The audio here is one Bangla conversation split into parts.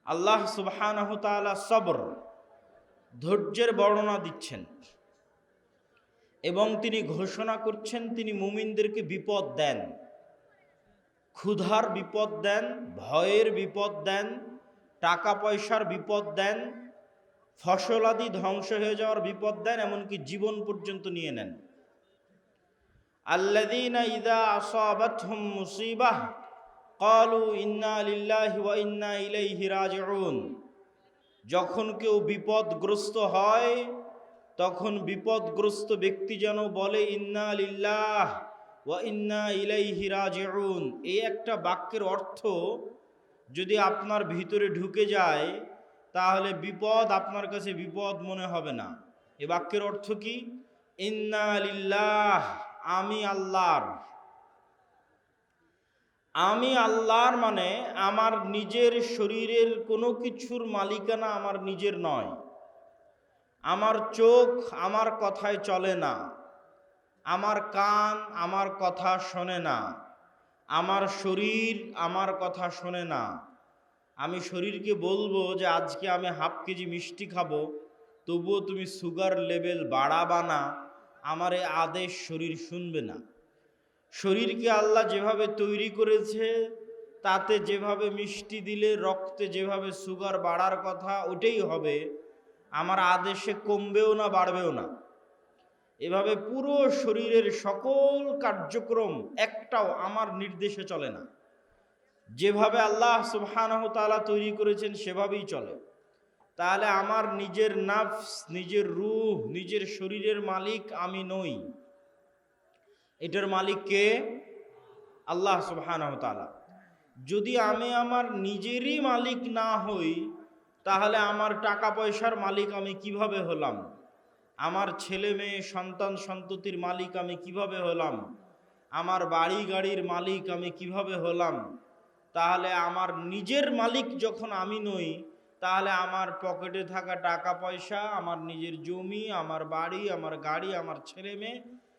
আল্লাহ সুবহানাহু তাআলা সবর, ধৈর্যের বর্ণনা দিচ্ছেন এবং তিনি ঘোষণা করছেন তিনি মুমিনদেরকে বিপদ দেন, ক্ষুধার বিপদ দেন, ভয়ের বিপদ দেন, টাকা পয়সার বিপদ দেন, ফসলাদি ধ্বংস হয়ে যাওয়ার বিপদ দেন, এমনকি জীবন পর্যন্ত নিয়ে নেন। আল্লাযীনা ইযা আসাবাতহুম মুসিবাহ ক্বালু ইন্না লিল্লাহি ওয়া ইন্না ইলাইহি রাজিউন। যখন কেউ বিপদগ্রস্ত হয় তখন বিপদগ্রস্ত ব্যক্তি যেন বলে ইন্না লিল্লাহ ওয়া ইন্না ইলাইহি রাজিউন। এই একটা বাক্যের অর্থ যদি আপনার ভিতরে ঢুকে যায় তাহলে বিপদ আপনার কাছে বিপদ মনে হবে না। এই বাক্যের অর্থ কি? ইন্না লিল্লাহ, আমি আল্লাহর। আমি আল্লাহর মানে আমার নিজের শরীরের কোনো কিছুর মালিকানা আমার নিজের নয়। আমার চোখ আমার কথায় চলে না, আমার কান আমার কথা শোনে না, আমার শরীর আমার কথা শোনে না। আমি শরীরকে বলবো যে আজকে আমি হাফ কেজি মিষ্টি খাবো, তবুও তুমি সুগার লেভেল বাড়াবা না, আমার এই আদেশ শরীর শুনবে না। শরীরকে আল্লাহ যেভাবে তৈরি করেছে তাতে যেভাবে মিষ্টি দিলে রক্তে যেভাবে সুগার বাড়ার কথা ওটাই হবে, আমার আদেশে কমবেও না বাড়বেও না। এভাবে পুরো শরীরের সকল কার্যক্রম একটাও আমার নির্দেশে চলে না। যেভাবে আল্লাহ সুবহানাহু তাআলা তৈরি করেছেন সেভাবেই চলে। তাহলে আমার নিজের নাফস, নিজের রূহ, নিজের শরীরের মালিক আমি নই। এটার মালিক কে? আল্লাহ সুবহানাহু তাআলা। যদি আমি আমার নিজেরই মালিক না হই তাহলে আমার টাকা পয়সার মালিক আমি কিভাবে হলাম? আমার ছেলে মেয়ে সন্তান সন্ততির মালিক আমি কিভাবে হলাম? আমার বাড়ি গাড়ির মালিক আমি কিভাবে হলাম? তাহলে আমার নিজের মালিক যখন আমি নই তাহলে আমার পকেটে থাকা টাকা পয়সা, আমার নিজের জমি, আমার বাড়ি, আমার গাড়ি, আমার ছেলে মেয়ে,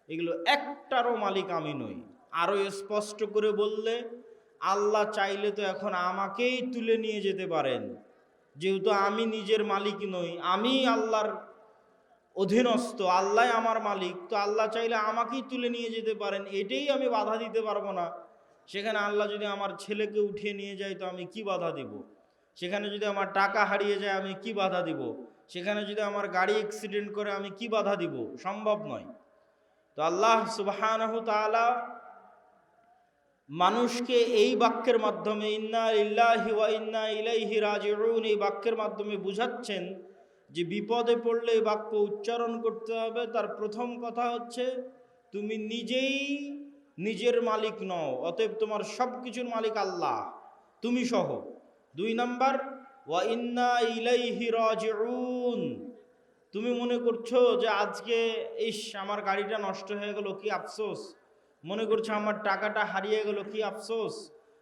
এগুলো একটারও মালিক আমি নই। আরো স্পষ্ট করে বললে আল্লাহ চাইলে তো এখন আমাকেই তুলে নিয়ে যেতে পারেন, যেহেতু আমি নিজের মালিক নই, আমি আল্লাহর অধীনস্থ, আল্লাহ আমার মালিক, তো আল্লাহ চাইলে আমাকেই তুলে নিয়ে যেতে পারেন, এটাই আমি বাধা দিতে পারবো না। সেখানে আল্লাহ যদি আমার ছেলেকে উঠিয়ে নিয়ে যায় তো আমি কি বাধা দিব? সেখানে যদি আমার টাকা হারিয়ে যায় আমি কি বাধা দিব? সেখানে যদি আমার গাড়ি অ্যাক্সিডেন্ট করে আমি কি বাধা দিব? সম্ভব নয়। তো আল্লাহ সুবহানাহু তাআলা মানুষকে এই বাক্যের মাধ্যমে ইন্না লিল্লাহি ওয়া ইন্না ইলাইহি রাজিউন এই বাক্যের মাধ্যমে বুঝাচ্ছেন যে বিপদে পড়লে এই বাক্য উচ্চারণ করতে হবে। তার প্রথম কথা হচ্ছে তুমি নিজেই নিজের মালিক নও, অতএব তোমার সব কিছুর মালিক আল্লাহ, তুমি সহ। ২ নাম্বার, ওয়া ইন্না ইলাইহি রাজিউন। তুমি মনে করছো যে আজকে আমার গাড়িটা নষ্ট হয়ে গেল, কি আফসোস। মনে করছো আমার টাকাটা হারিয়ে গেল, কি আফসোস।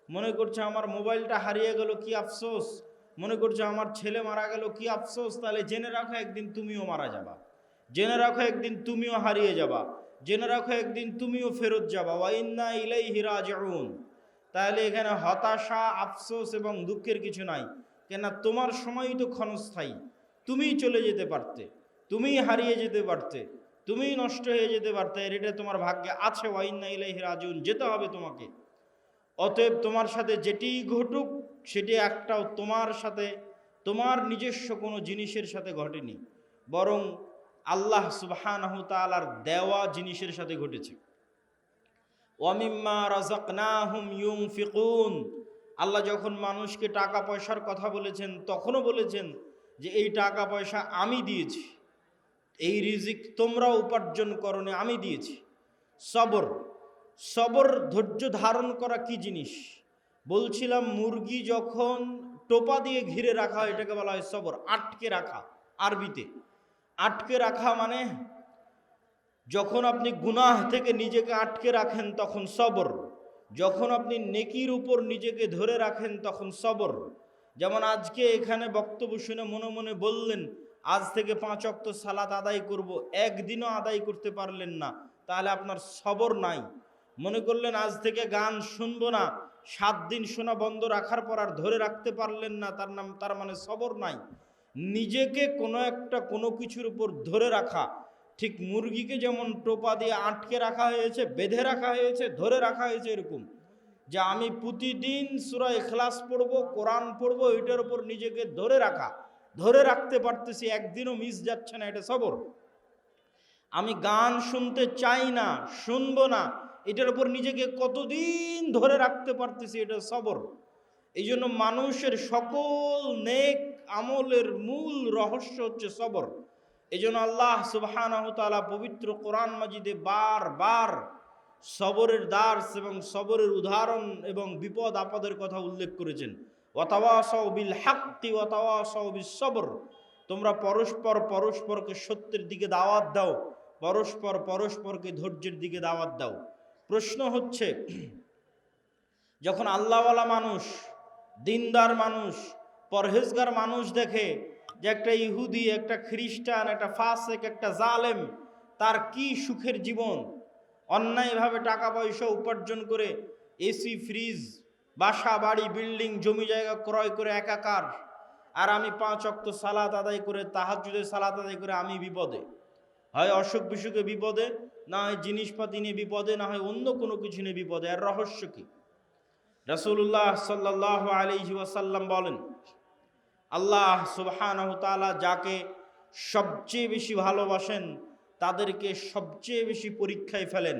মনে করছো আমার মোবাইলটা হারিয়ে গেল, কি আফসোস। মনে করছো আমার ছেলে মারা গেল, কি আফসোস। তাহলে জেনে রাখো একদিন তুমিও মারা যাবা, জেনে রাখো একদিন তুমিও হারিয়ে যাবা, জেনে রাখো একদিন তুমিও ফেরত যাবা। ওয়া ইন্না ইলাইহি রাজিউন। তাহলে এখানে হতাশা, আফসোস এবং দুঃখের কিছু নাই। কেন? তোমার সময়ই তো ক্ষণস্থায়ী, তুমিই চলে যেতে পারতে, তুমিই হারিয়ে যেতে পারতে, তুমিই নষ্ট হয়ে যেতে পারতে, আর এটা তোমার ভাগ্যে আছে। ওয়া ইন্না ইলাইহি রাজিউন, যেতে হবে তোমাকে। অতএব তোমার সাথে যেটি ঘটুক সেটি একটাও তোমার সাথে, তোমার নিজস্ব কোনো জিনিসের সাথে ঘটেনি, বরং আল্লাহ সুবহানাহু তাআলার দেওয়া জিনিসের সাথে ঘটেছে। ওয়া মিম্মা রাযাকনাহুম ইউনফিকুন। আল্লাহ যখন মানুষকে টাকা পয়সার কথা বলেছেন তখনও বলেছেন যে এই টাকা পয়সা আমি দিয়েছি, এই রিজিক তোমরা উপার্জন করনি, আমি দিয়েছি। সবর, সবর ধৈর্য ধারণ করা কি জিনিস বলছিলাম। মুরগি যখন টোপা দিয়ে ঘিরে রাখা হয় এটাকে বলা হয় সবর, আটকে রাখা। আরবিতে আটকে রাখা মানে যখন আপনি গুনাহ থেকে নিজেকে আটকে রাখেন তখন সবর, যখন আপনি নেকির উপর নিজেকে ধরে রাখেন তখন সবর। যেমন আজকে এখানে বক্তব্য শুনে মনে মনে বললেন আজ থেকে 5 ওয়াক্ত সালাত আদায় করব, একদিনও আদায় করতে পারলেন না, তাহলে আপনার সবর নাই। মনে করলেন আজ থেকে গান শুনবো না, 7 দিন শোনা বন্ধ রাখার পর আর ধরে রাখতে পারলেন না, তার মানে সবর নাই। নিজেকে কোনো কিছুর উপর ধরে রাখা, ঠিক মুরগিকে যেমন টোপা দিয়ে আটকে রাখা হয়েছে, বেঁধে রাখা হয়েছে, ধরে রাখা হয়েছে, এরকম যে আমি প্রতিদিন সূরা ইখলাস পড়বো, কোরআন পড়বো, এটার উপর নিজেকে ধরে রাখতে পারতেছি, একদিনও মিস যাচ্ছে না, এটা সবর। আমি গান শুনতে চাই না, শুনবো না, এটার উপর নিজেকে কতদিন ধরে রাখতে পারতেছি, এটা সবর। এই জন্য মানুষের সকল নেক আমলের মূল রহস্য হচ্ছে সবর। এই জন্য আল্লাহ সুবহানাহু ওয়া তাআলা পবিত্র কোরআন মাজিদে বারবার সবরের দার্স এবং সবরের উদাহরণ এবং বিপদ আপদের কথা উল্লেখ করেছেন। ওয়াতাওয়াসাউ বিল হাক্কি ওয়াতাওয়াসাউ বিস সবর। তোমরা পরস্পরকে সত্যের দিকে দাওয়াত দাও, পরস্পরকে ধৈর্যের দিকে দাওয়াত দাও। প্রশ্ন হচ্ছে, যখন আল্লাহওয়ালা মানুষ, দিনদার মানুষ, পরহেজগার মানুষ দেখে যে একটা ইহুদি, একটা খ্রিস্টান, একটা ফাসেক, একটা জালেম, তার কি সুখের জীবন, অন্যায়ভাবে টাকা পয়সা উপার্জন করে এসি, ফ্রিজ, বাসা বাড়ি, বিল্ডিং, জমি জায়গা ক্রয় করে একাকার, আর আমি 5 ওয়াক্ত সালাত আদায় করে, তাহাজ্জুদের সালাত আদায় করে আমি বিপদে, হয় অসুখ বিসুখে বিপদে, না হয় জিনিসপাতি নিয়ে বিপদে, না হয় অন্য কোনো কিছু নিয়ে বিপদে। আর রহস্য কি? রাসূলুল্লাহ সাল্লাল্লাহু আলাইহি ওয়াসাল্লাম বলেন, আল্লাহ সুবহানাহু ওয়া তাআলা যাকে সবচেয়ে বেশি ভালোবাসেন তাদেরকে সবচেয়ে বেশি পরীক্ষায় ফেলেন।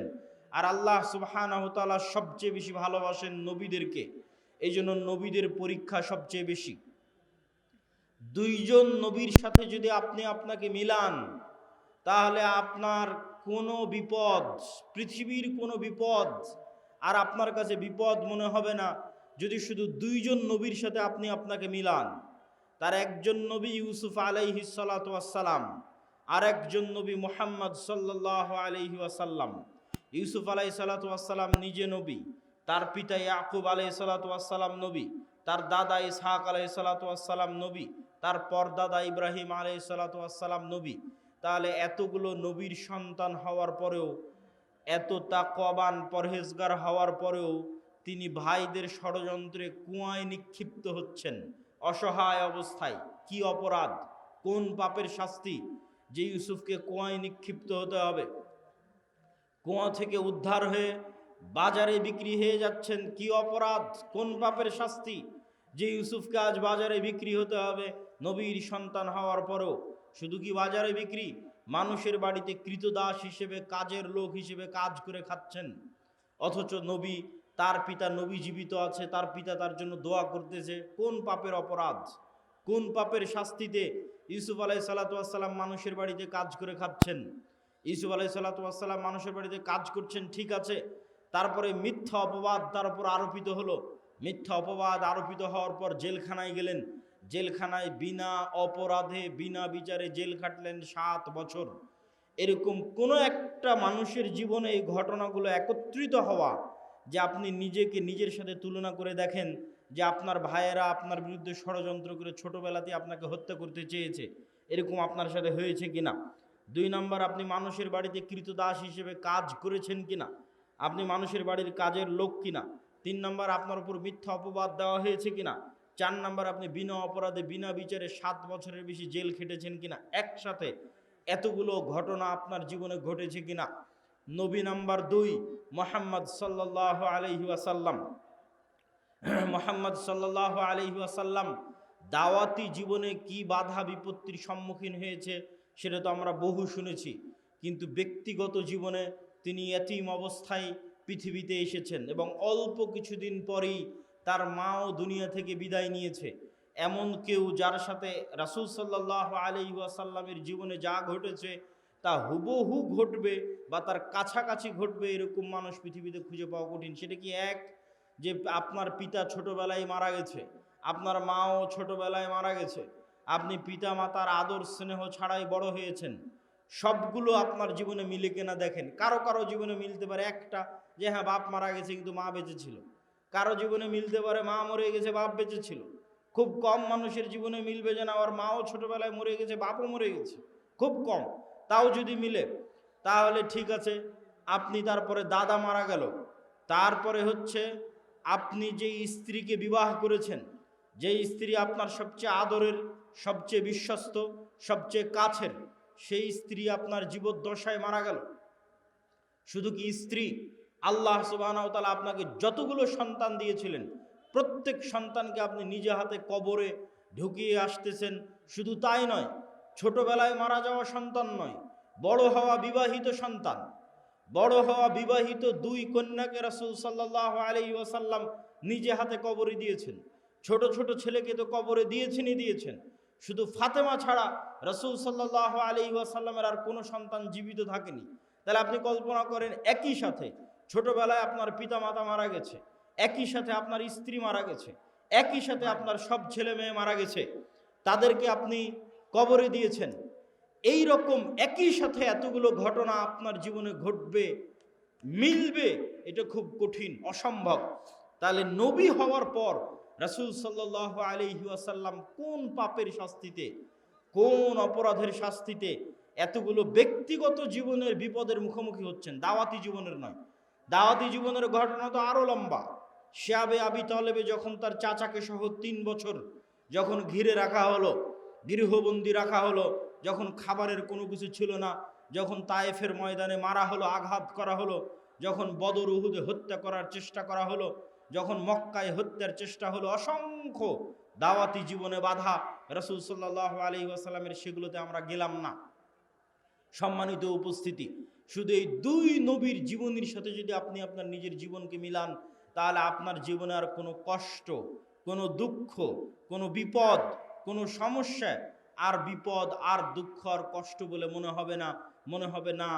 আর আল্লাহ সুবহানাহু ওয়া তাআলা সবচেয়ে বেশি ভালোবাসেন নবীদেরকে, এই জন্য নবীদের পরীক্ষা সবচেয়ে বেশি। 2 জন নবীর সাথে যদি আপনি আপনাকে মিলান, তাহলে আপনার কোনো বিপদ, পৃথিবীর কোনো বিপদ আর আপনার কাছে বিপদ মনে হবে না যদি শুধু 2 জন নবীর সাথে আপনি আপনাকে মিলান। তার একজন নবী ইউসুফ আলাইহিস সালাতু ওয়াস সালাম, আর একজন নবী মুহাম্মদ সাল্লাল্লাহু আলাইহি ওয়াসাল্লাম। ইউসুফ আলাইহিস সালাতু ওয়াস সালাম নিজে নবী, তার পিতা ইয়াকুব আলাইহিস সালাতু ওয়াস সালাম নবী, তার দাদা ইসহাক আলাইহিস সালাতু ওয়াস সালাম নবী, তার পরদাদা ইব্রাহিম আলাইহিস সালাতু ওয়াস সালাম নবী। তাহলে এতগুলো নবীর সন্তান হওয়ার পরেও, এত তাকওয়াবান পরহেজগার হওয়ার পরেও তিনি ভাইদের ষড়যন্ত্রে কুয়ায় নিক্ষিপ্ত হচ্ছেন অসহায় অবস্থায়। কি অপরাধ, কোন পাপের শাস্তি যে ইউসুফকে কুয়ায় নিক্ষিপ্ত হতে হবে? কুয়া থেকে উদ্ধার হয়ে বাজারে বিক্রি হয়ে যাচ্ছেন, কি অপরাধ, কোন পাপের শাস্তি যে ইউসুফকে আজ বাজারে বিক্রি হতে হবে নবীর সন্তান হওয়ার পরেও? শুধু কি বাজারে বিক্রি, মানুষের বাড়িতে কৃতদাস হিসেবে, কাজের লোক হিসেবে কাজ করে খাচ্ছেন। অথচ নবী, তার পিতা নবী জীবিত আছে, তার পিতা তার জন্য দোয়া করতেছে। কোন পাপের অপরাধ, কোন পাপের শাস্তিতে ইউসুফ আলাইহিস সালাতু ওয়াস সালাম মানুষের বাড়িতে কাজ করে খাচ্ছেন? ইউসুফ আলাইহিস সালাতু ওয়াস সালাম মানুষের বাড়িতে কাজ করছেন, ঠিক আছে, তারপরে মিথ্যা অপবাদ তার উপর আরোপিত হলো। মিথ্যা অপবাদ আরোপিত হওয়ার পর জেলখানায় গেলেন। জেলখানায় বিনা অপরাধে, বিনা বিচারে জেল খাটলেন 7 বছর। এরকম কোনো একটা মানুষের জীবনে এই ঘটনাগুলো একত্রিত হওয়া, যে আপনি নিজেকে নিজের সাথে তুলনা করে দেখেন যে আপনার ভাইয়েরা আপনার বিরুদ্ধে ষড়যন্ত্র করে ছোটবেলাতে আপনাকে হত্যা করতে চেয়েছে, এরকম আপনার সাথে হয়েছে কিনা? 2 নম্বর, আপনি মানুষের বাড়িতে কৃতদাস হিসেবে কাজ করেছেন কিনা, আপনি মানুষের বাড়ির কাজের লোক কিনা? 3 নম্বর, আপনার উপর মিথ্যা অপবাদ দেওয়া হয়েছে কিনা? 4 নম্বর, আপনি বিনা অপরাধে বিনা বিচারে 7 বছরের বেশি জেল খেটেছেন কিনা? একসাথে এতগুলো ঘটনা আপনার জীবনে ঘটেছে কিনা? নবী নাম্বার 2 মুহাম্মদ সাল্লাল্লাহু আলাইহি ওয়াসাল্লাম। মুহাম্মদ সাল্লাল্লাহু আলাইহি ওয়াসাল্লাম দাওয়াতি জীবনে কি বাধা বিপত্তির সম্মুখীন হয়েছে সেটা তো আমরা বহু শুনেছি, কিন্তু ব্যক্তিগত জীবনে তিনি এতিম অবস্থায় পৃথিবীতে এসেছেন এবং অল্প কিছুদিন পরেই তার মাও দুনিয়া থেকে বিদায় নিয়েছে। এমন কেউ যার সাথে রাসূল সাল্লাল্লাহু আলাইহি ওয়াসাল্লামের জীবনে যা ঘটেছে তা হুবহু ঘটবে বা তার কাছাকাছি ঘটবে, এরকম মানুষ পৃথিবীতে খুঁজে পাওয়া কঠিন। সেটা কি এক, যে আপনার পিতা ছোটবেলায় মারা গেছে, আপনার মাও ছোটবেলায় মারা গেছে, আপনি পিতা মাতার আদর স্নেহ ছাড়াই বড় হয়েছেন, সবগুলো আপনার জীবনে মিলে কিনা দেখেন। কারো কারো জীবনে মিলতে পারে একটা, যে হ্যাঁ বাপ মারা গেছে কিন্তু মা বেঁচে ছিল। কারো জীবনে মিলতে পারে মা মরে গেছে বাপ বেঁচে ছিল। খুব কম মানুষের জীবনে মিলবে যে না, ওর মাও ছোটবেলায় মরে গেছে বাপও মরে গেছে, খুব কম। তাও যদি মিলে তাহলে ঠিক আছে। আপনি তারপরে দাদা মারা গেল, তারপরে হচ্ছে আপনি যে স্ত্রীকে বিবাহ করেছেন, যে স্ত্রী আপনার সবচেয়ে আদরের, সবচেয়ে বিশ্বস্ত, সবচেয়ে কাছের, সেই স্ত্রী আপনার জীবদ্দশায় মারা গেল। শুধু কি স্ত্রী, আল্লাহ সুবহানাহু ওয়া তাআলা আপনাকে যতগুলো সন্তান দিয়েছিলেন প্রত্যেক সন্তানকে আপনি নিজে হাতে কবরে ঢুকিয়ে আসতেছেন। শুধু তাই নয়, ছোটবেলায় মারা যাওয়া সন্তান নয়, বড় হওয়া বিবাহিত সন্তান, বড় হওয়া বিবাহিত 2 কন্যাকে রাসূল সাল্লাল্লাহু আলাইহি ওয়াসাল্লাম নিজে হাতে কবরে দিয়েছেন। ছোট ছোট ছেলেকে তো কবরে দিয়েছেন। শুধু ফাতেমা ছাড়া রাসূল সাল্লাল্লাহু আলাইহি ওয়াসাল্লামের আর কোনো সন্তান জীবিত থাকেনি। তাহলে আপনি কল্পনা করেন, একই সাথে ছোটবেলায় আপনার পিতামাতা মারা গেছে, একই সাথে আপনার স্ত্রী মারা গেছে, একই সাথে আপনার সব ছেলে মেয়ে মারা গেছে, তাদেরকে আপনি কবরে দিয়েছেন। এই রকম একই সাথে এতগুলো ঘটনা আপনার জীবনে ঘটবে, মিলবে, এটা খুব কঠিন, অসম্ভব। তাহলে নবী হওয়ার পর রাসূল সাল্লাল্লাহু আলাইহি ওয়াসাল্লাম কোন পাপের শাস্তিতে, কোন অপরাধের শাস্তিতে এতগুলো ব্যক্তিগত জীবনের বিপদের মুখোমুখি হচ্ছেন, দাওয়াতি জীবনের নয়। দাওয়াতি জীবনের ঘটনা তো আরো লম্বা। শিয়াবে আবি তালেবে যখন তার চাচাকে সহ 3 বছর যখন ঘিরে রাখা হলো, গৃহবন্দী রাখা হলো, যখন খাবারের কোনো কিছু ছিল না, যখন তায়েফের ময়দানে মারা হলো, আঘাত করা হলো, যখন বদর উহুদে হত্যা করার চেষ্টা করা হলো, যখন মক্কায় হত্যার চেষ্টা হলো, অসংখ্য দাওয়াতি জীবনে বাধা। রাসূল সাল্লাল্লাহু আলাইহি ওয়াসাল্লামের সেগুলোতে আমরা গেলাম না। সম্মানিত উপস্থিতি, শুধু এই 2 নবীর জীবনীর সাথে যদি আপনি আপনার নিজের জীবনকে মিলান, তাহলে আপনার জীবনে আর কোনো কষ্ট, কোনো দুঃখ, কোনো বিপদ, কোনো সমস্যা আর বিপদ আর দুঃখ আর কষ্ট বলে মনে হবে না।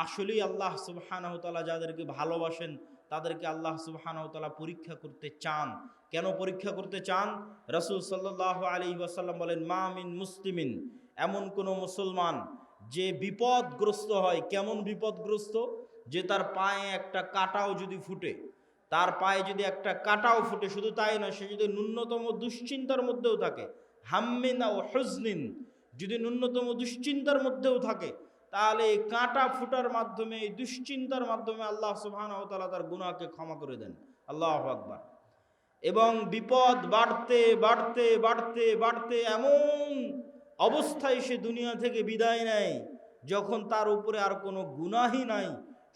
আসলেই আল্লাহ সুবহানাহু ওয়া তাআলা যাদেরকে ভালোবাসেন তাদেরকে আল্লাহ সুবহানাহু ওয়া তাআলা পরীক্ষা করতে চান। কেন পরীক্ষা করতে চান? রাসূল সাল্লাল্লাহু আলাইহি ওয়াসাল্লাম বলেন, মা মিন মুসলিমিন, এমন কোনো মুসলমান যে বিপদগ্রস্ত হয়। কেমন বিপদগ্রস্ত? যে তার পায়ে একটা কাঁটাও যদি ফুটে, তার পায়ে যদি একটা কাঁটাও ফুটে, শুধু তাই নয়, সে যদি ন্যূনতম দুশ্চিন্তার মধ্যেও থাকে, হাম্মিন ও হুজনিন, যদি ন্যূনতম দুশ্চিন্তার মধ্যেও থাকে, তাহলে এই কাঁটা ফুটার মাধ্যমে, এই দুশ্চিন্তার মাধ্যমে আল্লাহ সুবহানাহু ওয়া তাআলা তার গুনাহকে ক্ষমা করে দেন। আল্লাহু আকবার। এবং বিপদ বাড়তে বাড়তে বাড়তে বাড়তে এমন অবস্থায় সে দুনিয়া থেকে বিদায় নেয় যখন তার উপরে আর কোনো গুনাহই নাই,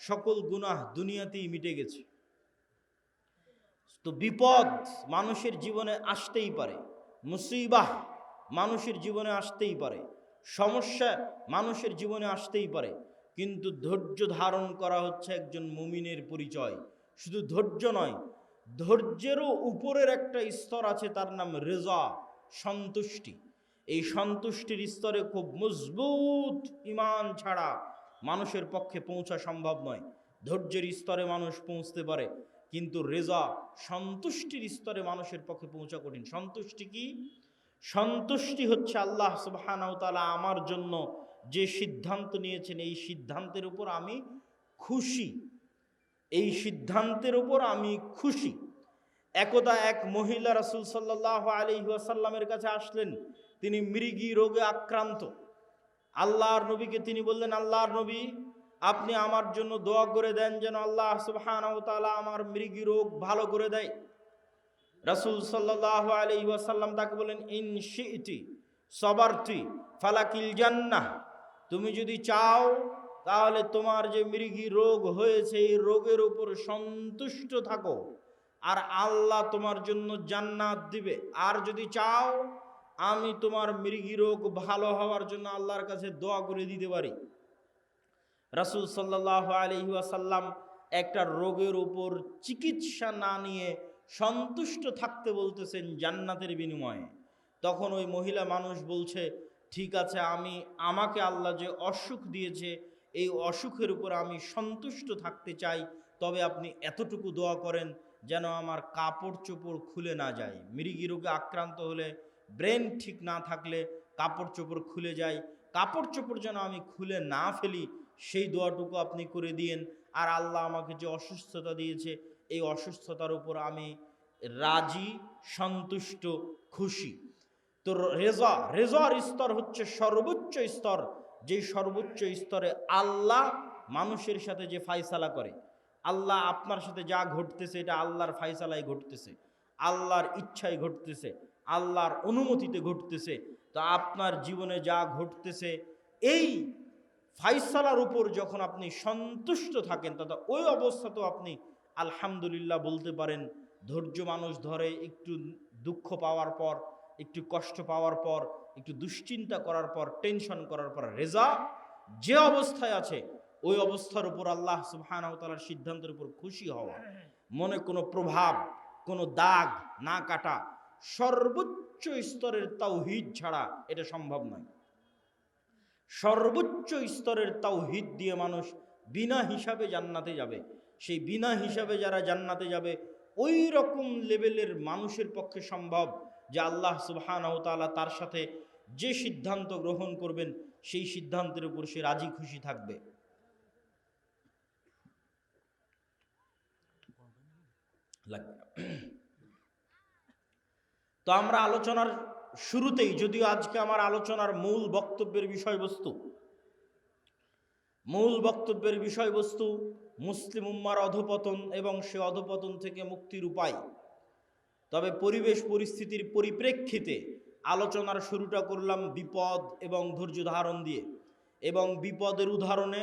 সকল গুনাহ দুনিয়াতেই মিটে গেছে। তো বিপদ মানুষের জীবনে আসতেই পারে, মুসিবাহ মানুষের জীবনে আসতেই পারে, সমস্যা মানুষের জীবনে আসতেই পারে, কিন্তু ধৈর্য ধারণ করা হচ্ছে একজন মুমিনের পরিচয়। শুধু ধৈর্য নয়, ধৈর্যেরও উপরের একটা স্তর আছে, তার নাম রেজা, সন্তুষ্টি। এই সন্তুষ্টির স্তরে খুব মজবুত ঈমান ছাড়া মানুষের পক্ষে পৌঁছা সম্ভব নয়। ধৈর্যের স্তরে মানুষ পৌঁছতে পারে, কিন্তু রেজা, সন্তুষ্টির স্তরে মানুষের পক্ষে পৌঁছা কঠিন। সন্তুষ্টি কি? সন্তুষ্টি হচ্ছে আল্লাহ সুবহানাহু ওয়া তাআলা আমার জন্য যে সিদ্ধান্ত নিয়েছেন, এই সিদ্ধান্তের উপর আমি খুশি, এই সিদ্ধান্তের উপর আমি খুশি। একদা এক মহিলা রাসূল সাল্লাল্লাহু আলাইহি ওয়াসাল্লামের কাছে আসলেন, তিনি মৃগী রোগে আক্রান্ত। আল্লাহর নবীকে তিনি বললেন, আল্লাহর নবী, আপনি আমার জন্য দোয়া করে দেন যেন আল্লাহ সুবহানাহু ওয়া তাআলা আমার মৃগী রোগ ভালো করে দেয়। রাসূল সাল্লাল্লাহু আলাইহি ওয়াসাল্লাম তাকে বলেন, ইন শি'তি সাবারতি ফালাকিল জান্নাহ, তুমি যদি চাও তাহলে তোমার যে মৃগী রোগ হয়েছে এই রোগের উপর সন্তুষ্ট থাকো, আর আল্লাহ তোমার জন্য জান্নাত দিবে। আর যদি চাও আমি তোমার মৃগী রোগ ভালো হওয়ার জন্য আল্লাহর কাছে দোয়া করে দিতে পারি। রাসূল সাল্লাল্লাহু আলাইহি ওয়াসাল্লাম একটা রোগের উপর চিকিৎসা না নিয়ে সন্তুষ্ট থাকতে বলতেছেন জান্নাতের বিনিময়ে। তখন ওই মহিলা মানুষ বলছে, ঠিক আছে, আমাকে আল্লাহ যে অসুখ দিয়েছে এই অসুখের উপর আমি সন্তুষ্ট থাকতে চাই, তবে আপনি এতটুকু দোয়া করেন যেন আমার কাপড় চোপড় খুলে না যায়। মৃগী রোগে আক্রান্ত হলে, ব্রেন ঠিক না থাকলে কাপড় চোপড় খুলে যায়, কাপড় চোপড় যেন আমি খুলে না ফেলি, সেই দোয়াটুকু আপনি করে দিয়েন। আর আল্লাহ আমাকে যে অসুস্থতা দিয়েছে এই অসুস্থতার উপর আমি রাজি, সন্তুষ্ট, খুশি। তো রেজার স্তর হচ্ছে সর্বোচ্চ স্তর, যে সর্বোচ্চ স্তরে আল্লাহ মানুষের সাথে যে ফায়সালা করে, আল্লাহ আপনার সাথে যা ঘটতেছে এটা আল্লাহর ফায়সালায় ঘটতেছে, আল্লাহর ইচ্ছায় ঘটতেছে, আল্লাহর অনুমতিতে ঘটতেছে। তো আপনার জীবনে যা ঘটতেছে এই ফায়সালার উপর যখন আপনি সন্তুষ্ট থাকেন, তথা ওই অবস্থাতেও আপনি আলহামদুলিল্লাহ বলতে পারেন। ধৈর্য মানুষ ধরে একটু দুঃখ পাওয়ার পর, একটু কষ্ট পাওয়ার পর, একটু দুশ্চিন্তা করার পর, টেনশন করার পর রেজা যে অবস্থায় আছে ওই অবস্থার উপর আল্লাহ সুবহানাহু ওয়া তাআলার সিদ্ধান্তের উপর খুশি হওয়া, মনে কোনো প্রভাব, কোনো দাগ না কাটা, সর্বোচ্চ স্তরের তাওহীদ ছাড়া এটা সম্ভব নয়। সর্বোচ্চ স্তরের তাওহীদ দিয়ে মানুষ বিনা হিসাবে জান্নাতে যাবে। সেই বিনা হিসাবে যারা জান্নাতে যাবে ওই রকম লেভেলের মানুষের পক্ষে সম্ভব যে আল্লাহ সুবহানাহু ওয়া তাআলা তার সাথে যে সিদ্ধান্ত গ্রহণ করবেন সেই সিদ্ধান্তের উপর সে রাজি খুশি থাকবে। তো আমরা আলোচনার শুরুতেই, যদিও আজকে আমার আলোচনার মূল বক্তব্যের বিষয়বস্তু মুসলিম উম্মার অধঃপতন এবং সে অধঃপতন থেকে মুক্তির উপায়, তবে পরিবেশ পরিস্থিতির পরিপ্রেক্ষিতে আলোচনার শুরুটা করলাম বিপদ এবং ধৈর্য ধারণ দিয়ে, এবং বিপদের উদাহরণে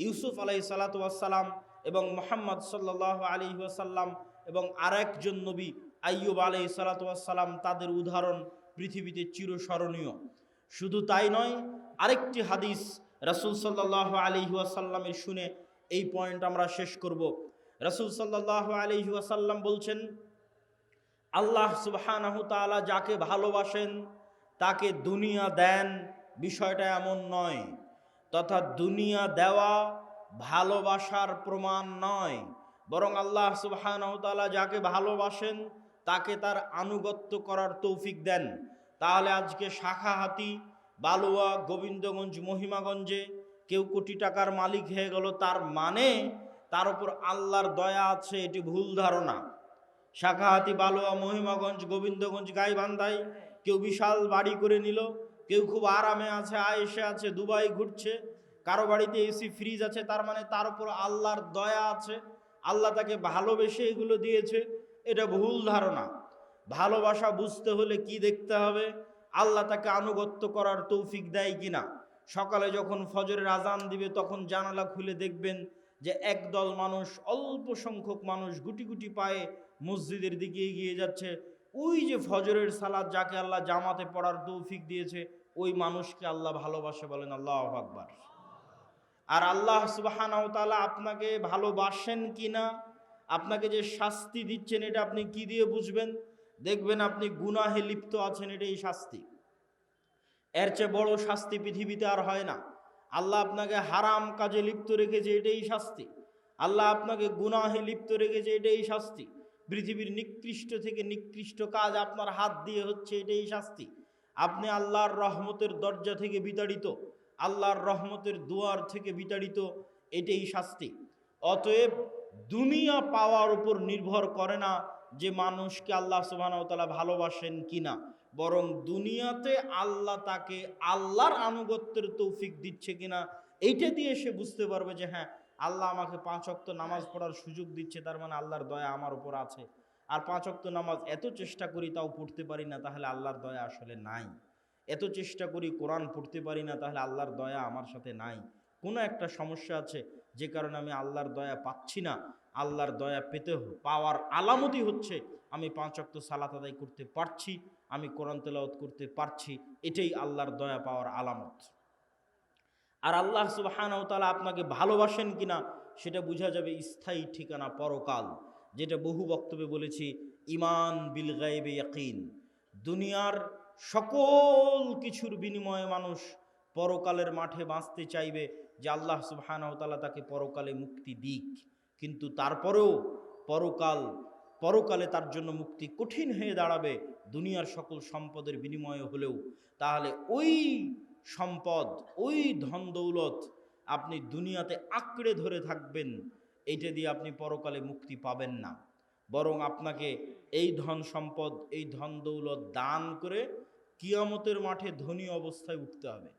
ইউসুফ আলাইহিস সালাতু ওয়াস সালাম এবং মুহাম্মদ সাল্লাল্লাহু আলাইহি ওয়াসাল্লাম এবং আরেকজন নবী আইয়ুব আলাইহিস সালাতু ওয়াস সালাম, তাদের উদাহরণ পৃথিবীতে চিরস্মরণীয়। শুধু তাই নয়, আরেকটি হাদিস রাসূল সাল্লাল্লাহু আলাইহি ওয়াসাল্লামের শুনে এই পয়েন্ট আমরা শেষ করব। রাসূল সাল্লাল্লাহু আলাইহি ওয়াসাল্লাম বলছেন, আল্লাহ সুবহানাহু তাআলা যাকে ভালোবাসেন তাকে দুনিয়া দেন, বিষয়টা এমন নয়। তথা দুনিয়া দেওয়া ভালোবাসার প্রমাণ নয়, বরং আল্লাহ সুবহানাহু তাআলা যাকে ভালোবাসেন তাকে তার আনুগত্য করার তৌফিক দেন। তাহলে আজকে শাখাহাতি, বালুয়া, গোবিন্দগঞ্জ, মহিমাগঞ্জে কেউ কোটি টাকার মালিক হয়ে গেল, তার মানে তার উপর আল্লাহর দয়া আছে, এটি ভুল ধারণা। শাখাহাতি, বালুয়া, মহিমাগঞ্জ, গোবিন্দগঞ্জ, গাইবান্ধায় কেউ বিশাল বাড়ি করে নিল, কেউ খুব আরামে আছে, আয়েশে আছে, দুবাই ঘুরছে, কারো বাড়িতে এসি ফ্রিজ আছে, তার মানে তার উপর আল্লাহর দয়া আছে, আল্লাহ তাকে ভালোবেসে এগুলো দিয়েছে। এটা ভুল ধারণা। ভালোবাসা বুঝতে হলে কি দেখতে হবে? আল্লাহ তাকে আনুগত্য করার তৌফিক দেয় কিনা। সকালে যখন ফজরের আজান দিবে তখন জানালা খুলে দেখবেন যে একদল মানুষ, অল্প সংখ্যক মানুষ গুটি গুটি পায়ে মসজিদের দিকে এগিয়ে যাচ্ছে। ওই যে ফজরের সালাত যাকে আল্লাহ জামাতে পড়ার তৌফিক দিয়েছে, ওই মানুষকে আল্লাহ ভালোবাসে, বলেন আল্লাহু আকবার। আর আল্লাহ সুবহানাহু ওয়া তাআলা আপনাকে ভালোবাসেন কিনা, আপনাকে যে শাস্তি দিচ্ছেন, এটা আপনি কি দিয়ে বুঝবেন? দেখবেন আপনি গুনাহে লিপ্ত আছেন, এটাই শাস্তি। এর চেয়ে বড় শাস্তি পৃথিবীতে আর হয় না। আল্লাহ আপনাকে হারাম কাজে লিপ্ত রেখেছে, এটাই শাস্তি। আল্লাহ আপনাকে গুনাহে লিপ্ত রেখেছে, এটাই শাস্তি। পৃথিবীর নিকৃষ্ট থেকে নিকৃষ্ট কাজ আপনার হাত দিয়ে হচ্ছে, এটাই শাস্তি। আপনি আল্লাহর রহমতের দরজা থেকে বিতাড়িত, আল্লাহর রহমতের দুয়ার থেকে বিতাড়িত, এটাই শাস্তি। অতএব দুনিয়া পাওয়ার উপর নির্ভর করে না যে মানুষকে আল্লাহ সুবহানাহু ওয়া তাআলা ভালোবাসেন কিনা, বরং দুনিয়াতে আল্লাহ তাকে আল্লাহর আনুগত্যের তৌফিক দিচ্ছে কিনা, এইটা দিয়ে সে বুঝতে পারবে যে হ্যাঁ, আল্লাহ আমাকে 5 ওয়াক্ত নামাজ পড়ার সুযোগ দিচ্ছে, তার মানে আল্লাহর দয়া আমার উপর আছে। আর 5 ওয়াক্ত নামাজ এত চেষ্টা করি তাও পড়তে পারি না, তাহলে আল্লাহর দয়া আসলে নাই। এত চেষ্টা করি কোরআন পড়তে পারি না, তাহলে আল্লাহর দয়া আমার সাথে নাই। কোনো একটা সমস্যা আছে যে কারণে আমি আল্লাহর দয়া পাচ্ছি না। আল্লাহর দয়া পাওয়ার আলামতই হচ্ছে আমি 5 ওয়াক্ত সালাত আদায় করতে পারছি, আমি কোরআন তেলাওয়াত করতে পারছি, এটাই আল্লাহর দয়া পাওয়ার আলামত। আর আল্লাহ সুবহানাহু ওয়া তাআলা আপনাকে ভালোবাসেন কিনা সেটা বোঝা যাবে স্থায়ী ঠিকানা পরকাল, যেটা বহু বক্তব্যে বলেছি, ঈমান বিল গায়বে ইয়াকিন। দুনিয়ার সকল কিছুর বিনিময়ে মানুষ পরকালের মাঠে বাঁচতে চাইবে যে আল্লাহ সুবহানাহু ওয়া তাআলা তাকে পরকালে মুক্তি দিক, কিন্তু তারপরেও পরকালে তার জন্য মুক্তি কঠিন হয়ে দাঁড়াবে দুনিয়ার সকল সম্পদের বিনিময়ে হলেও। তাহলে ওই সম্পদ, ওই ধন দৌলত আপনি দুনিয়াতে আঁকড়ে ধরে থাকবেন, এইটা দিয়ে আপনি পরকালে মুক্তি পাবেন না। বরং আপনাকে এই ধন সম্পদ, এই ধন দৌলত দান করে কিয়ামতের মাঠে ধনী অবস্থায় উঠতে হবে,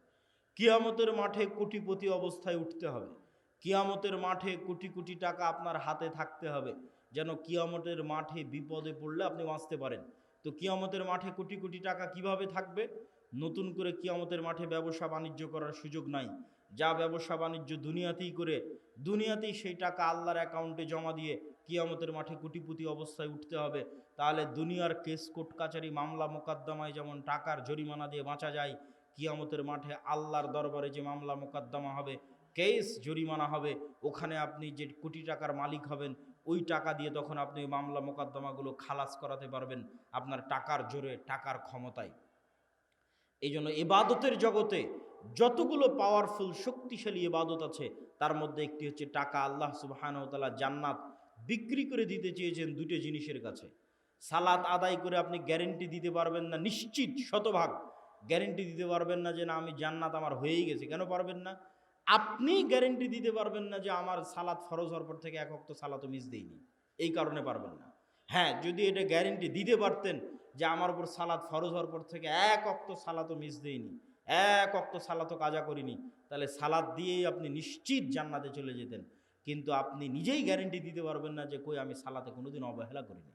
কিয়ামতের মাঠে কোটিপতি অবস্থায় উঠতে হবে, কিয়ামতের মাঠে কোটি কোটি টাকা আপনার হাতে থাকতে হবে, যেন কিয়ামতের মাঠে বিপদে পড়লে আপনি বাঁচতে পারেন। তো কিয়ামতের মাঠে কোটি কোটি টাকা কিভাবে থাকবে? নতুন করে কিয়ামতের মাঠে ব্যবসা বাণিজ্য করার সুযোগ নাই। যা ব্যবসা বাণিজ্য দুনিয়াতেই করে, দুনিয়াতেই সেই টাকা আল্লাহর অ্যাকাউন্টে জমা দিয়ে কিয়ামতের মাঠে কোটিপতি অবস্থায় উঠতে হবে। তাহলে দুনিয়ার কেস কোর্ট কাচারি মামলা মোকদ্দমায় যেমন টাকার জরিমানা দিয়ে বাঁচা যায়, কিয়ামতের মাঠে আল্লাহর দরবারে যে মামলা মোকদ্দমা হবে, কেস জরিমানা হবে, ওখানে আপনি যে কোটি টাকার মালিক হবেন, ওই টাকা দিয়ে তখন আপনি ওই মামলা মোকদ্দমাগুলো খালাস করাতে পারবেন আপনার টাকার জোরে, টাকার ক্ষমতায়। এই জন্য ইবাদতের জগতে যতগুলো পাওয়ারফুল শক্তিশালী ইবাদত আছে, তার মধ্যে একটি হচ্ছে টাকা। আল্লাহ সুবহানাহু ওয়া তাআলা জান্নাত বিক্রি করে দিতে চেয়েছেন দুটো জিনিসের কাছে। সালাত আদায় করে আপনি গ্যারেন্টি দিতে পারবেন না, নিশ্চিত শতভাগ গ্যারেন্টি দিতে পারবেন না যে না আমি জান্নাত আমার হয়েই গেছে। কেন পারবেন না? আপনি গ্যারেন্টি দিতে পারবেন না যে আমার সালাত ফরজ হওয়ার পর থেকে এক ওয়াক্ত সালাতও মিস দেইনি, এই কারণে পারবেন না। হ্যাঁ, যদি এটা গ্যারেন্টি দিতে পারতেন যে আমার উপর সালাত ফরজ হওয়ার পর থেকে এক ওয়াক্ত সালাতও মিস দেইনি, এক ওয়াক্ত সালাতও কাজা করিনি, তাহলে সালাত দিয়েই আপনি নিশ্চিত জান্নাতে চলে যেতেন। কিন্তু আপনি নিজেই গ্যারেন্টি দিতে পারবেন না যে কই আমি সালাতে কোনোদিন অবহেলা করিনি।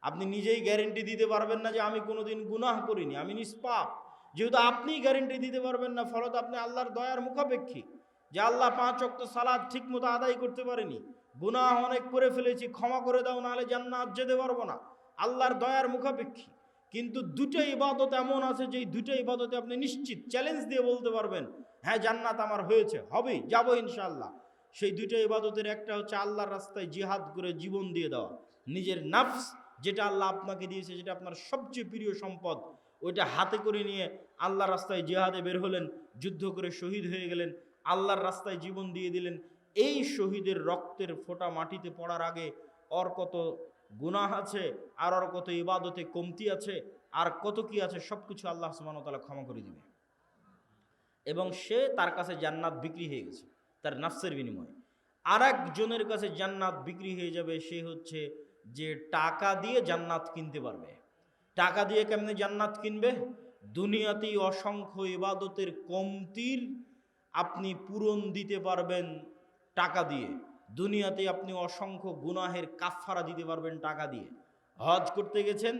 আপনি নিজেই গ্যারেন্টি দিতে পারবেন না যে আমি কোনোদিন গুনাহ করিনি, আমি নিষ্পাপ। যেহেতু আপনি গ্যারেন্টি দিতে পারবেন না, ফলত আপনি আল্লাহর দয়ার মুখাপেক্ষী যে আল্লাহ 5 ওয়াক্ত সালাত ঠিক মতো আদায় করতে পারেনি, গুনাহ অনেক করে ফেলেছি, ক্ষমা করে দাও, নাহলে জান্নাত যেতে পারবো না, আল্লাহর দয়ার মুখাপেক্ষী। কিন্তু দুটো ইবাদত এমন আছে যে দুটো ইবাদতে আপনি নিশ্চিত চ্যালেঞ্জ দিয়ে বলতে পারবেন হ্যাঁ জান্নাত আমার হয়েছে, হবেই, যাবো ইনশাআল্লাহ। সেই দুটো ইবাদতের একটা হচ্ছে আল্লাহর রাস্তায় জিহাদ করে জীবন দিয়ে দেওয়া। নিজের নাফস যেটা আল্লাহ আপনাকে দিয়েছে, যেটা আপনার সবচেয়ে প্রিয় সম্পদ, ওইটা হাতে করে নিয়ে আল্লাহর রাস্তায় জিহাদে বের হলেন, যুদ্ধ করে শহীদ হয়ে গেলেন, আল্লাহর রাস্তায় জীবন দিয়ে দিলেন। এই শহীদের রক্তের ফোঁটা মাটিতে পড়ার আগে ওর কত গুনাহ আছে, আর ওর কত ইবাদতে কমতি আছে, আর কত কি আছে, সব কিছু আল্লাহ সুবহানাহু ওয়া তাআলা ক্ষমা করে দিবে। এবং সে তার কাছে জান্নাত বিক্রি হয়ে গেছে তার নাফসের বিনিময়ে। আর একজনের কাছে জান্নাত বিক্রি হয়ে যাবে, সে হচ্ছে যে টাকা দিয়ে জান্নাত কিনতে পারবে। টাকা দিয়ে কেমনে জান্নাত কিনবে? দুনিয়াতেই অসংখ্য ইবাদতের কমতির আপনি পূরণ দিতে পারবেন টাকা দিয়ে। দুনিয়াতে আপনি অসংখ্য গুনাহের কাফফারা দিতে পারবেন টাকা দিয়ে। হজ করতে গেছেন,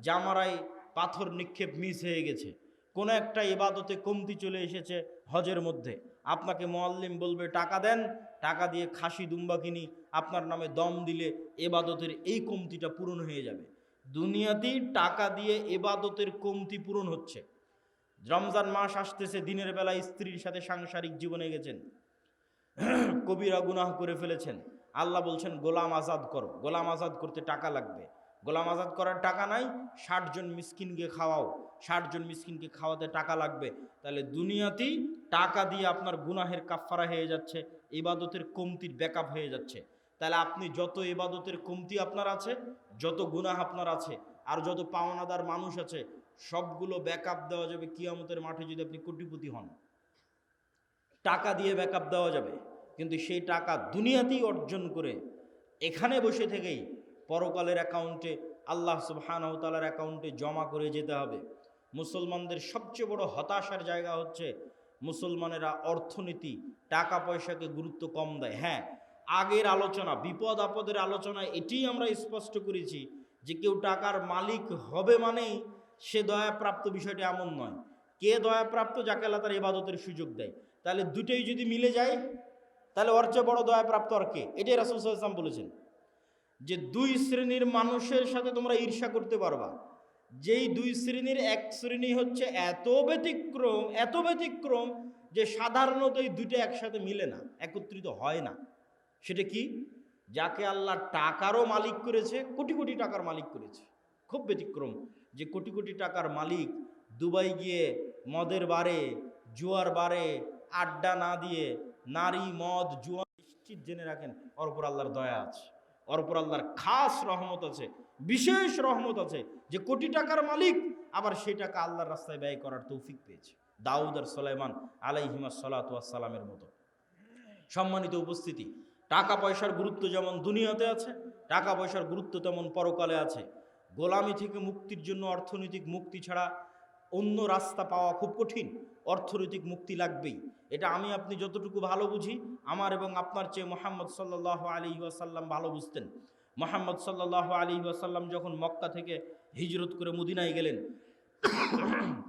জামারায় পাথর নিক্ষেপ মিস হয়ে গেছে, কোনো একটা ইবাদতে কমতি চলে এসেছে হজের মধ্যে, আপনাকে মুআল্লিম বলবে টাকা দেন, টাকা দিয়ে খাসি দুম্বা কিনি, আপনার নামে দম দিলে ইবাদতের এই কমতিটা পূরণ হয়ে যাবে। দুনিয়াতেই টাকা দিয়ে ইবাদতের কমতি পূরণ হচ্ছে। রমজান মাস আসতেছে, দিনের বেলায় স্ত্রীর সাথে সাংসারিক জীবনে গেছেন, কবিরা গুনাহ করে ফেলেছেন, আল্লাহ বলছেন গোলাম আজাদ করো, গোলাম আজাদ করতে টাকা লাগবে, গোলাম আজাদ করার টাকা নাই, 60 জন মিসকিনকে খাওয়াও, 60 জন মিসকিনকে খাওয়াতে টাকা লাগবে। তাহলে দুনিয়াতেই টাকা দিয়ে আপনার গুনাহের কাফফারা হয়ে যাচ্ছে, ইবাদতের কমতির ব্যাকআপ হয়ে যাচ্ছে। তাহলে আপনি যত ইবাদতের কমতি আপনার আছে, যত গুনাহ আপনার আছে, আর যত পাওনাদার মানুষ আছে, সবগুলো ব্যাকআপ দেওয়া যাবে কিয়ামতের মাঠে যদি আপনি কোটিপতি হন। টাকা দিয়ে ব্যাকআপ দেওয়া যাবে, কিন্তু সেই টাকা দুনিয়াতেই অর্জন করে এখানে বসে থেকেই পরকালের অ্যাকাউন্টে, আল্লাহ সুবহানাহু ওয়া তাআলার অ্যাকাউন্টে জমা করে যেতে হবে। মুসলমানদের সবচেয়ে বড় হতাশার জায়গা হচ্ছে মুসলমানেরা অর্থনীতি, টাকা পয়সাকে গুরুত্ব কম দেয়। হ্যাঁ, আগের আলোচনা, বিপদ আপদের আলোচনায় এটি আমরা স্পষ্ট করেছি যে কেউ টাকার মালিক হবে মানেই সে দয়াপ্রাপ্ত, বিষয়টি এমন নয়। কে দয়াপ্রাপ্ত? যাকে আল্লাহ তার ইবাদতের সুযোগ দেয়। তাহলে দুটোই যদি মিলে যায়, তাহলে ওর চেয়ে বড় দয়াপ্রাপ্ত আর কে? এটাই রাসূল সাল্লাল্লাহু আলাইহি ওয়াসাল্লাম বলেছেন যে 2 শ্রেণীর মানুষের সাথে তোমরা ঈর্ষা করতে পারবা, যেই 2 শ্রেণীর এক শ্রেণী হচ্ছে এত ব্যতিক্রম যে সাধারণত এই দুটো একসাথে মিলে না, একত্রিত হয় না। সেটা কি? যাকে আল্লাহ টাকারও মালিক করেছে, কোটি কোটি টাকার মালিক করেছে। খুব ব্যতিক্রম যে কোটি কোটি টাকার মালিক দুবাই গিয়ে মদের বারে, জুয়ার বারে আড্ডা না দিয়ে নারী, মদ, জুয়া, নিশ্চিত জেনে রাখেন ওর উপর আল্লাহর দয়া আছে, ওর উপর আল্লাহর খাস রহমত আছে, বিশেষ রহমত আছে যে কোটি টাকার মালিক, আবার সেই টাকা আল্লাহর রাস্তায় ব্যয় করার তৌফিক পেয়েছে। দাউদ আর সুলাইমান আলাইহিমা সালাতু ওয়াস সালামের মতো। সম্মানিত উপস্থিতি, টাকা পয়সার গুরুত্ব যেমন দুনিয়াতে আছে, টাকা পয়সার গুরুত্ব তেমন পরকালে আছে। গোলামি থেকে মুক্তির জন্য অর্থনৈতিক মুক্তি ছাড়া অন্য রাস্তা পাওয়া খুব কঠিন, অর্থনৈতিক মুক্তি লাগবেই। এটা আমি আপনি যতটুকু ভালো বুঝি, আমার এবং আপনার চেয়ে মুহাম্মদ সাল্লাল্লাহু আলাইহি ওয়াসাল্লাম ভালো বুঝতেন। মুহাম্মদ সাল্লাল্লাহু আলাইহি ওয়াসাল্লাম যখন মক্কা থেকে হিজরত করে মদিনায় গেলেন,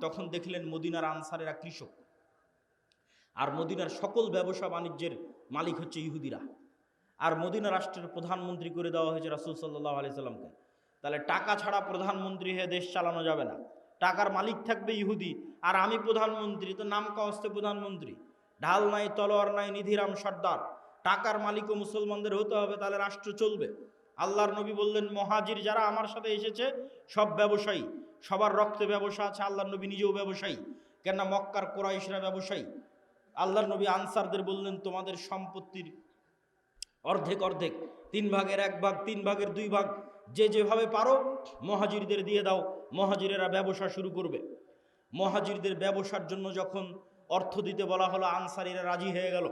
তখন দেখলেন মদিনার আনসারেরা কৃষক, আর মদিনার সকল ব্যবসা বাণিজ্যের মালিক হচ্ছে ইহুদিরা। আর মদিনা রাষ্ট্রের প্রধানমন্ত্রী করে দেওয়া হয়েছে রাসূল সাল্লাল্লাহু আলাইহি সাল্লামকে। তাহলে টাকা ছাড়া প্রধানমন্ত্রী হয়ে দেশ চালানো যাবে না, টাকার মালিক থাকবে ইহুদি, আর আমি প্রধানমন্ত্রী, তো নাম কাওয়াস্তে প্রধানমন্ত্রী, ঢাল নাই তলোয়ার নাই নিধিরাম সর্দার, টাকার মালিকও মুসলমানদের হতে হবে, তাহলে রাষ্ট্র চলবে। আল্লাহর নবী বললেন, মহাজির যারা আমার সাথে এসেছে সব ব্যবসায়ী, সবার রক্তে ব্যবসা আছে। আল্লাহর নবী নিজেও ব্যবসায়ী, কেননা মক্কার কুরাইশরা ব্যবসায়ী। আল্লাহর নবী আনসারদের বললেন, তোমাদের সম্পত্তির অর্ধেক অর্ধেক, 3 ভাগের 1 ভাগ, 3 ভাগের 2 ভাগ, যে যেভাবে পারো মহাজিরদের দিয়ে দাও, মহাজিরেরা ব্যবসা শুরু করবে। মহাজিরদের ব্যবসার জন্য যখন অর্থ দিতে বলা হলো, আনসারীরা রাজি হয়ে গেল।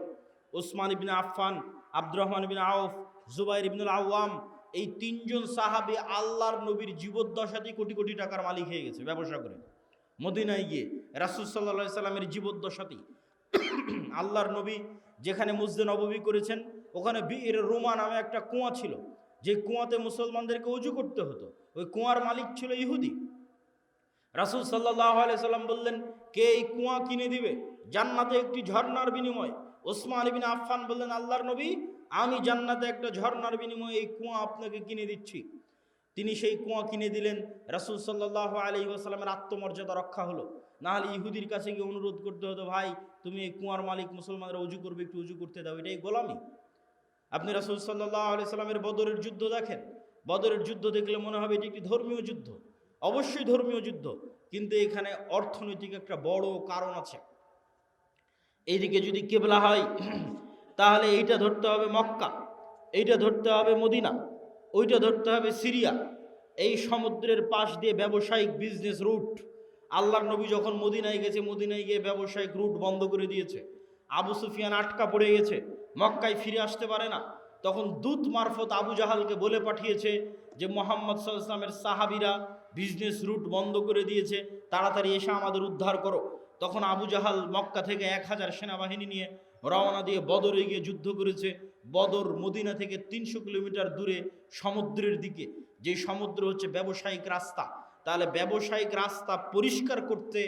ওসমান ইবনে আফফান, আব্দুর রহমান ইবনে আউফ, জুবাইর ইবনুল আওয়াম, এই 3 জন সাহাবী আল্লাহর নবীর জীবদ্দশাতেই কোটি কোটি টাকার মালিক হয়ে গেছে ব্যবসা করে। মদিনায় গিয়ে রাসূল সাল্লাল্লাহু আলাইহি সাল্লামের জীবদ্দশাতেই আল্লাহর নবী যেখানে মসজিদে নববী করেছেন, ওখানে বির রুমা নামে একটা কুয়া ছিল, যে কুয়াতে মুসলমানদেরকে ওযু করতে হতো। ওই কুয়ার মালিক ছিল ইহুদি। রাসূল সাল্লাল্লাহু আলাইহি সাল্লাম বললেন, কে এই কুয়া কিনে দিবে জান্নাতে একটি ঝর্ণার বিনিময়ে? ওসমান ইবনে আফফান বললেন, আল্লাহর নবী, আমি জান্নাতে একটা ঝর্ণার বিনিময়ে এই কুয়া আপনাকে কিনে দিচ্ছি। তিনি সেই কুয়া কিনে দিলেন। রাসূল সাল্লাল্লাহু আলাইহি ওয়াসাল্লামের আত্মমর্যাদা রক্ষা হলো। না হলে ইহুদির কাছে গিয়ে অনুরোধ করতে হতো, ভাই তুমি এই কুয়ার মালিক, মুসলমানরা ওযু করবে, একটু ওযু করতে দাও। এটাই গোলামি। আপনি রাসূল সাল্লাল্লাহু আলাইহি সাল্লামের বদরের যুদ্ধ দেখেন, বদরের যুদ্ধ দেখলে মনে হবে এটি একটি ধর্মীয় যুদ্ধ, অবশ্যই ধর্মীয় যুদ্ধ, কিন্তু এখানে অর্থনৈতিক একটা বড় কারণ আছে। এইদিকে যদি কিবলা হয় তাহলে এইটা ধরতে হবে মক্কা, এইটা ধরতে হবে মদিনা, ওইটা ধরতে হবে সিরিয়া। এই সমুদ্রের পাশ দিয়ে ব্যবসায়িক বিজনেস রুট। আল্লাহর নবী যখন মদিনায় গেছে, মদিনায় গিয়ে ব্যবসায়িক রুট বন্ধ করে দিয়েছে। আবু সুফিয়ান আটকা পড়ে গেছে, মক্কায় ফিরে আসতে পারে না। তখন দূত মারফত আবু জাহালকে বলে পাঠিয়েছে যে মুহাম্মদ সাল্লাল্লাহু আলাইহি ওয়াসাল্লামের সাহাবীরা বিজনেস রুট বন্ধ করে দিয়েছে, তাড়াতাড়ি এসে আমাদের উদ্ধার করো। তখন আবু জাহাল মক্কা থেকে 1000 সেনাবাহিনী নিয়ে রওনা দিয়ে বদরে গিয়ে যুদ্ধ করেছে। বদর মদিনা থেকে 300 কিলোমিটার দূরে সমুদ্রের দিকে, যে সমুদ্র হচ্ছে ব্যবসায়িক রাস্তা। তাহলে ব্যবসায়িক রাস্তা পরিষ্কার করতে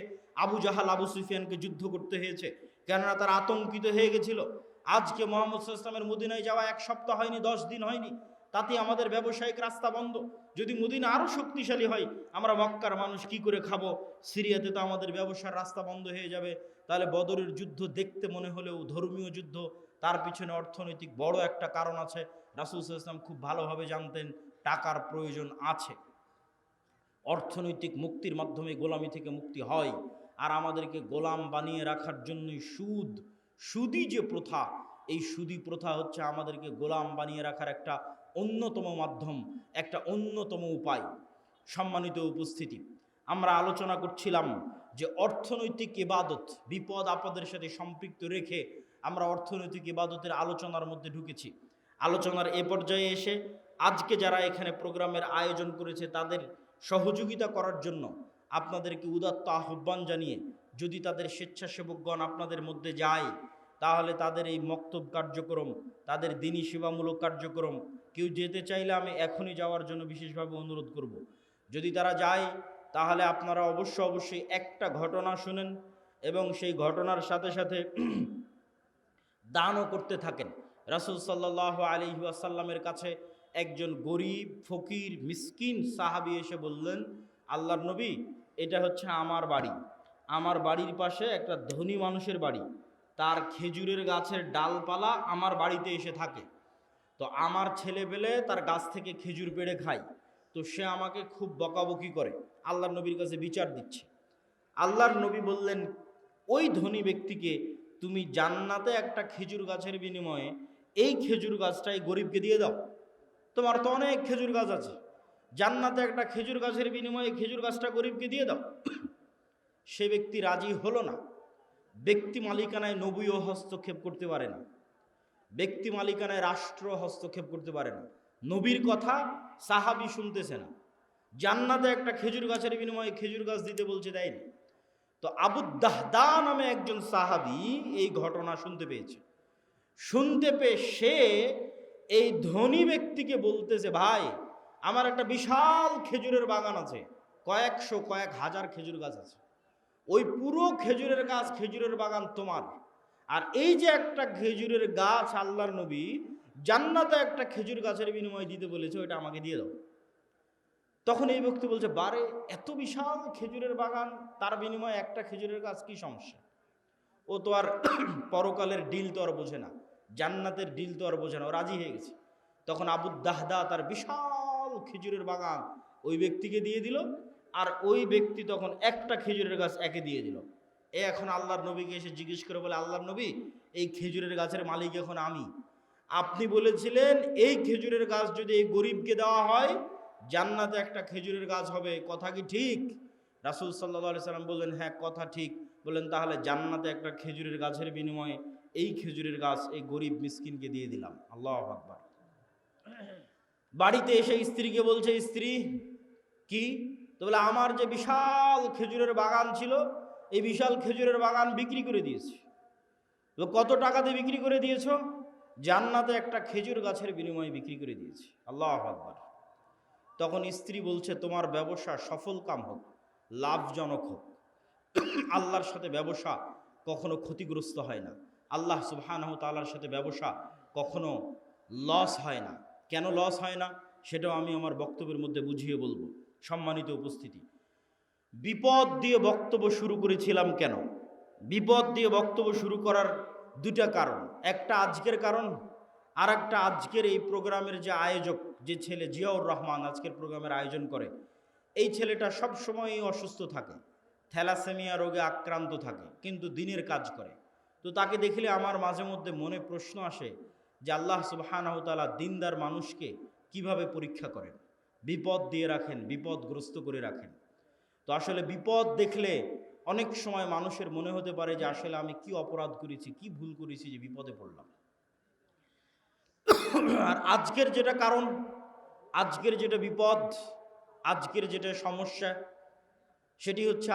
আবু জাহাল আবু সুফিয়ানকে যুদ্ধ করতে হয়েছে, কেননা তারা আতঙ্কিত হয়ে গেছিল। আজকে মুহাম্মদ সাল্লাল্লাহু আলাইহি ওয়াসাল্লামের মদিনায় যাওয়া 1 সপ্তাহ হয়নি, 10 দিন হয়নি, তাতে আমাদের ব্যবসায়িক রাস্তা বন্ধ। যদি মদিনা আরও শক্তিশালী হয়, আমরা মক্কার মানুষ কি করে খাবো? সিরিয়াতে তো আমাদের ব্যবসার রাস্তা বন্ধ হয়ে যাবে। তাহলে বদরের যুদ্ধ দেখতে মনে হলেও ধর্মীয় যুদ্ধ, তার পিছনে অর্থনৈতিক বড় একটা কারণ আছে। রাসূল সাল্লাল্লাহু আলাইহি ওয়াসাল্লাম খুব ভালোভাবে জানতেন টাকার প্রয়োজন আছে। অর্থনৈতিক মুক্তির মাধ্যমে গোলামি থেকে মুক্তি হয়। আর আমাদেরকে গোলাম বানিয়ে রাখার জন্যই সুদি যে প্রথা, এই সুদি প্রথা হচ্ছে আমাদেরকে গোলাম বানিয়ে রাখার একটা অন্যতম মাধ্যম, একটা অন্যতম উপায়। সম্মানিত উপস্থিতি, আমরা আলোচনা করছিলাম যে অর্থনৈতিক ইবাদত বিপদ আপদের সাথে সম্পৃক্ত রেখে আমরা অর্থনৈতিক ইবাদতের আলোচনার মধ্যে ঢুকেছি। আলোচনার এ পর্যায়ে এসে আজকে যারা এখানে প্রোগ্রামের আয়োজন করেছে তাদের সহযোগিতা করার জন্য আপনাদেরকে উদাত্ত আহ্বান জানিয়ে, যদি তাদের স্বেচ্ছাসেবকগণ আপনাদের মধ্যে যায়, তাহলে তাদের এই মক্তব কার্যক্রম, তাদের দিনী সেবামূলক কার্যক্রম, কেউ যেতে চাইলে আমি এখনই যাওয়ার জন্য বিশেষভাবে অনুরোধ করব। যদি তারা যায় তাহলে আপনারা অবশ্যই একটা ঘটনা শুনেন এবং সেই ঘটনার সাথে সাথে দানও করতে থাকেন। রাসূল সাল্লাল্লাহু আলাইহি ওয়াসাল্লামের কাছে একজন গরিব ফকির মিসকিন সাহাবী এসে বললেন, আল্লাহর নবী, এটা হচ্ছে আমার বাড়ি, আমার বাড়ির পাশে একটা ধনী মানুষের বাড়ি, তার খেজুরের গাছের ডালপালা আমার বাড়িতে এসে থাকে, তো আমার ছেলেপেলে তার গাছ থেকে খেজুর পেড়ে খায়, তো সে আমাকে খুব বকাবকি করে, আল্লাহর নবীর কাছে বিচার দিচ্ছে। আল্লাহর নবী বললেন, ওই ধনী ব্যক্তিকে তুমি জান্নাতে একটা খেজুর গাছের বিনিময়ে এই খেজুর গাছটাই গরিবকে দিয়ে দাও। তোমার তো অনেক খেজুর গাছ আছে, জান্নাতে একটা খেজুর গাছের বিনিময়ে খেজুর গাছটা গরিবকে দিয়ে দাও। সে ব্যক্তি রাজি হলো না। ব্যক্তি মালিকানায় নবীও হস্তক্ষেপ করতে পারে না, ব্যক্তি মালিকানায় রাষ্ট্র হস্তক্ষেপ করতে পারে না। নবীর কথা সাহাবী শুনতেছে না, জান্নাতে একটা খেজুর গাছের বিনিময়ে খেজুর গাছ দিতে বলছে, দেয়নি। তো আবু দাহদা নামে একজন সাহাবী এই ঘটনা শুনতে পেয়েছে। শুনতে পেয়ে সে এই ধনী ব্যক্তিকে বলতেছে, ভাই আমার একটা বিশাল খেজুরের বাগান আছে, কয়েকশো কয়েক হাজার খেজুর গাছ আছে, ওই পুরো খেজুরের গাছ খেজুরের বাগান তোমার, আর এই যে একটা খেজুরের গাছ আল্লাহর নবী জান্নাতে একটা খেজুর গাছের বিনিময়ে দিতে বলেছে, ওইটা আমাকে দিয়ে দাও। তখন এই ব্যক্তি বলছে, বারে এত বিশাল খেজুরের বাগান, তার বিনিময়ে একটা খেজুরের গাছ, কি সমস্যা? ও তো আর পরকালের ডিল তো আর বোঝে না, জান্নাতের ডিল তো আর বোঝে না, ও রাজি হয়ে গেছে। তখন আবু দাহদা তার বিশাল খেজুরের বাগান ওই ব্যক্তিকে দিয়ে দিল, আর ওই ব্যক্তি তখন একটা খেজুরের গাছ একে দিয়ে দিল। এখন আল্লাহর নবীকে এসে জিজ্ঞেস করে বলে, আল্লাহর নবী, এই খেজুরের গাছের মালিক এখন আমি, আপনি বলেছিলেন এই খেজুরের গাছ যদি এই গরিবকে দেওয়া হয় জান্নাতে একটা খেজুরের গাছ হবে, কথা কি ঠিক? রাসূল সাল্লাল্লাহু আলাইহি সাল্লাম বললেন, হ্যাঁ কথা ঠিক। বললেন, তাহলে জান্নাতে একটা খেজুরের গাছের বিনিময়ে এই খেজুরের গাছ এই গরিব মিসকিনকে দিয়ে দিলাম। আল্লাহু আকবার। বাড়িতে এসে স্ত্রীকে বলছে, স্ত্রী কি? তো বলে, আমার যে বিশাল খেজুরের বাগান ছিল, এই বিশাল খেজুরের বাগান বিক্রি করে দিয়েছি। তো কত টাকাতে বিক্রি করে দিয়েছো? জান্নাতে একটা খেজুর গাছের বিনিময়ে বিক্রি করে দিয়েছি। আল্লাহু আকবার। তখন স্ত্রী বলছে, তোমার ব্যবসা সফল কাম হোক, লাভজনক হোক। আল্লাহর সাথে ব্যবসা কখনো ক্ষতিগ্রস্ত হয় না, আল্লাহ সুবহানাহু ওয়া তাআলার সাথে ব্যবসা কখনো লস হয় না। কেন লস হয় না সেটাও আমি আমার বক্তব্যের মধ্যে বুঝিয়ে বলবো। সম্মানিত উপস্থিতি, বিপদ দিয়ে বক্তব্য শুরু করেছিলাম কেন? বিপদ দিয়ে বক্তব্য শুরু করার দুটা কারণ, একটা আজকের কারণ, আর একটা আজকের এই প্রোগ্রামের যে আয়োজক, যে ছেলে জিয়াউর রহমান আজকের প্রোগ্রামের আয়োজন করে, এই ছেলেটা সব সময়ই অসুস্থ থাকে, থ্যালাসেমিয়া রোগে আক্রান্ত থাকে, কিন্তু দিনের কাজ করে। তো তাকে দেখলে আমার মাঝে মধ্যে মনে প্রশ্ন আসে যে আল্লাহ সুবহানাহু ওয়া তাআলা দিনদার মানুষকে কিভাবে পরীক্ষা করেন, বিপদ দিয়ে রাখেন, বিপদগ্রস্ত করে রাখেন। তো আসলে বিপদ দেখলে অনেক সময় মানুষের মনে হতে পারে যে আসলে আমি কি অপরাধ করেছি, কি ভুল করেছি যে বিপদে পড়লাম। আর আজকের যেটা কারণ, আজকের যেটা বিপদ, আজকের যেটা সমস্যা, সেটি হচ্ছে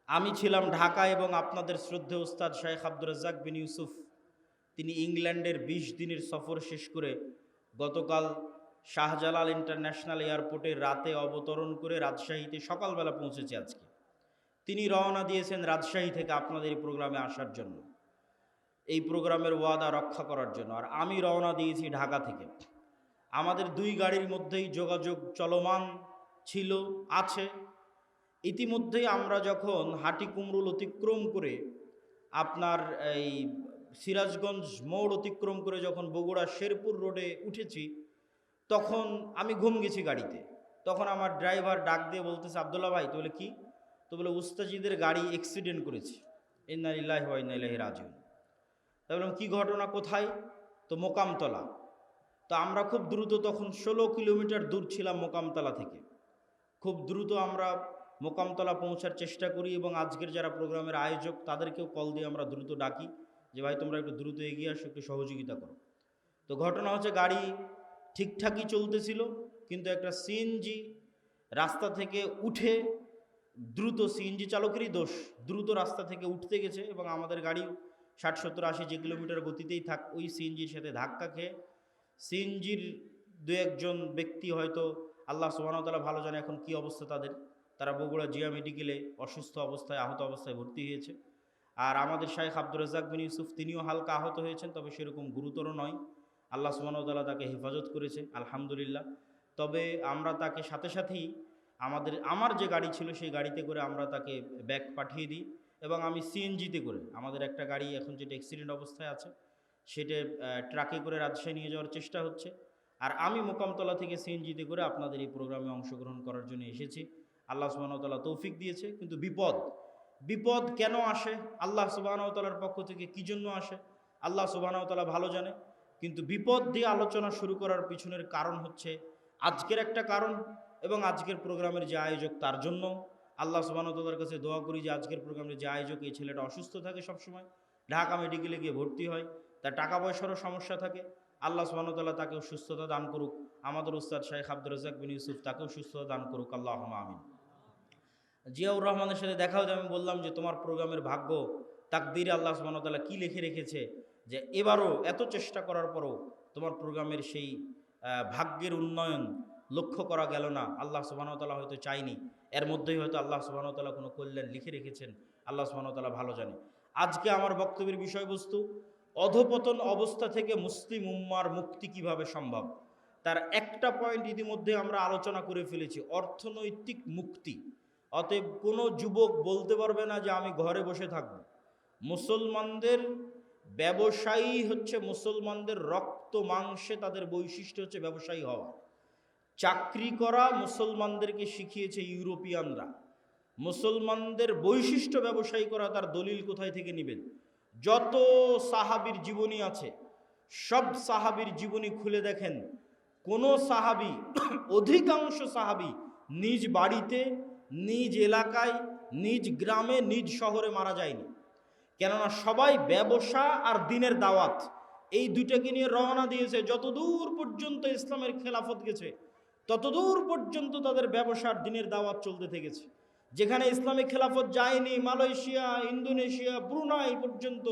আমি ছিলাম ঢাকায় এবং আপনাদের শ্রদ্ধেয় উস্তাদ শেখ আব্দুর রাজ্জাক বিন ইউসুফ, তিনি ইংল্যান্ডের 20 দিনের সফর শেষ করে গতকাল শাহজালাল ইন্টারন্যাশনাল এয়ারপোর্টে রাতে অবতরণ করে রাজশাহীতে সকালবেলা পৌঁছেছে। আজকে তিনি রওনা দিয়েছেন রাজশাহী থেকে আপনাদের এই প্রোগ্রামে আসার জন্য, এই প্রোগ্রামের ওয়াদা রক্ষা করার জন্য। আর আমি রওনা দিয়েছি ঢাকা থেকে। আমাদের দুই গাড়ির মধ্যেই যোগাযোগ চলমান ছিল, আছে। ইতিমধ্যেই আমরা যখন হাটিকুমরুল অতিক্রম করে আপনার এই সিরাজগঞ্জ মোড় অতিক্রম করে যখন বগুড়া শেরপুর রোডে উঠেছি, তখন আমি ঘুম গেছি গাড়িতে। তখন আমার ড্রাইভার ডাক দিয়ে বলতেছে, আব্দুল্লাহ ভাই। তো বলে কি? তো বলে, উস্তাজিদের গাড়ি অ্যাক্সিডেন্ট করেছে। ইন্না লিল্লাহি ওয়া ইন্না ইলাইহি রাজিউন। তাই বললাম, কি ঘটনা, কোথায়? তো মোকামতলা। তো আমরা খুব দ্রুত, তখন 16 কিলোমিটার দূর ছিলাম মোকামতলা থেকে, খুব দ্রুত আমরা মোকামতলা পৌঁছার চেষ্টা করি এবং আজকের যারা প্রোগ্রামের আয়োজক তাদেরকেও কল দিয়ে আমরা দ্রুত ডাকি যে ভাই তোমরা একটু দ্রুত এগিয়ে আসো, একটু সহযোগিতা করো। তো ঘটনা হচ্ছে, গাড়ি ঠিকঠাকই চলতেছিল, কিন্তু একটা সিএনজি রাস্তা থেকে উঠে, দ্রুত সিএনজি চালকেরই দোষ, দ্রুত রাস্তা থেকে উঠতে গেছে এবং আমাদের গাড়ি 60, 70, 80 যে কিলোমিটার গতিতেই থাক, ওই সিএনজির সাথে ধাক্কা খেয়ে সিএনজির দু একজন ব্যক্তি, হয়তো আল্লাহ সুবহানাহু ওয়া তাআলা ভালো জানে এখন কি অবস্থা তাদের, তারা বগুড়া জিয়া মেডিকেলে অসুস্থ অবস্থায়, আহত অবস্থায় ভর্তি হয়েছে। আর আমাদের শাইখ আব্দুর রাজ্জাক বিন ইউসুফ, তিনিও হালকা আহত হয়েছেন, তবে সেরকম গুরুতর নয়। আল্লাহ সুবহানাহু ওয়া তাআলা তাকে হেফাজত করেছে, আলহামদুলিল্লাহ। তবে আমরা তাকে সাথে সাথেই আমার যে গাড়ি ছিল সেই গাড়িতে করে আমরা তাকে ব্যাক পাঠিয়ে দিই এবং আমি সিএনজিতে করে, আমাদের একটা গাড়ি এখন যেটা অ্যাক্সিডেন্ট অবস্থায় আছে সেটা ট্রাকে করে রাজশাহী নিয়ে যাওয়ার চেষ্টা হচ্ছে। আর আমি মোকামতলা থেকে সিএনজিতে করে আপনাদের এই প্রোগ্রামে অংশগ্রহণ করার জন্য এসেছি। আল্লাহ সুবহানাহু ওয়া তাআলা তৌফিক দিয়েছে। কিন্তু বিপদ কেন আসে, আল্লাহ সুবহানাহু ওয়া তাআলার পক্ষ থেকে কী জন্য আসে, আল্লাহ সুবহানাহু ওয়া তাআলা ভালো জানে। কিন্তু বিপদ দিয়ে আলোচনা শুরু করার পিছনের কারণ হচ্ছে আজকের একটা কারণ, এবং আজকের প্রোগ্রামের যে আয়োজক তার জন্য আল্লাহ সুবহানাহু ওয়া তাআলার কাছে দোয়া করি যে আজকের প্রোগ্রামের যে আয়োজক, এই ছেলেটা অসুস্থ থাকে সবসময়, ঢাকা মেডিকেলে গিয়ে ভর্তি হয়, তার টাকা পয়সারও সমস্যা থাকে। আল্লাহ সুবহানাহু ওয়া তাআলা তাকেও সুস্থতা দান করুক। আমাদের উস্তাদ শাইখ আব্দুর রাজ্জাক বিন ইউসুফ, তাকেও সুস্থতা দান করুক, আল্লাহুম্মা আমিন। জিয়াউর রহমানের সাথে দেখা হতে আমি বললাম যে তোমার প্রোগ্রামের ভাগ্য তাকদীরে আল্লাহ সুবহানাহু ওয়া তাআলা কি লিখে রেখেছে যে এবারও এত চেষ্টা করার পরও তোমার প্রোগ্রামের সেই ভাগ্যের উন্নয়ন লক্ষ্য করা গেল না। আল্লাহ সুবহানাহু ওয়া তাআলা হয়তো চাইনি, এর মধ্যেই হয়তো আল্লাহ সুবহানাহু ওয়া তাআলা কোনো কল্যাণ লিখে রেখেছেন। আল্লাহ সুবহানাহু ওয়া তাআলা ভালো জানে। আজকে আমার বক্তব্যের বিষয়বস্তু অধপতন অবস্থা থেকে মুসলিম উম্মার মুক্তি কিভাবে সম্ভব, তার একটা পয়েন্ট ইতিমধ্যে আমরা আলোচনা করে ফেলেছি, অর্থনৈতিক মুক্তি। অতএব কোনো যুবক বলতে পারবে না যে আমি ঘরে বসে থাকব। মুসলমানদের ব্যবসায়ী হচ্ছে, মুসলমানদের রক্ত মাংসে তাদের বৈশিষ্ট্য হচ্ছে ব্যবসায়ী হওয়া। চাকরি করা মুসলমানদেরকে শিখিয়েছে ইউরোপিয়ানরা। মুসলমানদের বৈশিষ্ট্য ব্যবসায়ী করা, তার দলিল কোথায় থেকে নেবেন? যত সাহাবীর জীবনী আছে সব সাহাবীর জীবনী খুলে দেখেন, কোনো সাহাবী, অধিকাংশ সাহাবী নিজ বাড়িতে, নিজ এলাকায়, নিজ গ্রামে, নিজ শহরে মারা যায়নি। কেননা সবাই ব্যবসা আর দিনের দাওয়াত এই দুইটাকে নিয়ে রওনা দিয়েছে। যতদূর পর্যন্ত ইসলামের খেলাফত গেছে ততদূর পর্যন্ত তাদের ব্যবসা আর দিনের দাওয়াত চলতে থেকেছে। যেখানে ইসলামিক খেলাফত যায়নি, মালয়েশিয়া, ইন্দোনেশিয়া, ব্রুনাই পর্যন্ত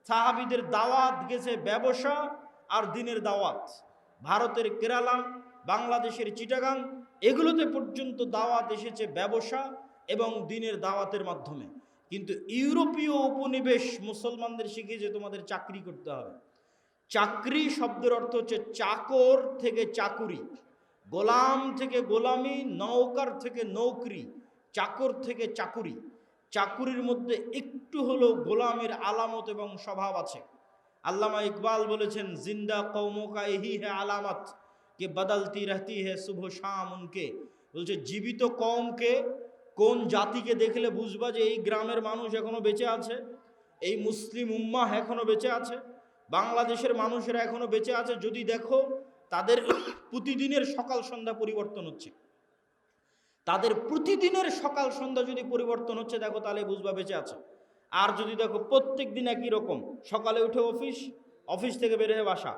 সাহাবীদের দাওয়াত গেছে ব্যবসা আর দিনের দাওয়াত। ভারতের কেরালা, বাংলাদেশের চিটাগাং, এগুলোতে পর্যন্ত দাওয়াত এসেছে ব্যবসা এবং দিনের দাওয়াতের মাধ্যমে। কিন্তু ইউরোপীয় উপনিবেশ মুসলমানদের শিখিয়েছে তোমাদের চাকরি করতে হবে। চাকরি শব্দের অর্থ হচ্ছে চাকর থেকে চাকুরি, গোলাম থেকে গোলামি, নৌকার থেকে নৌকরি, চাকর থেকে চাকুরি। চাকুরির মধ্যে একটু হলেও গোলামের আলামত এবং স্বভাব আছে। আল্লামা ইকবাল বলেছেন, জিন্দা কৌমকা এহি হে আলামত কে বদলতি রহতি হে শুভ শাম উনকে। বলছে জীবিত কওমকে, কোন জাতিকে দেখলে বুঝবা যে এই গ্রামের মানুষ এখনো বেঁচে আছে, এই মুসলিম উম্মাহ এখনো বেঁচে আছে, বাংলাদেশের মানুষেরা এখনো বেঁচে আছে যদি দেখো তাদের প্রতিদিনের সকাল সন্ধ্যা পরিবর্তন হচ্ছে। তাদের প্রতিদিনের সকাল সন্ধ্যা যদি পরিবর্তন হচ্ছে দেখো, তাহলে বুঝবা বেঁচে আছে। আর যদি দেখো প্রত্যেক দিন একই রকম, সকালে উঠে অফিস, অফিস থেকে বের হয়ে বাসা,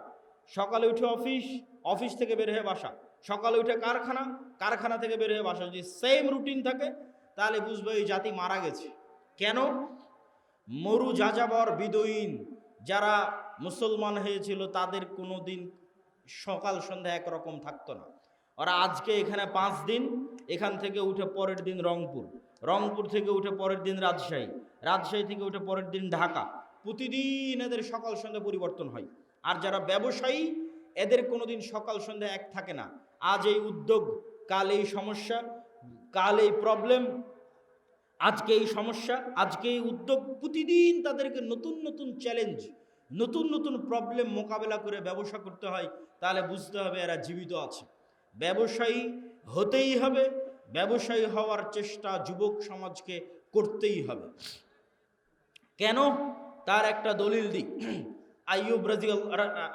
সকালে উঠে অফিস, অফিস থেকে বের হয়ে বাসা, সকালে উঠে কারখানা, কারখানা থেকে বের হয়ে বাসা, যদি সেম রুটিন থাকে তাহলে বুঝবে এই জাতি মারা গেছে। কেন? মরু যাযাবর বিদয়ীন যারা মুসলমান হয়েছিল তাদের কোনো দিন সকাল সন্ধ্যা একরকম থাকতো না। ওরা আজকে এখানে 5 দিন, এখান থেকে উঠে পরের দিন রংপুর, রংপুর থেকে উঠে পরের দিন রাজশাহী, রাজশাহী থেকে উঠে পরের দিন ঢাকা। প্রতিদিন এদের সকাল সন্ধ্যা পরিবর্তন হয়। আর যারা ব্যবসায়ী এদের কোনোদিন সকাল সন্ধ্যা এক থাকে না। আজ এই উদ্যোগ, কাল এই সমস্যা, কাল এই প্রবলেম, আজকে এই সমস্যা, আজকে এই উদ্যোগ। প্রতিদিন তাদেরকে নতুন নতুন চ্যালেঞ্জ, নতুন নতুন প্রবলেম মোকাবেলা করে ব্যবসা করতে হয়। তাহলে বুঝতে হবে এরা জীবিত আছে। ব্যবসায়ী হতেই হবে, ব্যবসায়ী হওয়ার চেষ্টা যুবক সমাজকে করতেই হবে। কেন? তার একটা দলিল দিই।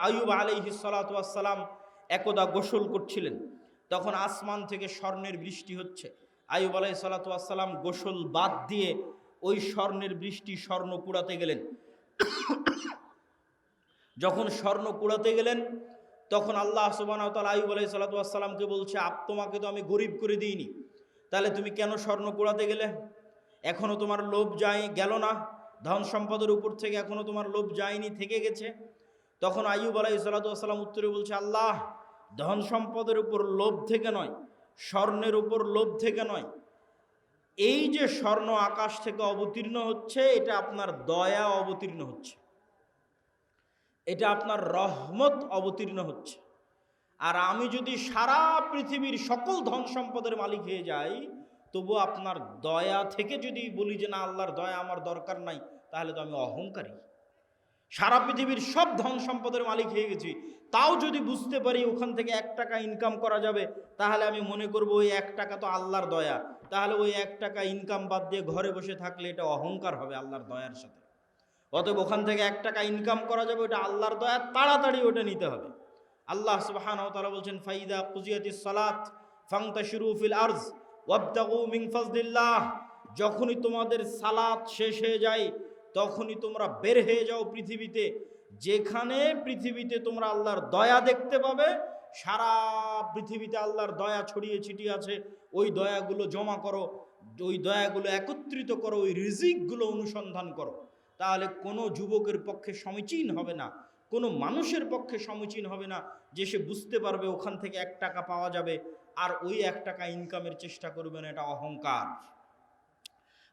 আইয়ুব আলাইহিস সালাতু ওয়াস সালাম একদা গোসল করছিলেন, তখন আসমান থেকে স্বর্ণের বৃষ্টি হচ্ছে। আইয়ুব আলাইহিস সালাতু ওয়াস সালাম গোসল বাদ দিয়ে ওই স্বর্ণের বৃষ্টি, স্বর্ণ কুড়াতে গেলেন। যখন স্বর্ণ কুড়াতে গেলেন তখন আল্লাহ সুবহানাহু ওয়া তাআলা আইয়ুব আলাইহিস সালাতু ওয়াস সালামকে বলছে, তোমাকে তো আমি গরিব করে দিইনি, তাহলে তুমি কেন স্বর্ণ কুড়াতে গেলে? এখনো তোমার লোভ গেল না? ধন সম্পদের উপর থেকে এখনো তোমার লোভ যায়নি, থেকে গেছে? তখন আইয়ুব আলাইহিস সালাতু ওয়াস সালাম উত্তরে বলছে, আল্লাহ, ধন সম্পদের উপর লোভ থেকে নয়, স্বর্ণের উপর লোভ থেকে নয়, এই যে স্বর্ণ আকাশ থেকে অবতীর্ণ হচ্ছে এটা আপনার দয়া অবতীর্ণ হচ্ছে, এটা আপনার রহমত অবতীর্ণ হচ্ছে। আর আমি যদি সারা পৃথিবীর সকল ধন সম্পদের মালিক হয়ে যাই, তবু আপনার দয়া থেকে যদি বলি যে না আল্লাহর দয়া আমার দরকার নাই, তাহলে তো আমি অহংকারী। সারা পৃথিবীর সব ধন সম্পদের মালিক হয়ে গেছি, তাও যদি বুঝতে পারি ওখান থেকে 1 টাকা ইনকাম করা যাবে, তাহলে আমি মনে করব ওই 1 টাকা তো আল্লাহর দয়া। তাহলে ওই 1 টাকা ইনকাম বাদ দিয়ে ঘরে বসে থাকলে এটা অহংকার হবে আল্লাহর দয়ার সাথে। অতএব ওখান থেকে 1 টাকা ইনকাম করা যাবে, ওটা আল্লাহর দয়া, তাড়াতাড়ি ওটা নিতে হবে। আল্লাহ সুবহানাহু ওয়া তাআলা বলছেন, ফাইদা কুজিয়াতিস সালাত ফান্তাশিরু ফিল আরজ ওয়াবতাগু মিন ফাজলিল্লাহ। যখনই তোমাদের সালাত শেষ হয়ে যায় তখনই তোমরা বের হয়ে যাও পৃথিবীতে। যেখানে পৃথিবীতে তোমরা আল্লাহর দয়া দেখতে পাবে, সারা পৃথিবীতে আল্লাহর দয়া ছড়িয়ে ছিটিয়ে আছে, ওই দয়াগুলো জমা করো। ওই দয়াগুলো একত্রিত করো, ওই রিজিকগুলো অনুসন্ধান করো, তাহলে কোনো যুবকের পক্ষে সমীচীন হবে না, কোনো মানুষের পক্ষে সমীচীন হবে না যে সে বুঝতে পারবে ওখান থেকে 1 টাকা পাওয়া যাবে আর ওই 1 টাকা ইনকামের চেষ্টা করবে না। এটা অহংকার।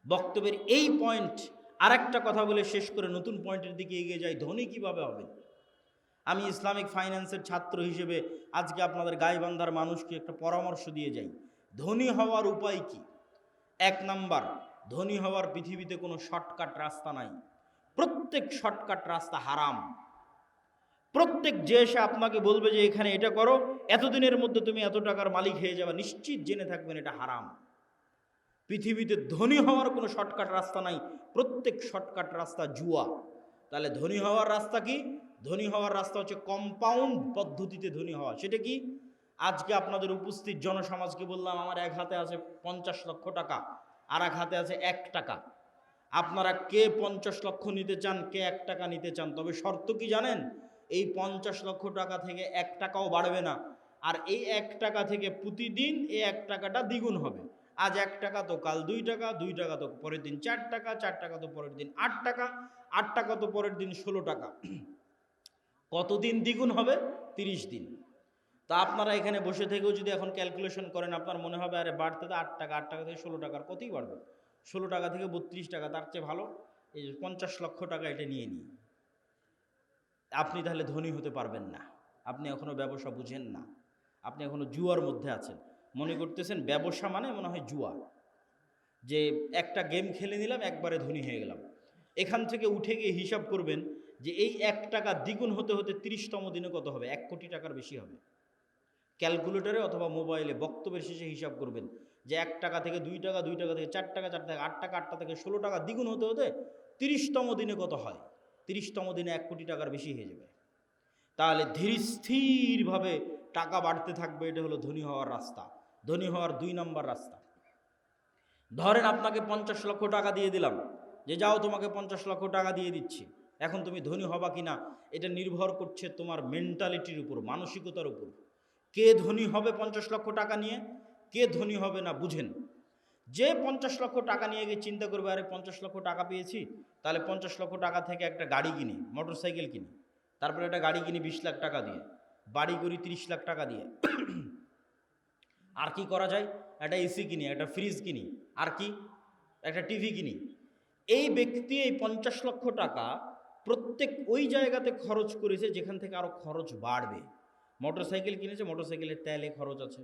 বক্তব্যের এই পয়েন্ট আর একটা কথা বলে শেষ করে নতুন পয়েন্টের দিকে এগিয়ে যাই। ধনী কিভাবে হবে? আমি ইসলামিক ফাইন্যান্সের ছাত্র হিসেবে আজকে আপনাদের গাইবান্ধার মানুষকে একটা পরামর্শ দিয়ে যাই। ধনী হওয়ার উপায় কি? 1 নাম্বার, ধনী হওয়ার পৃথিবীতে কোনো শর্টকাট রাস্তা নাই। প্রত্যেক শর্টকাট রাস্তা হারাম। প্রত্যেক যে এসে আপনাকে বলবে যে এখানে এটা করো, এতদিনের মধ্যে তুমি এত টাকার মালিক হয়ে যাবে, নিশ্চিত জেনে থাকবেন এটা হারাম। পৃথিবীতে ধনী হওয়ার কোনো শর্টকাট রাস্তা নাই, প্রত্যেক শর্টকাট রাস্তা জুয়া। তাহলে ধনী হওয়ার রাস্তা কি? ধনী হওয়ার রাস্তা হচ্ছে কম্পাউন্ড পদ্ধতিতে ধনী হওয়া। সেটা কি? আজকে আপনাদের উপস্থিত জনসমাজকে বললাম আমার এক হাতে আছে 50 লক্ষ টাকা, আর এক হাতে আছে 1 টাকা। আপনারা কে 50 লক্ষ নিতে চান, কে 1 টাকা নিতে চান? তবে শর্ত কি জানেন? এই 50 লক্ষ টাকা থেকে 1 টাকাও বাড়বে না, আর এই 1 টাকা থেকে প্রতিদিন এই 1 টাকাটা দ্বিগুণ হবে। আজ 1 টাকা তো কাল 2 টাকা, 2 টাকা তো পরের দিন 4 টাকা, 4 টাকা তো পরের দিন 8 টাকা, 8 টাকা তো পরের দিন 16 টাকা। কতদিন দ্বিগুণ হবে? 30 দিন। তা আপনারা এখানে বসে থেকেও যদি এখন ক্যালকুলেশন করেন, আপনার মনে হবে আরে বাড়তে তো 8 টাকা, 8 টাকা থেকে 16 টাকার কতই বাড়বে, 16 টাকা থেকে 32 টাকা, তার চেয়ে ভালো এই 50 লক্ষ টাকা এটা নিয়ে নিই। আপনি তাহলে ধনী হতে পারবেন না। আপনি এখনো ব্যবসা বুঝেন না, আপনি এখনো জুয়ার মধ্যে আছেন। মনে করতেছেন ব্যবসা মানে মনে হয় জুয়া, যে একটা গেম খেলে নিলাম একবারে ধনী হয়ে গেলাম। এখান থেকে উঠে গিয়ে হিসাব করবেন যে এই 1 টাকা দ্বিগুণ হতে হতে 30তম দিনে কত হবে? 1 কোটি টাকার বেশি হবে। ক্যালকুলেটরে অথবা মোবাইলে বক্তব্যের শেষে হিসাব করবেন যে 1 টাকা থেকে 2 টাকা, 2 টাকা থেকে 4 টাকা, 4 থেকে 8 টাকা, 8 টাকা থেকে 16 টাকা, দ্বিগুণ হতে হতে 30তম দিনে কত হয়? 30তম দিনে 1 কোটি টাকার বেশি হয়ে যাবে। তাহলে ধীর স্থিরভাবে টাকা বাড়তে থাকবে। এটা হলো ধনী হওয়ার রাস্তা। ধনী হওয়ার 2 নম্বর রাস্তা, ধরেন আপনাকে 50 লক্ষ টাকা দিয়ে দিলাম, যে যাও তোমাকে 50 লক্ষ টাকা দিয়ে দিচ্ছি। এখন তুমি ধনী হবা কিনা এটা নির্ভর করছে তোমার মেন্টালিটির উপর, মানসিকতার উপর। কে ধনী হবে 50 লক্ষ টাকা নিয়ে, কে ধনী হবে না বুঝেন। যে 50 লক্ষ টাকা নিয়ে গিয়ে চিন্তা করবে আরে 50 লক্ষ টাকা পেয়েছি, তাহলে 50 লক্ষ টাকা থেকে একটা গাড়ি কিনি, মোটর সাইকেল কিনি, তারপরে একটা গাড়ি কিনি 20 লাখ টাকা দিয়ে, বাড়ি করি 30 লাখ টাকা দিয়ে, আর কি করা যায়, একটা এসি কিনি, একটা ফ্রিজ কিনি, আর কি একটা টিভি কিনি। এই ব্যক্তি এই 50 লক্ষ টাকা প্রত্যেক ওই জায়গাতে খরচ করেছে যেখান থেকে আরও খরচ বাড়বে। মোটর সাইকেল কিনেছে, মোটর সাইকেলের তেলে খরচ আছে।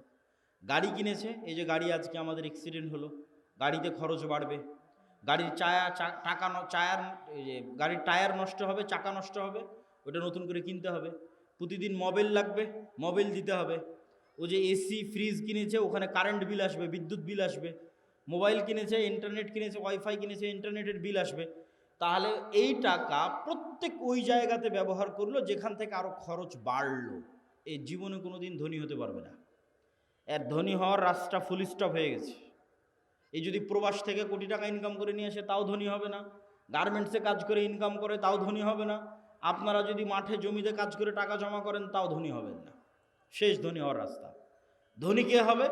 গাড়ি কিনেছে, এই যে গাড়ি আজকে আমাদের অ্যাক্সিডেন্ট হলো, গাড়িতে খরচ বাড়বে। গাড়ির এই যে গাড়ির টায়ার নষ্ট হবে, চাকা নষ্ট হবে, ওটা নতুন করে কিনতে হবে। প্রতিদিন মোবিল লাগবে, মোবিল দিতে হবে। ও যে এসি ফ্রিজ কিনেছে, ওখানে কারেন্ট বিল আসবে, বিদ্যুৎ বিল আসবে। মোবাইল কিনেছে, ইন্টারনেট কিনেছে, ওয়াইফাই কিনেছে, ইন্টারনেটের বিল আসবে। তাহলে এই টাকা প্রত্যেক ওই জায়গাতে ব্যবহার করলো যেখান থেকে আরও খরচ বাড়লো। এই জীবনে কোনো দিন ধনী হতে পারবে না। এর ধনী হওয়ার রাস্তা ফুল স্টপ হয়ে গেছে। এই যদি প্রবাস থেকে কোটি টাকা ইনকাম করে নিয়ে আসে তাও ধনী হবে না, গার্মেন্টসে কাজ করে ইনকাম করে তাও ধনী হবে না, আপনারা যদি মাঠে জমিতে কাজ করে টাকা জমা করেন তাও ধনী হবেন না। শেষ ধনী হওয়ার রাস্তা। ধনী কে হবে?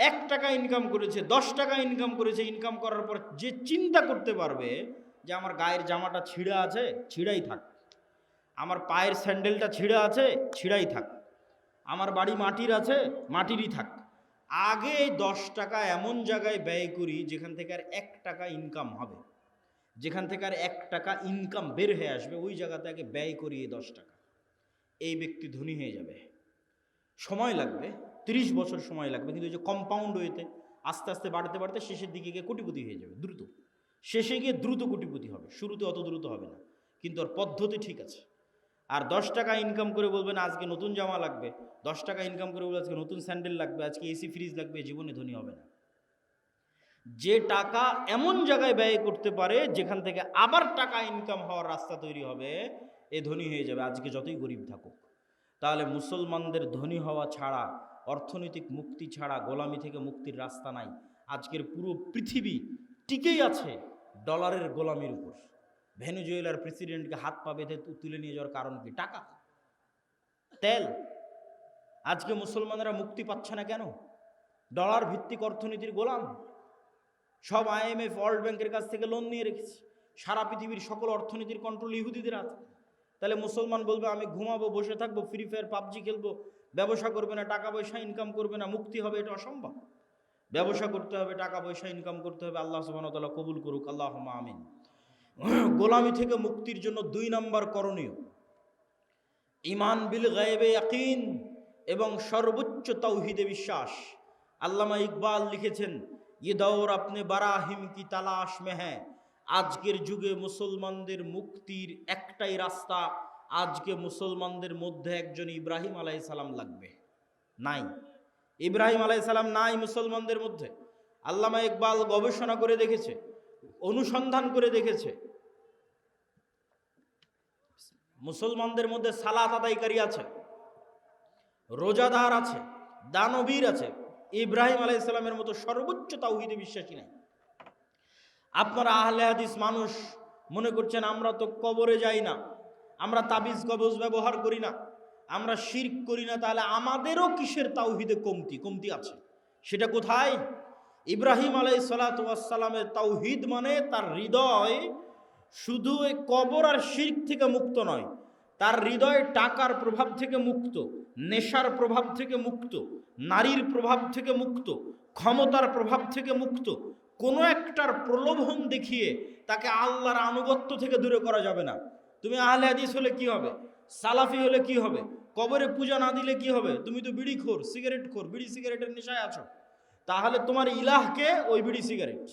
1 টাকা ইনকাম করেছে, 10 টাকা ইনকাম করেছে, ইনকাম করার পর যে চিন্তা করতে পারবে যে আমার গায়ের জামাটা ছিঁড়া আছে, ছিঁড়াই থাক, আমার পায়ের স্যান্ডেলটা ছিঁড়া আছে, ছিঁড়াই থাক, আমার বাড়ি মাটির আছে, মাটিরই থাক। আগে 10 টাকা এমন জায়গায় ব্যয় করি যেখান থেকে আর 1 টাকা ইনকাম হবে, যেখান থেকে আর 1 টাকা ইনকাম বের হয়ে আসবে, ওই জায়গাতে আগে ব্যয় করি এই 10 টাকা। এই ব্যক্তি ধনী হয়ে যাবে। সময় লাগবে, 30 বছর সময় লাগবে, কিন্তু এই যে কম্পাউন্ড ওয়েতে আস্তে আস্তে বাড়তে বাড়তে শেষের দিকে গিয়ে কোটিপতি হয়ে যাবে দ্রুত। শেষে গিয়ে দ্রুত কোটিপতি হবে, শুরুতে অত দ্রুত হবে না, কিন্তু ওর পদ্ধতি ঠিক আছে। আর 10 টাকা ইনকাম করে বলবেন আজকে নতুন জামা লাগবে, 10 টাকা ইনকাম করে বলবে আজকে নতুন স্যান্ডেল লাগবে, আজকে এসি ফ্রিজ লাগবে, জীবনে ধনী হবে না। যে টাকা এমন জায়গায় ব্যয় করতে পারে যেখান থেকে আবার টাকা ইনকাম হওয়ার রাস্তা তৈরি হবে, এ ধনী হয়ে যাবে, আজকে যতই গরিব থাকুক। তাহলে মুসলমানদের ধনী হওয়া ছাড়া, অর্থনৈতিক মুক্তি ছাড়া গোলামি থেকে মুক্তির রাস্তা নাই। আজকের পুরো পৃথিবী টিকেই আছে ডলারের গোলামির উপর। ভেনেজুয়েলার প্রেসিডেন্টকে হাত পা বেঁধে তুলে নিয়ে যাওয়ার কারণ কি? টাকা, তেল। আজকে মুসলমানেরা মুক্তি পাচ্ছে না কেন? ডলার ভিত্তিক অর্থনীতির গোলাম। সব IMF ওয়ার্ল্ড ব্যাংকের কাছ থেকে লোন নিয়ে রেখেছি, সারা পৃথিবীর সকল অর্থনীতির কন্ট্রোল ইহুদিদের আছে। তাহলে মুসলমান বলবে আমি ঘুমাবো, বসে থাকবো, ফ্রি ফায়ার পাবজি খেলবো, ব্যবসা করবে না, টাকা পয়সা ইনকাম করবে না, মুক্তি হবে? এটা অসম্ভব। ব্যবসা করতে হবে, টাকা পয়সা ইনকাম করতে হবে। আল্লাহ সুবহানাহু ওয়া তাআলা কবুল করুক, আল্লাহুম্মা আমিন। গোলামি থেকে মুক্তির জন্য 2 নম্বর করণীয় ঈমান বিল গায়বে ইয়াকিন এবং সর্বোচ্চ তাওহীদে বিশ্বাস। আল্লামা ইকবাল লিখেছেন, ये दौर अपने बराहिम की तलाश में है। আজকের যুগে মুসলমানদের মুক্তির একটাই রাস্তা, আজকে মুসলমানদের মধ্যে একজন ইব্রাহিম আলাইহিস সালাম লাগবে। নাই, ইব্রাহিম আলাইহিস সালাম নাই মুসলমানদের মধ্যে। আল্লামা ইকবাল গবেষণা করে দেখেছে, অনুসন্ধান করে দেখেছে, মুসলমানদের মধ্যে সালাত আদায়কারী আছে, রোজাদার আছে, দানবীর আছে, ইব্রাহিম আলাইহিস সালামের মতো সর্বোচ্চ তাওহীদে বিশ্বাসী নাই। আপনারা আহলে হাদিস মানুষ মনে করছেন আমরা তো কবরে যাই না, আমরা তাবিজ কবজ ব্যবহার করি না, আমরা শিরক করি না, তাহলে আমাদেরও কিসের তাওহীদে কমতি আছে? সেটা কোথায়? ইব্রাহিম আলাইহিস সালাতু ওয়াস সালামের তাওহীদ মানে তার হৃদয় শুধু এই কবর আর শিরক থেকে মুক্ত নয়, তার হৃদয় টাকার প্রভাব থেকে মুক্ত, নেশার প্রভাব থেকে মুক্ত, নারীর প্রভাব থেকে মুক্ত, ক্ষমতার প্রভাব থেকে মুক্ত। কোনো একটার প্রলোভন দেখিয়ে তাকে আল্লাহর আনুগত্য থেকে দূরে করা যাবে না। তুমি আহলে হাদিস হলে কি হবে, সালাফি হলে কি হবে, কবরে পূজা না দিলে কি হবে? তুমি তো বিড়িখোর, সিগারেটখোর, বিড়ি সিগারেটের নেশায় আছো, তাহলে তোমার ইলাহকে ওই বিড়ি সিগারেট।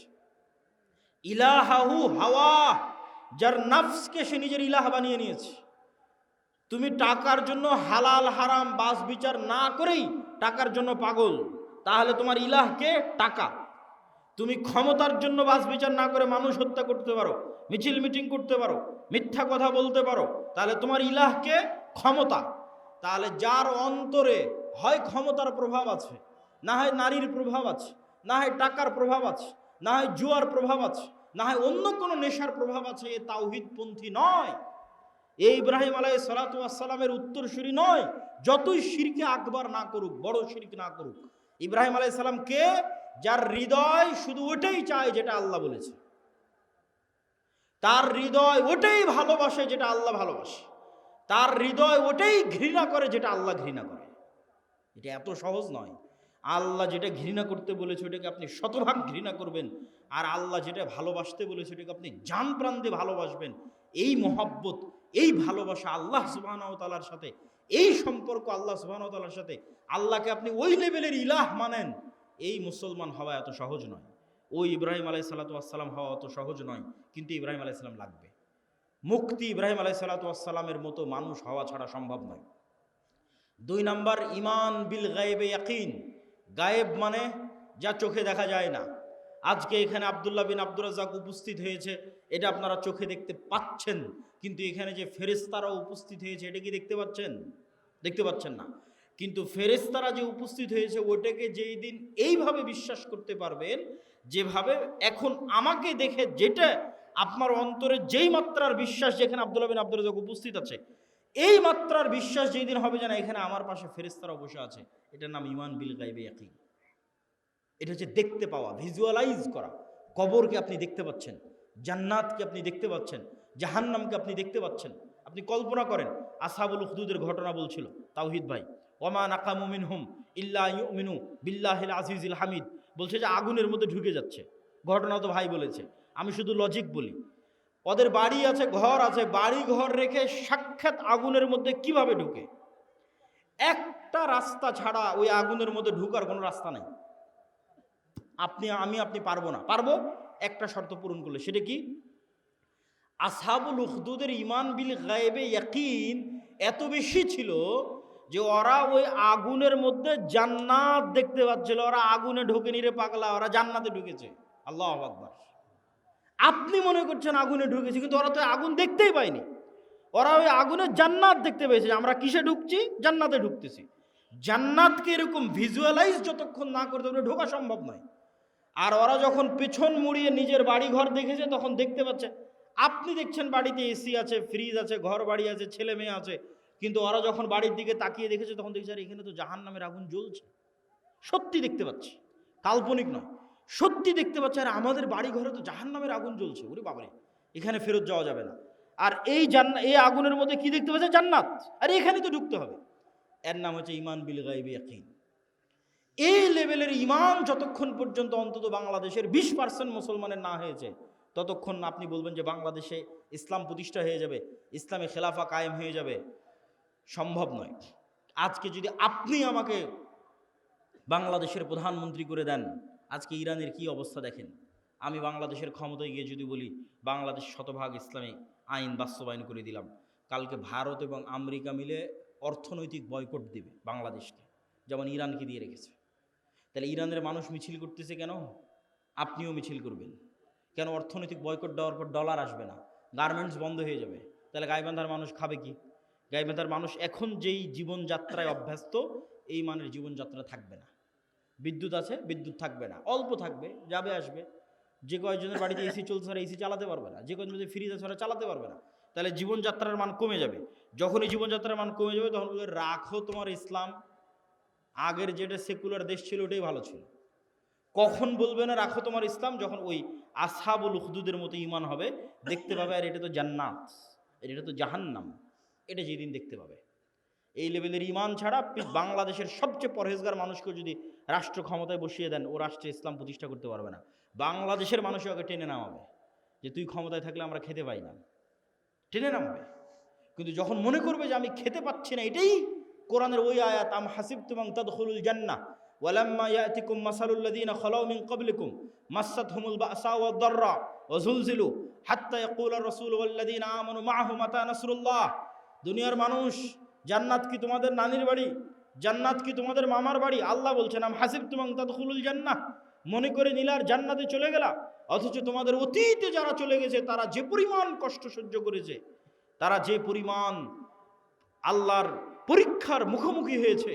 ইলাহাহু হাওয়া, যার নফসকে সে নিজের ইলাহ বানিয়ে নিয়েছে। তুমি টাকার জন্য হালাল হারাম বাস বিচার না করেই টাকার জন্য পাগল, তাহলে তোমার ইলাহকে টাকা। তুমি ক্ষমতার জন্য বাস বিচার না করে মানুষ হত্যা করতে পারো, মিছিল মিটিং করতে পারো, মিথ্যা কথা বলতে পারো, তাহলে তোমার ইলাহকে ক্ষমতা। তাহলে যার অন্তরে হয় ক্ষমতার প্রভাব আছে, না হয় নারীর প্রভাব আছে, না হয় টাকার প্রভাব আছে, না হয় জুয়ার প্রভাব আছে, না হয় অন্য কোনো নেশার প্রভাব আছে, এ তাওহীদপন্থী নয়, এই ইব্রাহিম আলাইহিস সালাতু ওয়াস সালামের উত্তরসূরি নয়। যতই শিরকে আকবার না করুক, বড় শিরক না করুক, ইব্রাহিম আলাইহিস সালাম কে? যার হৃদয় শুধু ওটাই চায় যেটা আল্লাহ বলেছে, তার হৃদয় ওটাই ভালোবাসে যেটা আল্লাহ ভালোবাসে, তার হৃদয় ওটাই ঘৃণা করে যেটা আল্লাহ ঘৃণা করে। এটা এত সহজ নয়। আল্লাহ যেটা ঘৃণা করতে বলেছে ওটাকে আপনি শতভাগ ঘৃণা করবেন, আর আল্লাহ যেটা ভালোবাসতে বলেছে ওটাকে আপনি জান প্রাণ দিয়ে ভালোবাসবেন। এই মহব্বত, এই ভালোবাসা আল্লাহ সুবহানাহু ওয়া তাআলার সাথে, এই সম্পর্ক আল্লাহ সুবহানাহু ওয়া তাআলার সাথে, আল্লাহকে আপনি ওই লেভেলের ইলাহ মানেন, এই মুসলমান হওয়া এত সহজ নয়। ওই ইব্রাহিম আলাইহিস সালাতু ওয়াস সালাম হওয়া অত সহজ নয়, কিন্তু ইব্রাহিম আলাইহিস সালাম লাগবে। মুক্তি ইব্রাহিম আলাইহিস সালাতু ওয়াস সালামের মতো মানুষ হওয়া ছাড়া সম্ভব নয়। 2 নম্বর ঈমান বিল গায়বে ইয়াকিন। গায়েব মানে যা চোখে দেখা যায় না। আজকে এখানে আব্দুল্লাহ বিন আব্দুর রাজ্জাক উপস্থিত হয়েছে, এটা আপনারা চোখে দেখতে পাচ্ছেন, কিন্তু এখানে যে ফেরেশতারা উপস্থিত হয়েছে এটা কি দেখতে পাচ্ছেন? দেখতে পাচ্ছেন না। কিন্তু ফেরেশতারা যে উপস্থিত হয়েছে ওটাকে যেই দিন এইভাবে বিশ্বাস করতে পারবেন, যেভাবে এখন আমাকে দেখে যেটা আপনার অন্তরে যেই মাত্রার বিশ্বাস, যেখানে আব্দুল্লাহ বিন আব্দুর রাজ্জাক উপস্থিত আছে, এই মাত্রার বিশ্বাস যেই দিন হবে, যেন এখানে আমার পাশে ফেরেশতারা বসে আছে, এটার নাম ঈমান বিল গায়বে ইয়াকিন। এটা হচ্ছে দেখতে পাওয়া, ভিজুয়ালাইজ করা। কবরকে আপনি দেখতে পাচ্ছেন, জান্নাতকে আপনি দেখতে পাচ্ছেন, জাহান্নামকে আপনি দেখতে পাচ্ছেন। আপনি কল্পনা করেন, আসহাবুল উখদুদের ঘটনা বলছিল তাওহীদ ভাই, ওমা নাকামু মিনহুম ইল্লা ইউমিনু বিল্লাহিল আজিজিল হামিদ, বলছে যে আগুনের মধ্যে ঢুকে যাচ্ছে। ঘটনা তো ভাই বলেছে, আমি শুধু লজিক বলি। ওদের বাড়ি আছে, ঘর আছে, বাড়ি ঘর রেখে সাক্ষাৎ আগুনের মধ্যে কিভাবে ঢুকে? একটা রাস্তা ছাড়া ওই আগুনের মধ্যে ঢুকার কোনো রাস্তা নাই। আপনি পারবো না। পারবো একটা শর্ত পূরণ করলে। সেটা কি? আসহাবুল উখদুদের ঈমান বিল গায়বে ইয়াকিন এত বেশি ছিল যে ওরা ওই আগুনের মধ্যে জান্নাত দেখতে পাচ্ছিল। ওরা আগুনে ঢোকেনি রে পাগলা, ওরা জান্নাতে ঢুকেছে। আল্লাহু আকবার। আপনি মনে করছেন আগুনে ঢুকেছে, কিন্তু ওরা তো আগুন দেখতেই পায়নি। ওরা ওই আগুনের জান্নাত দেখতে পেয়েছে। আমরা কিসে ঢুকছি? জান্নাতে ঢুকতেছি। জান্নাতকে এরকম ভিজুয়ালাইজ যতক্ষণ না করতে পারবে ঢোকা সম্ভব নয়। আর ওরা যখন পেছন মুড়িয়ে নিজের বাড়ি ঘর দেখেছে তখন দেখতে পাচ্ছে। আপনি দেখছেন বাড়িতে এসি আছে, ফ্রিজ আছে, ঘর বাড়ি আছে, ছেলে মেয়ে আছে, কিন্তু ওরা যখন বাড়ির দিকে তাকিয়ে দেখেছে তখন দেখছে আর এখানে তো জাহান্নামের আগুন জ্বলছে। সত্যি দেখতে পাচ্ছি, কাল্পনিক নয়। সত্যি দেখতে পাচ্ছে আর আমাদের বাড়ি ঘরে তো জাহান্নামের আগুন জ্বলছে, ওরে বাবারে, এখানে ফেরত যাওয়া যাবে না। আর এই আগুনের মধ্যে কি দেখতে পাচ্ছে? জান্নাত। আর এখানে তো ঢুকতে হবে। এর নাম হচ্ছে ঈমান বিল গায়বি ইয়াকিন। এই লেভেলের ঈমান যতক্ষণ পর্যন্ত অন্তত বাংলাদেশের 20% মুসলমানের না হয়েছে, ততক্ষণ আপনি বলবেন যে বাংলাদেশে ইসলাম প্রতিষ্ঠা হয়ে যাবে, ইসলামী খেলাফা কায়েম হয়ে যাবে, সম্ভব নয়। আজকে যদি আপনি আমাকে বাংলাদেশের প্রধানমন্ত্রী করে দেন, আজকে ইরানের কি অবস্থা দেখেন। আমি বাংলাদেশের ক্ষমতায় গিয়ে যদি বলি বাংলাদেশ শতভাগ ইসলামী আইন বাস্তবায়ন করে দিলাম, কালকে ভারত এবং আমেরিকা মিলে অর্থনৈতিক বয়কট দিবে বাংলাদেশকে, যেমন ইরানকে দিয়ে রেখেছে। তাহলে ইরানের মানুষ মিছিল করতেছে কেন? আপনিও মিছিল করবেন কেন? অর্থনৈতিক বয়কট দেওয়ার পর ডলার আসবে না, গার্মেন্টস বন্ধ হয়ে যাবে। তাহলে গাইবান্ধার মানুষ খাবে কি? গাইবান্ধার মানুষ এখন যেই জীবনযাত্রায় অভ্যস্ত, এই মানের জীবনযাত্রা থাকবে না। বিদ্যুৎ আছে, বিদ্যুৎ থাকবে না, অল্প থাকবে, যাবে আসবে। যে কয়েকজনের বাড়িতে এসি চলছে তারা এসি চালাতে পারবে না, যে কয়েকজনের ফ্রিজ আছে তারা চালাতে পারবে না। তাহলে জীবনযাত্রার মান কমে যাবে। যখনই জীবনযাত্রার মান কমে যাবে তখন বলবে রাখো তোমার ইসলাম, আগের যেটা সেকুলার দেশ ছিল ওটাই ভালো ছিল। কখন বলবে না রাখো তোমার ইসলাম? যখন ওই আসহাবুল উখদুদের মতো ঈমান হবে, দেখতে পাবে আর এটা তো জান্নাত, এটা তো জাহান্নাম, এটা যেদিন দেখতে পাবে। এই লেভেলের ঈমান ছাড়া বাংলাদেশের সবচেয়ে পরহেজগার মানুষকে যদি রাষ্ট্র ক্ষমতায় বসিয়ে দেন, ও রাষ্ট্রে ইসলাম প্রতিষ্ঠা করতে পারবে না। বাংলাদেশের মানুষও আগে টেনে নামাবে যে তুই ক্ষমতায় থাকলে আমরা খেতে পাই না, টেনে নামাবে। কিন্তু যখন মনে করবে যে আমি খেতে পাচ্ছি না, এটাই কোরআনের ওই আয়াত, আম হাসিবতুম আন তাদখুলুল জান্নাহ ওয়ালাম্মা ইয়াতিকুম মাসালুল লাযিনা খালাউ মিন ক্বাবলিকুম মাসাতহুমুল বাসা ওয়াদ দাররা ওয়া যুলজিলু হাত্তা ইয়াকুলার রাসূল ওয়াল লাযিনা আমানু মাআহু মাতা নাসরুল্লাহ। দুনিয়ার মানুষ, জান্নাত কি তোমাদের নানির বাড়ি? জান্নাত কি তোমাদের মামার বাড়ি? আল্লাহ বলছেন আম হাসিবতুম আন তাদখুলুল জান্নাহ, মনে করে নিলার জান্নাতে চলে গেলা, অথচ তোমাদের অতীতে যারা চলে গেছে তারা যে পরিমাণ কষ্ট সহ্য করেছে, তারা যে পরিমাণ আল্লাহর পরীক্ষার মুখোমুখি হয়েছে,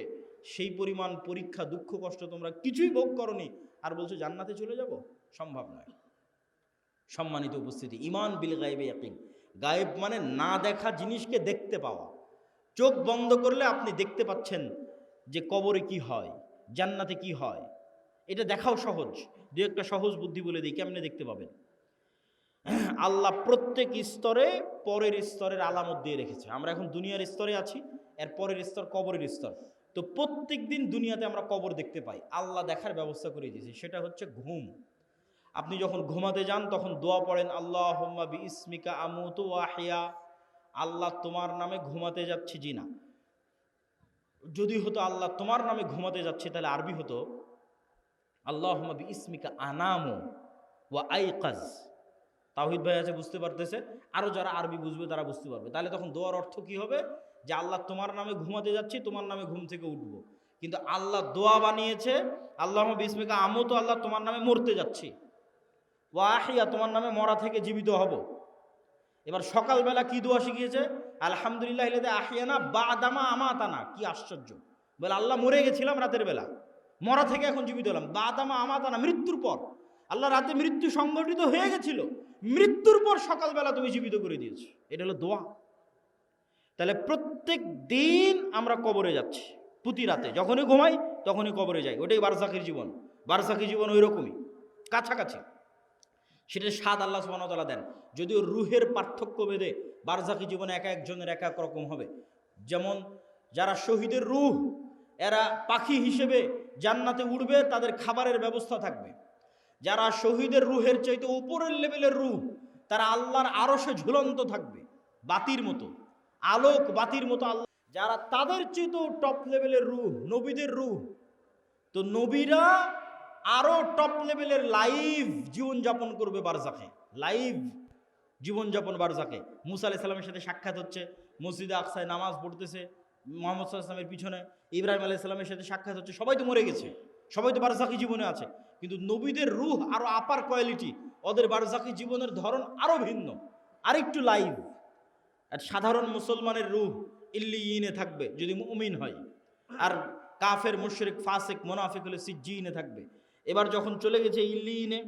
সেই পরিমাণ পরীক্ষা দুঃখ কষ্ট তোমরা কিছুই ভোগ করনি, আর বলছো জান্নাতে চলে যাব? সম্ভব নয়। সম্মানিত উপস্থিতি, ঈমান বিল গায়বি ইয়াকিন। গায়েব মানে না দেখা জিনিসকে দেখতে পাওয়া। চোখ বন্ধ করলে আপনি দেখতে পাচ্ছেন যে কবরে কি হয়, জান্নাতে কি হয়, এটা দেখাও সহজ। দু একটা সহজ বুদ্ধি বলে দিই, কেমনে দেখতে পাবেন। আল্লাহ প্রত্যেক স্তরে পরের স্তরের আলামত দিয়ে রেখেছে। আমরা এখন দুনিয়ার স্তরে আছি, এর পরের স্তর কবরের স্তর। তো প্রত্যেক দিন দুনিয়াতে আমরা কবর দেখতে পাই, আল্লাহ দেখার ব্যবস্থা করে দিয়েছে। সেটা হচ্ছে ঘুম। আপনি যখন ঘুমাতে যান তখন দোয়া পড়েন, আল্লাহুম্মা বিইসমিকা আমুতু ওয়া আহইয়া। আল্লাহ তোমার নামে ঘুমাতে যাচ্ছি। জি না, যদি হতো আল্লাহ তোমার নামে ঘুমাতে যাচ্ছে, তাহলে আরবি হতো আল্লাহুম্মা বিইসমিকা আনামু ওয়া আইকাজ। তাওহীদ ভাই আছে, বুঝতে পারতেছে, আরও যারা আরবি বুঝবে তারা বুঝতে পারবে। তাহলে তখন দোয়ার অর্থ কি হবে? যে আল্লাহ তোমার নামে ঘুমাতে যাচ্ছি, তোমার নামে ঘুম থেকে উঠবো। কিন্তু আল্লাহ দোয়া বানিয়েছে আল্লাহুম্মা বিইসমিকা আমুতু, আল্লাহ তোমার নামে মরতে যাচ্ছি, ওয়া আহইয়া, তোমার নামে মরা থেকে জীবিত হব। এবার সকালবেলা কি দোয়া শিখিয়েছে? আলহামদুলিল্লাহ ইল্লাযী আহইয়ানা বা'দামা আমাতানা। কি আশ্চর্য! বলে আল্লাহ মরে গেছিলাম রাতের বেলা, মরা থেকে এখন জীবিত হলাম। বা'দামা আমাতানা, মৃত্যুর পর। আল্লাহ রাতে মৃত্যু সংগঠিত হয়ে গেছিল, মৃত্যুর পর সকালবেলা তুমি জীবিত করে দিয়েছো। এটা হলো দোয়া। তাহলে প্রত্যেক দিন আমরা কবরে যাচ্ছি, প্রতি রাতে যখনই ঘুমাই তখনই কবরে যাই। ওটাই বারজাখের জীবন। বারজাখী জীবন ওই রকমই, কাছাকাছি। সেটার স্বাদ আল্লাহ সুবহানাহু ওয়া তাআলা দেন। যদিও রুহের পার্থক্য ভেদে বারজাখী জীবনে এক একজনের এক এক রকম হবে। যেমন যারা শহীদের রুহ, এরা পাখি হিসেবে জান্নাতে উড়বে, তাদের খাবারের ব্যবস্থা থাকবে। যারা শহীদের রুহের চাইতে উপরের লেভেলের রুহ, তারা আল্লাহর আরশে ঝুলন্ত থাকবে, বাতির মতো, আলোক বাতির মতো। আল্লাহ যারা তাদের চাইতেও টপ লেভেলের রুহ, নবীদের রুহ, তো নবীরা আরো টপ লেভেলের লাইভ জীবনযাপন করবে বারজাখে, লাইভ জীবনযাপন বারজাখে। মুসা আলাইহিস সালামের সাথে সাক্ষাৎ হচ্ছে, মসজিদে আকসায় নামাজ পড়তেছে মুহাম্মদ সাল্লাল্লাহু আলাইহি ওয়াসাল্লামের পিছনে, ইব্রাহিম আলাইহিস সালামের সাথে সাক্ষাৎ হচ্ছে। সবাই তো মরে গেছে, সবাই তো বারজাখী জীবনে আছে, কিন্তু নবীদের রূহ আরো আপার কোয়ালিটি, ওদের বারজাখী জীবনের ধরন আরো ভিন্ন, আরেকটু লাইভ। আর সাধারণ মুসলমানের রূহ ইল্লিয়িনে থাকবে যদি মুমিন হয়, আর কাফের, মুশরিক, ফাসিক, মুনাফিক হলে সিজ্জিনে থাকবে। এবার যখন চলে গেছে ইল্লিয়িনে,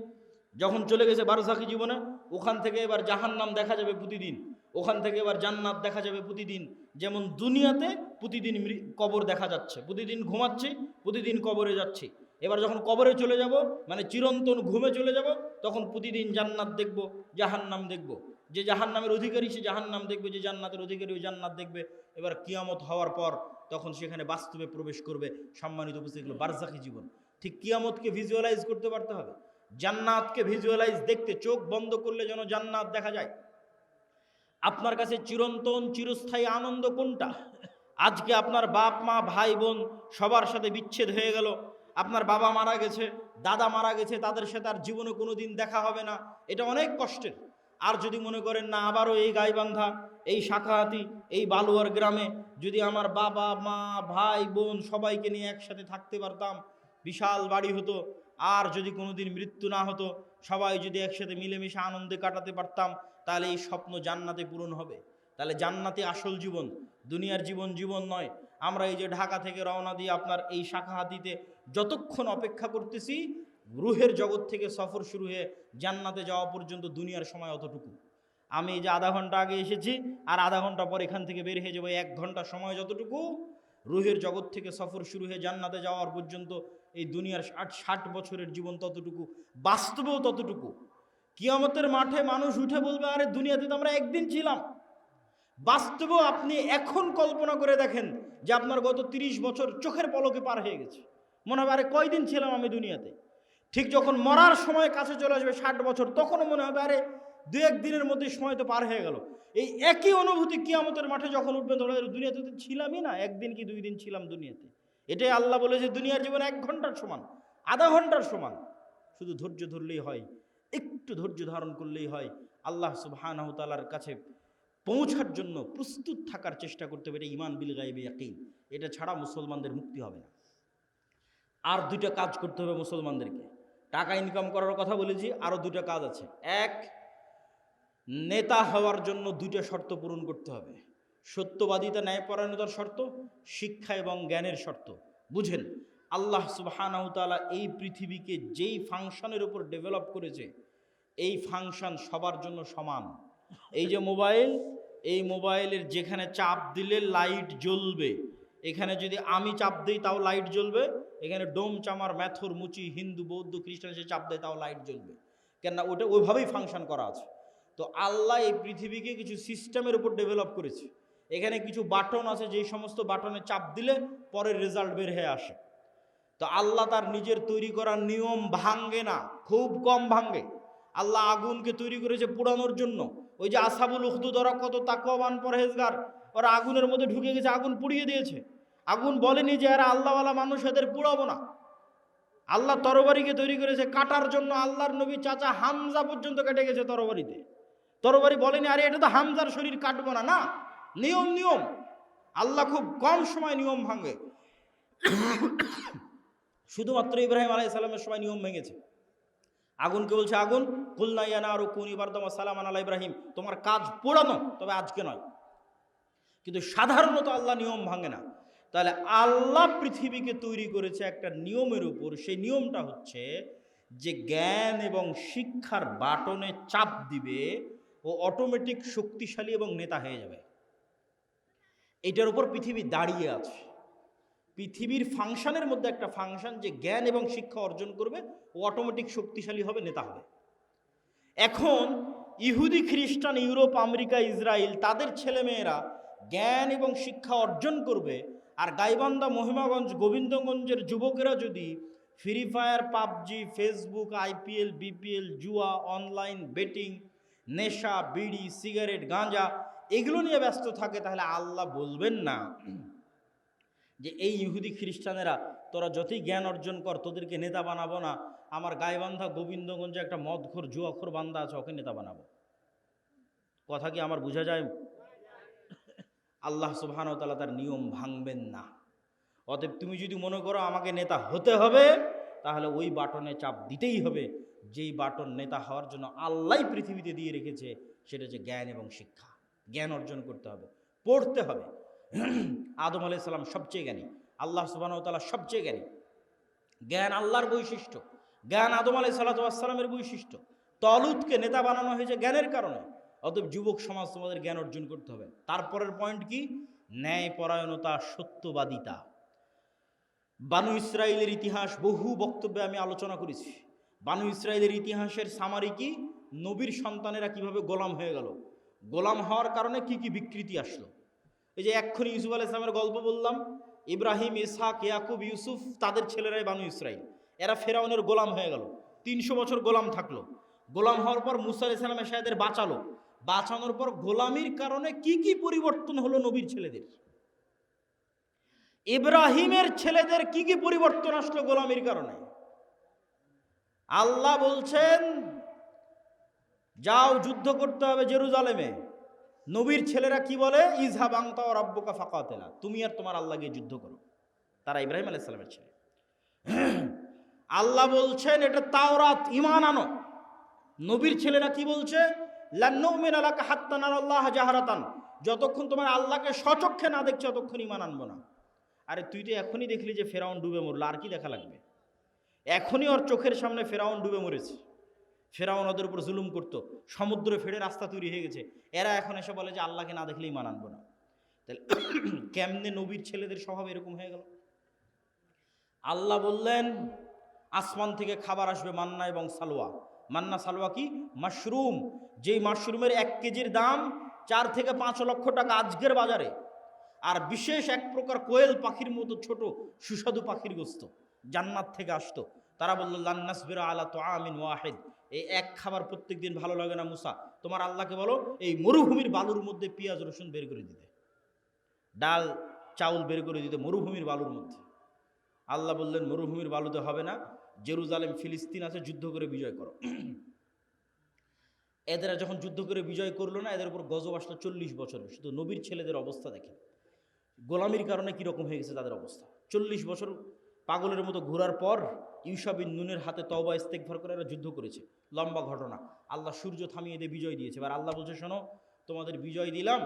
যখন চলে গেছে বারজাখী জীবনে, ওখান থেকে এবার জাহান্নাম দেখা যাবে প্রতিদিন, ওখান থেকে এবার জান্নাত দেখা যাবে প্রতিদিন। যেমন দুনিয়াতে প্রতিদিন কবর দেখা যাচ্ছে, প্রতিদিন ঘুমাচ্ছি, প্রতিদিন কবরে যাচ্ছি, এবার যখন কবরে চলে যাব, মানে চিরন্তন ঘুমে চলে যাব, তখন প্রতিদিন জান্নাত দেখব, জাহান্নাম দেখব। যে জাহান্নামের অধিকারী সে জাহান্নাম দেখবে, যে জান্নাতের অধিকারী ওই জান্নাত দেখবে। এবার কিয়ামত হওয়ার পর তখন সেখানে বাস্তবে প্রবেশ করবে। সম্মানিত উপস্থিতি, বারজাখী জীবন। ঠিক কিয়ামতকে ভিজুয়ালাইজ করতে পারতে হবে, জান্নাতকে ভিজুয়ালাইজ, দেখতে চোখ বন্ধ করলে যেন জান্নাত দেখা যায়। আপনার কাছে চিরন্তন চিরস্থায়ী আনন্দ কোনটা? আজকে আপনার বাপ মা ভাই বোন সবার সাথে বিচ্ছেদ হয়ে গেল, আপনার বাবা মারা গেছে, দাদা মারা গেছে, তাদের সাথে আর জীবনে কোনো দিন দেখা হবে না, এটা অনেক কষ্টের। আর যদি মনে করেন না, আবারও এই গাইবান্ধা, এই শাখাহাতি, এই বালুয়ার গ্রামে যদি আমার বাবা মা ভাই বোন সবাইকে নিয়ে একসাথে থাকতে পারতাম, বিশাল বাড়ি হতো, আর যদি কোনোদিন মৃত্যু না হতো, সবাই যদি একসাথে মিলেমিশে আনন্দে কাটাতে পারতাম, তাহলে এই স্বপ্ন জান্নাতে পূরণ হবে। তাহলে জান্নাতে আসল জীবন, দুনিয়ার জীবন জীবন নয়। আমরা এই যে ঢাকা থেকে রওনা দিয়ে আপনার এই শাখাহাতিতে যতক্ষণ অপেক্ষা করতেছি, রুহের জগৎ থেকে সফর শুরু হয়ে জান্নাতে যাওয়া পর্যন্ত দুনিয়ার সময় অতটুকু। আমি এই যে আধা ঘন্টা আগে এসেছি, আর আধা ঘন্টা পর এখান থেকে বের হয়ে যাবো, 1 ঘন্টা সময় যতটুকু, রুহের জগৎ থেকে সফর শুরু হয়ে জান্নাতে যাওয়ার পর্যন্ত এই দুনিয়ার 60 বছরের জীবন ততটুকু, বাস্তবেও ততটুকু। কিয়ামতের মাঠে মানুষ উঠে বলবে, আরে দুনিয়াতে তো আমরা একদিন ছিলাম। বাস্তবেও আপনি এখন কল্পনা করে দেখেন যে আপনার গত 30 বছর চোখের পলকে পার হয়ে গেছে। মনে হবে আরে কয়দিন ছিলাম আমি দুনিয়াতে। ঠিক যখন মরার সময় কাছে চলে আসবে 60 বছর, তখনও মনে হবে আরে 2-1 দিনের মধ্যে সময় তো পার হয়ে গেল। এই একই অনুভূতি কিয়ামতের মাঠে যখন উঠবেন, তখন দুনিয়াতে তো ছিলামই না, 1 দিন কি 2 দিন ছিলাম দুনিয়াতে। এটাই আল্লাহ বলে যে দুনিয়ার জীবন 1 ঘন্টার সমান, আধা ঘন্টার সমান। শুধু ধৈর্য ধরলেই হয়, একটু ধৈর্য ধারণ করলেই হয়। আল্লাহ সুবহানাহু ওয়া তাআলার কাছে পৌঁছার জন্য প্রস্তুত থাকার চেষ্টা করতে হবে। এটা ঈমান বিল গায়বি ইয়াকিন, এটা ছাড়া মুসলমানদের মুক্তি হবে না। আর 2টা কাজ করতে হবে মুসলমানদেরকে। টাকা ইনকাম করার কথা বলেছি, আরও 2টা কাজ আছে। এক, নেতা হওয়ার জন্য 2টা শর্ত পূরণ করতে হবে। সত্যবাদিতা, ন্যায়পরায়ণতার শর্ত, শিক্ষা এবং জ্ঞানের শর্ত। বুঝেন, আল্লাহ সুবহানাহু ওয়া তাআলা এই পৃথিবীকে যেই ফাংশনের উপর ডেভেলপ করেছে, এই ফাংশন সবার জন্য সমান। এই যে মোবাইল, এই মোবাইলের যেখানে চাপ দিলে লাইট জ্বলবে, এখানে যদি আমি চাপ দিই তাও লাইট জ্বলবে। এখানে ডোম চামার ম্যাথর মুচি হিন্দু বৌদ্ধ খ্রিস্টান সে চাপ দেয় তাও লাইট জ্বলবে, কেননা ওটা ওইভাবেই ফাংশন করা আছে। তো আল্লাহ এই পৃথিবীকে কিছু সিস্টেমের উপর ডেভেলপ করেছে। এখানে কিছু বাটন আছে, যেই সমস্ত বাটনে চাপ দিলে পরের রেজাল্ট বের হয়ে আসে। তো আল্লাহ তার নিজের তৈরি করা নিয়ম ভাঙ্গে না, খুব কম ভাঙ্গে। আল্লাহ আগুনকে তৈরি করেছে পোড়ানোর জন্য। ওই যে আসহাবুল উখদুদ, ওরা কত তাকওয়াবান পরহেজগার, ওরা আগুনের মধ্যে ঢুকে গেছে, আগুন পুড়িয়ে দিয়েছে। আগুন বলেনি যে এরা আল্লাহওয়ালা মানুষ, এদের পুড়াবো না। আল্লাহ তরবারিকে তৈরি করেছে কাটার জন্য। আল্লাহর নবী চাচা হামজা পর্যন্ত কেটে গেছে তরবারিতে। তরবারি বলেনি আরে এটা তো হামজার শরীর, কাটবো না। না, নিয়ম নিয়ম। আল্লাহ খুব কম সময় নিয়ম ভাঙে। শুধুমাত্র ইব্রাহিম আলাইহিস সালামের সময় নিয়ম ভেঙেছে। আগুনকে বলছে, আগুন কুলনা ইয়া নারু কুনি বারদাম ওয়া সালামান আলা ইব্রাহিম, তোমার কাজ পোড়ানো, তবে আজকে নয়। কিন্তু সাধারণত আল্লাহ নিয়ম ভাঙে না। তাহলে আল্লাহ পৃথিবীকে তৈরি করেছে একটা নিয়মের উপর। সেই নিয়মটা হচ্ছে যে জ্ঞান এবং শিক্ষার বাটনে চাপ দিবে, ও অটোমেটিক শক্তিশালী এবং নেতা হয়ে যাবে। এটার উপর পৃথিবী দাঁড়িয়ে আছে। পৃথিবীর ফাংশনের মধ্যে একটা ফাংশন, যে জ্ঞান এবং শিক্ষা অর্জন করবে ও অটোমেটিক শক্তিশালী হবে, নেতা হবে। এখন ইহুদি খ্রিস্টান, ইউরোপ, আমেরিকা, ইসরায়েল, তাদের ছেলেমেয়েরা জ্ঞান এবং শিক্ষা অর্জন করবে, আর গাইবান্ধা, মহিমাগঞ্জ, গোবিন্দগঞ্জের যুবকেরা যদি free fire, PUBG, Facebook, IPL, BPL, জুয়া, অনলাইন বেটিং, নেশা, বিড়ি, সিগারেট, গাঁজা এগুলো নিয়ে ব্যস্ত থাকে, তাহলে আল্লাহ বলবেন না যে এই ইহুদি খ্রিস্টানেরা তোরা যতই জ্ঞান অর্জন কর, তোদেরকে নেতা বানাবো না। আমার গাইবান্ধা গোবিন্দগঞ্জে একটা মদখোর জুয়াখোর বান্দা আছে, ওকে নেতা বানাবো। কথা কি আমার বোঝা যায়? আল্লাহ সুবহানাহু ওয়া তাআলা তার নিয়ম ভাঙবেন না। অতএব তুমি যদি মনে করো আমাকে নেতা হতে হবে, তাহলে ওই বাটনে চাপ দিতেই হবে যেই বাটন নেতা হওয়ার জন্য আল্লাহ পৃথিবীতে দিয়ে রেখেছে, সেটা হচ্ছে জ্ঞান এবং শিক্ষা। জ্ঞান অর্জন করতে হবে, পড়তে হবে। আদম আলাইহিস সালাম সবচেয়ে জ্ঞানী, আল্লাহ সুবহানাহু ওয়া তাআলা সবচেয়ে জ্ঞানী। জ্ঞান আল্লাহর বৈশিষ্ট্য, জ্ঞান আদম আলাইহিস সালামের বৈশিষ্ট্য। তলুতকে নেতা বানানো হয়েছে জ্ঞানের কারণে। অতএব যুবক সমাজ তোমাদের জ্ঞান অর্জন করতে হবে। তারপরের পয়েন্ট কি? ন্যায়পরায়ণতা, সত্যবাদিতা। বানু ইসরায়েলের ইতিহাস বহু বক্তব্যে আমি আলোচনা করেছি। বানু ইসরায়েলের ইতিহাসের সামারি কি, নবীর সন্তানেরা কিভাবে গোলাম হয়ে গেল, গোলাম হওয়ার কারণে কি কি বিকৃতি আসলো। এই যে এক্ষুনি ইউসুফ আলাইহিস সালামের গল্প বললাম, ইব্রাহিম, ইসহাক, ইয়াকুব, ইউসুফ, তাদের ছেলেরাই বানু ইসরায়েল। এরা ফেরাউনের গোলাম হয়ে গেল, 300 বছর গোলাম থাকলো। গোলাম হওয়ার পর মুসা আলাইহিস সালাম এসে এদের বাঁচালো। বাঁচানোর পর গোলামির কারণে কি কি পরিবর্তন হলো নবীর ছেলেদের, ইব্রাহিমের ছেলেদের কি কি পরিবর্তন আসলো গোলামির কারণে। আল্লাহ বলছেন যাও যুদ্ধ করতে হবে জেরুজালেমে। নবীর ছেলেরা কি বলে, ইজহাব আনতা ওয়া রাব্বুকা ফাকাতিলা, তুমি আর তোমার আল্লাহ গিয়ে যুদ্ধ করো। তারা ইব্রাহিম আলাইহিস সালামের ছেলে। আল্লাহ বলছেন এটা তাওরাত, ঈমান আনো। নবীর ছেলেরা কি বলছে, লান নুমিনা লাকা হাত্তা নারাল্লাহ জাহরাতান, যতক্ষণ তোমার আল্লাহকে সচক্ষে না দেখছো ততক্ষণ ঈমান আনবো না। আরে তুই তো এখনই দেখলি যে ফেরাউন ডুবে মরল, আর কি দেখা লাগবে? এখনই ওর চোখের সামনে ফেরাউন ডুবে মরেছে। ফেরাউন ওদের উপর জুলুম করতো, সমুদ্রে ফেড়ে রাস্তা তৈরি হয়ে গেছে। এরা এখন এসে বলে যে আল্লাহকে না দেখলে ঈমান আনবো না। তাহলে কেমনে নবীর ছেলেদের স্বভাব এরকম হয়ে গেল? আল্লাহ বললেন আসমান থেকে খাবার আসবে, মান্না এবং সালোয়া। মান্না সালোয়া কি? মাশরুম। যেই মাশরুমের 1 কেজির দাম 4 থেকে 5 লক্ষ টাকা আজকের বাজারে। আর বিশেষ এক প্রকার কোয়েল পাখির মতো ছোট সুস্বাদু পাখির গোস্ত জান্নাত থেকে আসতো। তারা বলল লান নাসবিরা আলা তুআমিন ওয়াহিদ, এই এক খাবার প্রত্যেক দিন ভালো লাগে না মুসা, তোমার আল্লাহকে বলো এই মরুভূমির বালুর মধ্যে পেঁয়াজ রসুন বের করে দিতে, ডাল চাউল বের করে দিতে মরুভূমির বালুর মধ্যে। আল্লাহ বললেন মরুভূমির বালুতে হবে না, জেরুজালেম ফিলিস্তিন আছে, যুদ্ধ করে বিজয় করো। এদেরা যখন যুদ্ধ করে বিজয় করলো না, এদের উপর গজব আসলো 40 বছরে। শুধু নবীর ছেলেদের অবস্থা দেখেন, গোলামির কারণে কীরকম হয়ে গেছে তাদের অবস্থা। 40 বছর পাগলের মতো ঘোরার পর ইউশা বিন নুনের হাতে তওবা ইস্তেগফার করে এরা যুদ্ধ করেছে। লম্বা ঘটনা। আল্লাহ সূর্য থামিয়ে দিয়ে বিজয় দিয়েছে। এবার আল্লাহ বলছে শোনো, তোমাদের বিজয় দিলাম,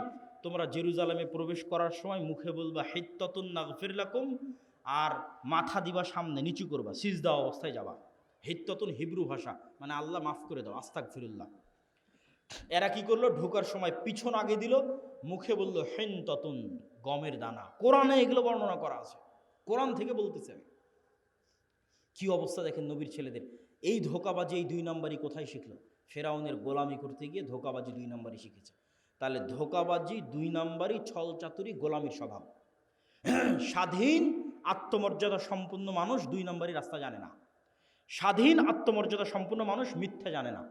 তোমরা জেরুজালেমে প্রবেশ করার সময় মুখে বলবা হিত্তাতুন নাগফির লাকুম, আর মাথা দিবা সামনে, নিচু করবা, সিজদা অবস্থায় যাবা। হিত্তাতুন হিব্রু ভাষা, মানে আল্লাহ মাফ করে দাও, আস্তাগফিরুল্লাহ। এরা কি করলো, ঢোকার সময় পিছন আগে দিল, মুখে বলল হিনতাতুন, গমের দানা। কোরআনে এগুলো বর্ণনা করা আছে, কোরআন থেকে বলতেছে। কি অবস্থা দেখেন নবীর ছেলেদের। এই ধোকাবাজি, এই 2 নম্বরই কোথায় শিখলো? ফেরাউনের গোলামি করতে গিয়ে ধোকাবাজি 2 নম্বরই শিখেছে। তাহলে ধোকাবাজি 2 নম্বরই, ছল চাতুরি, গোলামির স্বভাব। স্বাধীন আত্মমর্যাদা সম্পন্ন মানুষ 2 নম্বরই রাস্তা জানে না। স্বাধীন আত্মমর্যাদা সম্পন্ন মানুষ মিথ্যা জানে না।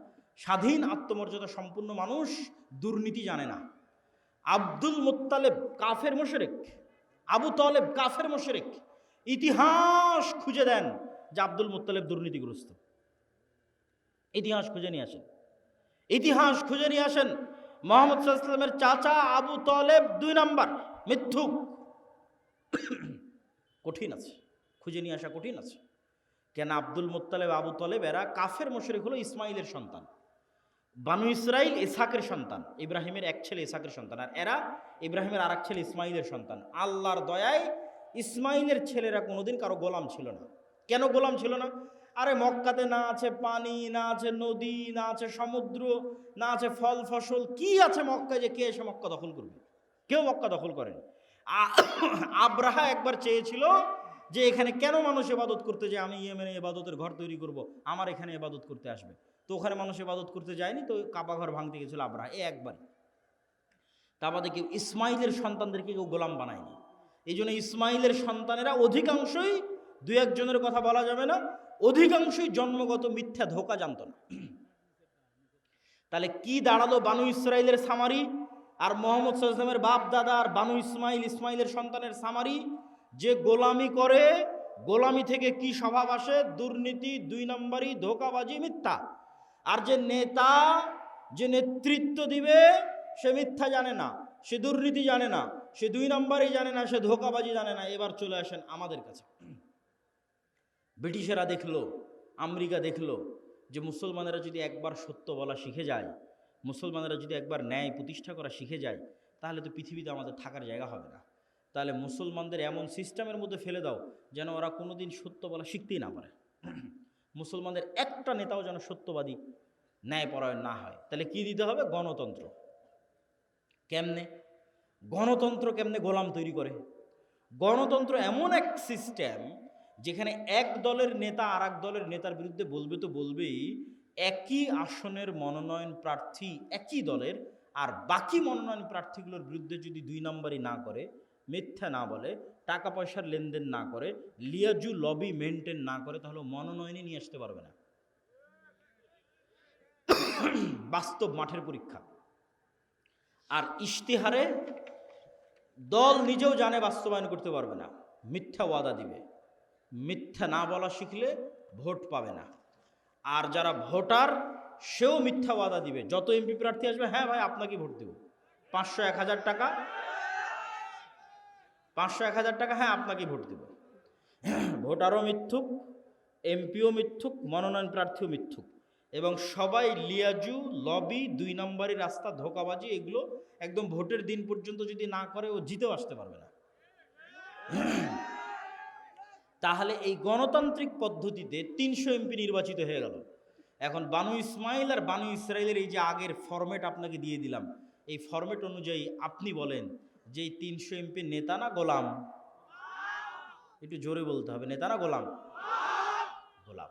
স্বাধীন আত্মমর্যাদা সম্পন্ন মানুষ দুর্নীতি জানে না। আব্দুল মুত্তালেব কাফের মুশরিক, আবু তালেব কাফের মুশরিক। ইতিহাস খুঁজে দেন যে আব্দুল মুত্তালেব দুর্নীতিগ্রস্ত। ইতিহাস খুঁজে নিয়ে আসেন, ইতিহাস খুঁজে নিয়ে আসেন। মুহাম্মদ সাল্লাল্লাহু আলাইহি ওয়াসাল্লামের চাচা আবু তালেব 2 নম্বর মিথ্যুক। কঠিন আছে, খুঁজে নিয়ে আসা কঠিন আছে। কেন আব্দুল মুত্তালেব, আবু তালেব এরা কাফের মুশরিক হলো ইসমাইলের সন্তান। বানু ইসরাইল ইসহাকের সন্তান, ইব্রাহিমের এক ছেলে ইসহাকের সন্তান, আর এরা ইব্রাহিমের আর এক ছেলে ইসমাইলের সন্তান। আল্লাহর দয়ায় ইসমাইলের ছেলেরা কোনোদিন কারো গোলাম ছিল না। কেন গোলাম ছিল না? আরে মক্কাতে না আছে পানি, না আছে নদী, না আছে সমুদ্র, না আছে ফল ফসল, কি আছে মক্কায় যে কে এসে মক্কা দখল করবে? কেউ মক্কা দখল করেনি। আব্রাহা একবার চেয়েছিল যে এখানে কেন মানুষ ইবাদত করতে যায়, আমি ইয়েমেনে ইবাদতের ঘর তৈরি করব, আমার এখানে ইবাদত করতে আসবে। তো ওখানে মানুষ ইবাদত করতে যায়নি, তো কাবা ঘর ভাঙতে গেছিল আব্রাহা, একবারই। তা বাদে কেউ ইসমাইলের সন্তানদেরকে কেউ গোলাম বানায়নি। এই জন্য ইসমাইলের সন্তানেরা অধিকাংশই, 2-1 জনের কথা বলা যাবে না, অধিকাংশই জন্মগত মিথ্যা, ধোঁকা জানত না। তাহলে কি দাঁড়ালো বানু ইসরাইলের সামারি আর মুহাম্মদ সাল্লাল্লাহু আলাইহি ওয়াসাল্লামের বাপ দাদা আর বানু ইসমাইল, ইসমাইলের সন্তানের সামারি? যে গোলামি করে, গোলামি থেকে কি স্বভাব আসে? দুর্নীতি, 2 নম্বরই, ধোঁকাবাজি, মিথ্যা। আর যে নেতা, যে নেতৃত্ব দিবে, সে মিথ্যা জানে না, সে দুর্নীতি জানে না, সে 2 নম্বরই জানে না, সে ধোঁকাবাজি জানে না। এবার চলে আসেন আমাদের কাছে। ব্রিটিশেরা দেখলো, আমেরিকা দেখলো যে মুসলমানেরা যদি একবার সত্য বলা শিখে যায়, মুসলমানেরা যদি একবার ন্যায় প্রতিষ্ঠা করা শিখে যায়, তাহলে তো পৃথিবীতে আমাদের থাকার জায়গা হবে না। তাহলে মুসলমানদের এমন সিস্টেমের মধ্যে ফেলে দাও যেন ওরা কোনোদিন সত্য বলা শিখতেই না পারে। মুসলমানদের একটা নেতাও যেন সত্যবাদী, ন্যায়পরায়ণ না হয়। তাহলে কি দিতে হবে? গণতন্ত্র। কেমনে গণতন্ত্র, কেমনে গোলাম তৈরি করে? গণতন্ত্র এমন এক সিস্টেম যেখানে এক দলের নেতা আর এক দলের নেতার বিরুদ্ধে বলবে তো বলবেই, একই আসনের মনোনয়ন প্রার্থী একই দলের, আর বাকি মনোনয়ন প্রার্থীগুলোর বিরুদ্ধে যদি 2 নম্বরই না করে, মিথ্যা না বলে, টাকা পয়সার লেনদেন না করে, লিয়াজু লবি মেনটেন না করে, তাহলে মনোনয়নই নিয়ে আসতে পারবে না। বাস্তব মাঠের পরীক্ষা। আর ইশতেহারে দল নিজেও জানে বাস্তবায়ন করতে পারবে না, মিথ্যা ওয়াদা দিবে। মিথ্যা না বলা শিখলে ভোট পাবে না। আর যারা ভোটার সেও মিথ্যা ওয়াদা দিবে। যত এমপি প্রার্থী আসবে, হ্যাঁ ভাই আপনাকে ভোট দেব, 500-1000 টাকা, 500-1000 টাকা, হ্যাঁ আপনাকে ভোট দেব। ভোটারও মিথ্যুক, এমপিও মিথ্যুক, মনোনয়ন প্রার্থীও মিথ্যুক, এবং সবাই লিয়াজু লবি 2 নম্বরই রাস্তা, ধোঁকাবাজি, এগুলো একদম ভোটের দিন পর্যন্ত যদি না করে ও জিতেও আসতে পারবে না। তাহলে এই গণতান্ত্রিক পদ্ধতিতে 300 এমপি নির্বাচিত হয়ে গেল। এখন বানু ইসমাইল আর বানু ইসরায়েলের এই যে আগের ফরম্যাট আপনাকে দিয়ে দিলাম, এই ফরম্যাট অনুযায়ী আপনি বলেন যে এই 300 এমপি নেতা না গোলাম? একটু জোরে বলতে হবে, নেতা না গোলাম? গোলাম।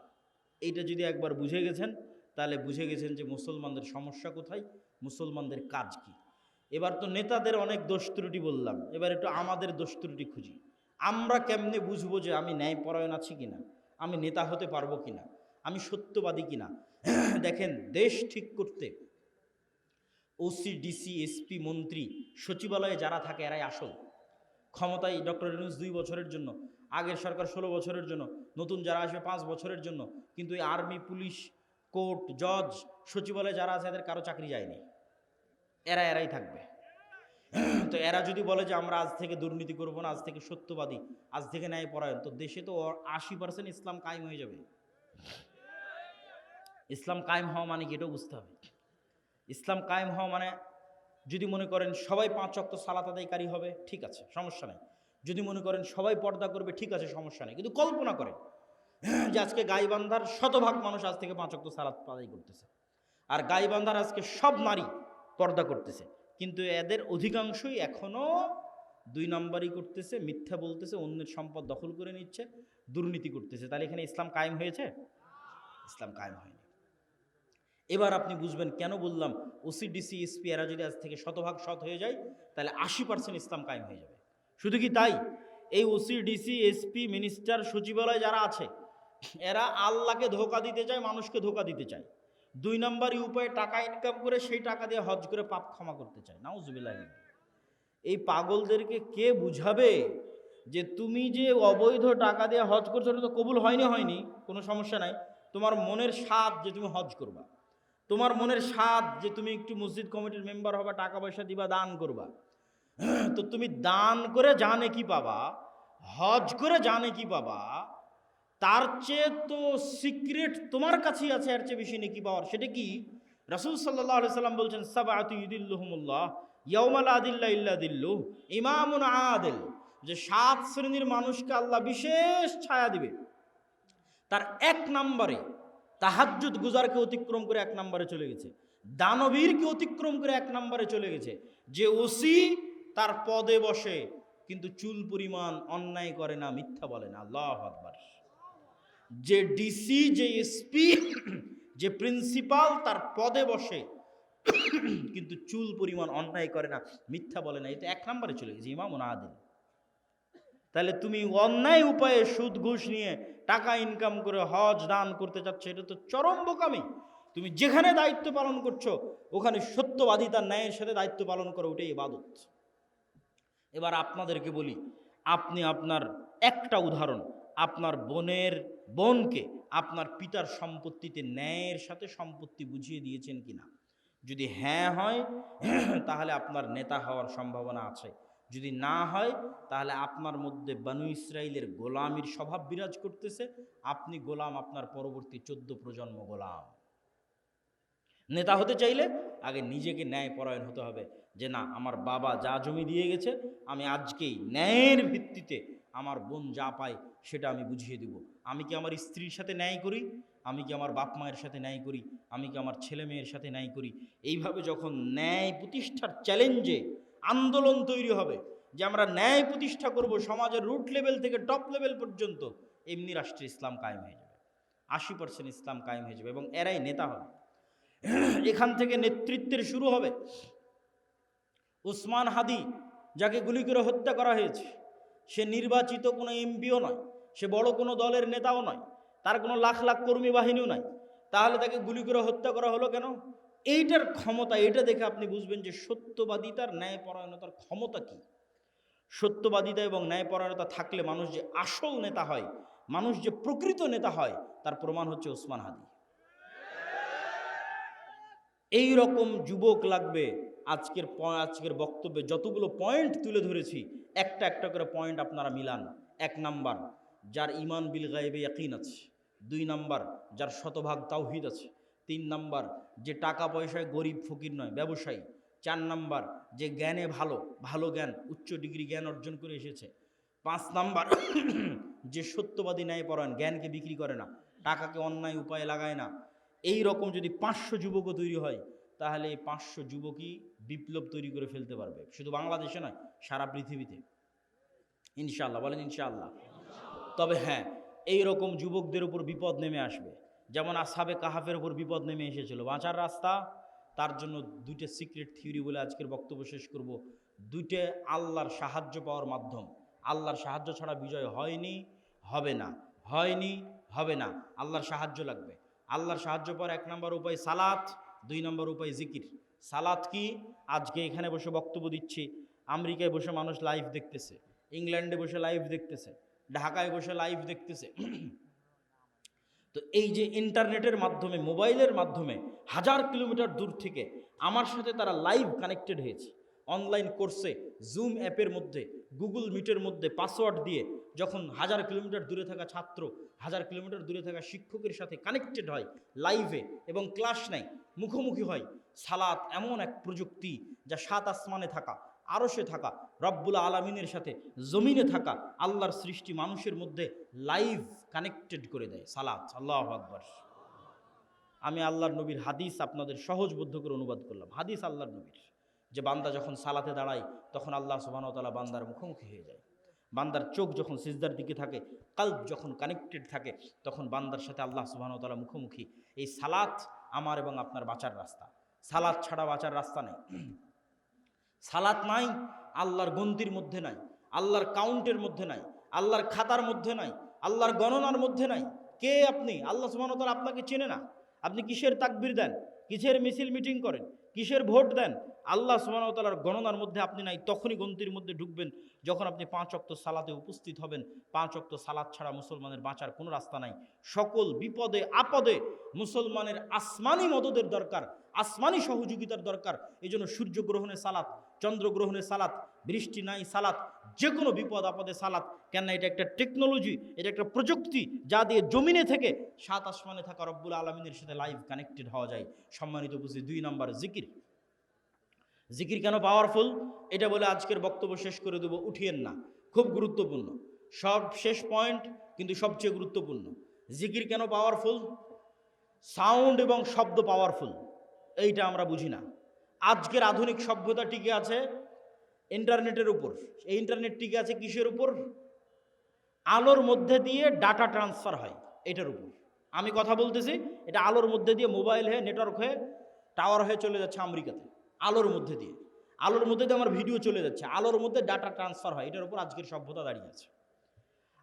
এইটা যদি একবার বুঝে গেছেন, তাহলে বুঝে গেছেন যে মুসলমানদের সমস্যা কোথায়, মুসলমানদের কাজ কি। এবার তো নেতাদের অনেক দোষ ত্রুটি বললাম, এবার একটু আমাদের দোষ ত্রুটি খুঁজি। আমরা কেমনে বুঝবো যে আমি ন্যায়পরায়ণ আছি কিনা, আমি নেতা হতে পারবো কিনা, আমি সত্যবাদী কিনা? দেখেন, দেশ ঠিক করতে ওসি, ডিসি, এসপি, মন্ত্রী, সচিবালয়ে যারা থাকে এরাই আসল। ক্ষমতায় ডক্টর ইউনূস 2 বছরের জন্য, আগের সরকার 16 বছরের জন্য, নতুন যারা আসবে 5 বছরের জন্য। কিন্তু এই আর্মি, পুলিশ, কোর্ট, জজ, সচিবালয়ে যারা আছে এদের কারো চাকরি যায়নি, এরাই থাকবে। তো এরা যদি বলে যে আমরা আজ থেকে দুর্নীতি করবো না, আজ থেকে সত্যবাদী, আজ থেকে ন্যায়পরায়ণ, তো দেশে তো 80% ইসলাম কায়েম হয়ে যাবে। ইসলাম কায়েম হওয়া মানে কি, এটাও বুঝতে হবে। ইসলাম কায়েম হওয়া মানে, যদি মনে করেন সবাই 5 ওয়াক্ত সালাত আদায়কারী হবে, ঠিক আছে, সমস্যা নেই। যদি মনে করেন সবাই পর্দা করবে, ঠিক আছে, সমস্যা নেই। কিন্তু কল্পনা করেন যে আজকে গাইবান্ধার শতভাগ মানুষ আজ থেকে 5 ওয়াক্ত সালাত আদায় করতেছে, আর গাইবান্ধার আজকে সব নারী পর্দা করতেছে, কিন্তু এদের অধিকাংশই এখনও 2 নম্বরই করতেছে, মিথ্যা বলতেছে, অন্যের সম্পদ দখল করে নিচ্ছে, দুর্নীতি করতেছে। তাহলে এখানে ইসলাম কায়েম হয়েছে? ইসলাম কায়েম হয়নি। এবার আপনি বুঝবেন কেন বললাম ওসি, ডিসি, এসপি এরা যদি আজ থেকে শতভাগ সৎ হয়ে যায়, তাহলে 80% ইসলাম কায়েম হয়ে যাবে। শুধু কি তাই, এই ওসি, ডিসি, এসপি, মিনিস্টার, সচিবালয় যারা আছে, এরা আল্লাহকে ধোঁকা দিতে চায়, মানুষকে ধোঁকা দিতে চায়। 2 নম্বরই উপায়ে টাকা ইনকাম করে সেই টাকা দিয়ে হজ করে পাপ ক্ষমা করতে চায়। নাউজুবিল্লাহ। এই পাগলদেরকে কে বুঝাবে যে তুমি যে অবৈধ টাকা দিয়ে হজ করছো, ওটা তো কবুল হয়নি, কোনো সমস্যা নাই। তোমার মনের স্বাদ যে তুমি হজ করবা, তোমার মনের স্বাদ যে তুমি একটু মসজিদ কমিটির মেম্বার হবা, টাকা পয়সা দিবা, দান করবা, তো তুমি দান করে জানে কি পাবা, হজ করে জানে কি পাবা, তার চেয়ে তো সিক্রেট তোমার কাছেই আছে, এর চেয়ে বেশি নেকি পাওয়ার। সেটা কি? রাসূল সাল্লাল্লাহু আলাইহি সাল্লাম বলছেন, সাবআতু ইউদিল্লুহুমুল্লাহ ইয়াউমা লা দিল্লা ইল্লা দিল্লুহ, ইমামুন আদিল, যে 7 শ্রেণীর মানুষকে আল্লাহ বিশেষ ছায়া দিবে। তার 1 নম্বরে তাহাজ্জুদ গুজারকে অতিক্রম করে 1 নম্বরে চলে গেছে, দানবীরকে অতিক্রম করে 1 নম্বরে চলে গেছে, যে ওসি তার পদে বসে কিন্তু চুল পরিমাণ অন্যায় করে না, মিথ্যা বলে না। আল্লাহু আকবার। যে ডিসি, যে এসপি, যে প্রিন্সিপাল তার পদে বসে কিন্তু চুল পরিমাণ অন্যায় করে না, মিথ্যা বলে না, এটা 1 নম্বরে চলে গেছে, ইমামুন আদিল। তাহলে তুমি অন্যায় উপায়ে সুদ ঘুষ নিয়ে টাকা ইনকাম করে হজ দান করতে চাচ্ছ, এটা তো চরম বোকামি। তুমি যেখানে দায়িত্ব পালন করছো ওখানে সত্যবাদিতার ন্যায়ের সাথে দায়িত্ব পালন করো, ওটাই ইবাদত। এবার আপনাদেরকে বলি, আপনি আপনার একটা উদাহরণ, আপনার বোনকে আপনার পিতার সম্পত্তিতে ন্যায়ের সাথে সম্পত্তি বুঝিয়ে দিয়েছেন কিনা? যদি হ্যাঁ হয় তাহলে আপনার নেতা হওয়ার সম্ভাবনা আছে, যদি না হয় তাহলে আপনার মধ্যে বানু ইসরাইলের গোলামির স্বভাব বিরাজ করতেছে, আপনি গোলাম, আপনার পরবর্তী 14 প্রজন্ম গোলাম। নেতা হতে চাইলে আগে নিজেকে ন্যায়পরায়ণ হতে হবে, যে না, আমার বাবা যা জমি দিয়ে গেছে, আমি আজকেই ন্যায়ের ভিত্তিতে আমার বোন যা পায় সেটা আমি বুঝিয়ে দেব। আমি কি আমার স্ত্রীর সাথে ন্যায় করি, আমি কি আমার বাপ মায়ের সাথে ন্যায় করি, আমি কি আমার ছেলে মেয়ের সাথে ন্যায় করি। এইভাবে যখন ন্যায় প্রতিষ্ঠার চ্যালেঞ্জে আন্দোলন তৈরি হবে যে আমরা ন্যায় প্রতিষ্ঠা করব সমাজের রুট লেভেল থেকে টপ লেভেল পর্যন্ত, এমনি রাষ্ট্রে ইসলাম কায়েম হয়ে যাবে, 80% ইসলাম কায়েম হয়ে যাবে এবং এরাই নেতা হবে। এখান থেকে নেতৃত্বের শুরু হবে। উসমান হাদি যাকে গুলি করে হত্যা করা হয়েছে, সে নির্বাচিত কোনো এমপিও নয়, সে বড় কোনো দলের নেতাও নয়, তার কোনো লাখ লাখ কর্মী বাহিনীও নাই, তাহলে তাকে গুলি করে হত্যা করা হলো কেন? এইটার ক্ষমতা, এটা দেখে আপনি বুঝবেন যে সত্যবাদিতার, ন্যায়পরায়ণতার ক্ষমতা কি। সত্যবাদিতা এবং ন্যায়পরায়ণতা থাকলে মানুষ যে আসল নেতা হয়, মানুষ যে প্রকৃত নেতা হয়, তার প্রমাণ হচ্ছে ওসমান হাদি। এই রকম যুবক লাগবে। আজকের বক্তব্যে যতগুলো পয়েন্ট তুলে ধরেছি, একটা একটা করে পয়েন্ট আপনারা মিলান। 1 নাম্বার, যার ঈমান বিল গায়বে ইয়াকিন আছে। 2 নাম্বার, যার শতভাগ তাওহীদ আছে। 3 নাম্বার, যে টাকা পয়সায় গরিব ফকির নয়, ব্যবসায়ী। 4 নাম্বার, যে জ্ঞানে ভালো জ্ঞান, উচ্চ ডিগ্রি জ্ঞান অর্জন করে এসেছে। 5 নাম্বার, যে সত্যবাদী, ন্যায়পরায়ণ, জ্ঞানকে বিক্রি করে না, টাকাকে অন্যায় উপায়ে লাগায় না। এই রকম যদি 500 যুবকও তৈরি হয়, তাহলে এই 500 যুবকই বিপ্লব তৈরি করে ফেলতে পারবে, শুধু বাংলাদেশে নয়, সারা পৃথিবীতে। ইনশাআল্লাহ বলেন ইনশাআল্লাহ। তবে হ্যাঁ, এই রকম যুবকদের উপর বিপদ নেমে আসবে, যেমন আসহাবে কাহাফের উপর বিপদ নেমে এসেছিল। বাঁচার রাস্তা, তার জন্য 2টে সিক্রেট থিওরি বলে আজকের বক্তব্য শেষ করব। 2টে আল্লাহর সাহায্য পাওয়ার মাধ্যম। আল্লাহর সাহায্য ছাড়া বিজয় হয়নি, হবে না, হয়নি, হবে না। আল্লাহর সাহায্য লাগবে। আল্লাহর সাহায্য পাওয়ার 1 নম্বর উপায় সালাত, 2 নম্বর উপায় জিকির। সালাত কি? আজকে এখানে বসে বক্তব্য দিচ্ছি, আমেরিকায় বসে মানুষ লাইভ দেখতেছে, ইংল্যান্ডে বসে লাইভ দেখতেছে, ঢাকায় বসে লাইভ দেখতেছে। তো এই যে ইন্টারনেটের মাধ্যমে, মোবাইলের মাধ্যমে 1000 কিলোমিটার দূর থেকে আমার সাথে তারা লাইভ কানেক্টেড হয়েছে। অনলাইন কোর্সে জুম অ্যাপের মধ্যে, গুগল মিটের মধ্যে পাসওয়ার্ড দিয়ে যখন 1000 কিলোমিটার দূরে থাকা ছাত্র 1000 কিলোমিটার দূরে থাকা শিক্ষকের সাথে কানেক্টেড হয় লাইভে এবং ক্লাস নেয়, মুখোমুখি হয়। সালাত এমন এক প্রযুক্তি, যা 7 আসমানে থাকা, আরশে থাকা, রব্বুল আলামিনের সাথে জমিনে থাকা আল্লাহর সৃষ্টি মানুষের মধ্যে লাইভ কানেক্টেড করে দেয়। সালাত, আল্লাহু আকবার। আমি আল্লাহর নবীর হাদিস আপনাদের সহজবোধ্য করে অনুবাদ করলাম। হাদিস আল্লাহর নবীর, যে বান্দা যখন সালাতে দাঁড়ায় তখন আল্লাহ সুবহানাহু ওয়া তাআলা বান্দার মুখোমুখি হয়ে যায়। বান্দার চোখ যখন সিজদার দিকে থাকে, কলব যখন কানেক্টেড থাকে, তখন বান্দার সাথে আল্লাহ সুবহানাহু ওয়া তাআলা মুখোমুখি। এই সালাত আমার এবং আপনার বাঁচার রাস্তা। সালাত ছাড়া বাঁচার রাস্তা নেই। সালাত নাই, আল্লাহর গন্তির মধ্যে নাই, আল্লাহর কাউন্টের মধ্যে নাই, আল্লাহর খাতার মধ্যে নাই, আল্লাহর গণনার মধ্যে নাই। কে আপনি? আল্লাহ সুবহানাহু ওয়া তাআলা আপনাকে চেনে না। আপনি কিসের তাকবীর দেন, কিসের মিছিল মিটিং করেন, কিসের ভোট দেন, আল্লাহ সুবহানাহু ওয়া তাআলার গণনার মধ্যে আপনি নাই। তখনই গন্তির মধ্যে ঢুকবেন যখন আপনি 5 ওয়াক্ত সালাতে উপস্থিত হবেন। 5 ওয়াক্ত সালাত ছাড়া মুসলমানের বাঁচার কোনো রাস্তা নাই। সকল বিপদে আপদে মুসলমানের আসমানি মদদের দরকার, আসমানি সহযোগিতার দরকার। এই জন্য সূর্যগ্রহণে সালাত, চন্দ্রগ্রহণে সালাত, বৃষ্টি নাই সালাত, যে কোনো বিপদ আপদে সালাত। কেন? এটা একটা টেকনোলজি, এটা একটা প্রযুক্তি, যা দিয়ে জমিনে থেকে 7 আসমানে থাকা রব্বুল আলামিনের সাথে লাইভ কানেক্টেড হওয়া যায়। সম্মানিত বুঝি। 2 নম্বর জিকির। জিকির কেন পাওয়ারফুল, এটা বলে আজকের বক্তব্য শেষ করে দেব। উঠিয়েন না, খুব গুরুত্বপূর্ণ। সব শেষ পয়েন্ট, কিন্তু সবচেয়ে গুরুত্বপূর্ণ। জিকির কেন পাওয়ারফুল? সাউন্ড এবং শব্দ পাওয়ারফুল, এইটা আমরা বুঝি না। আজকের আধুনিক সভ্যতা টিকে আছে ইন্টারনেটের উপর। এই ইন্টারনেট টিকে আছে কিসের উপর? আলোর মধ্যে দিয়ে ডাটা ট্রান্সফার হয়, এটার উপর। আমি কথা বলতেছি, এটা আলোর মধ্যে দিয়ে মোবাইল হয়ে, নেটওয়ার্ক হয়ে, টাওয়ার হয়ে চলে যাচ্ছে আমেরিকাতে। আলোর মধ্যে দিয়ে, আলোর মধ্যে দিয়ে আমার ভিডিও চলে যাচ্ছে, আলোর মধ্যে ডাটা ট্রান্সফার হয়। এটার উপর আজকের সভ্যতা দাঁড়িয়ে আছে।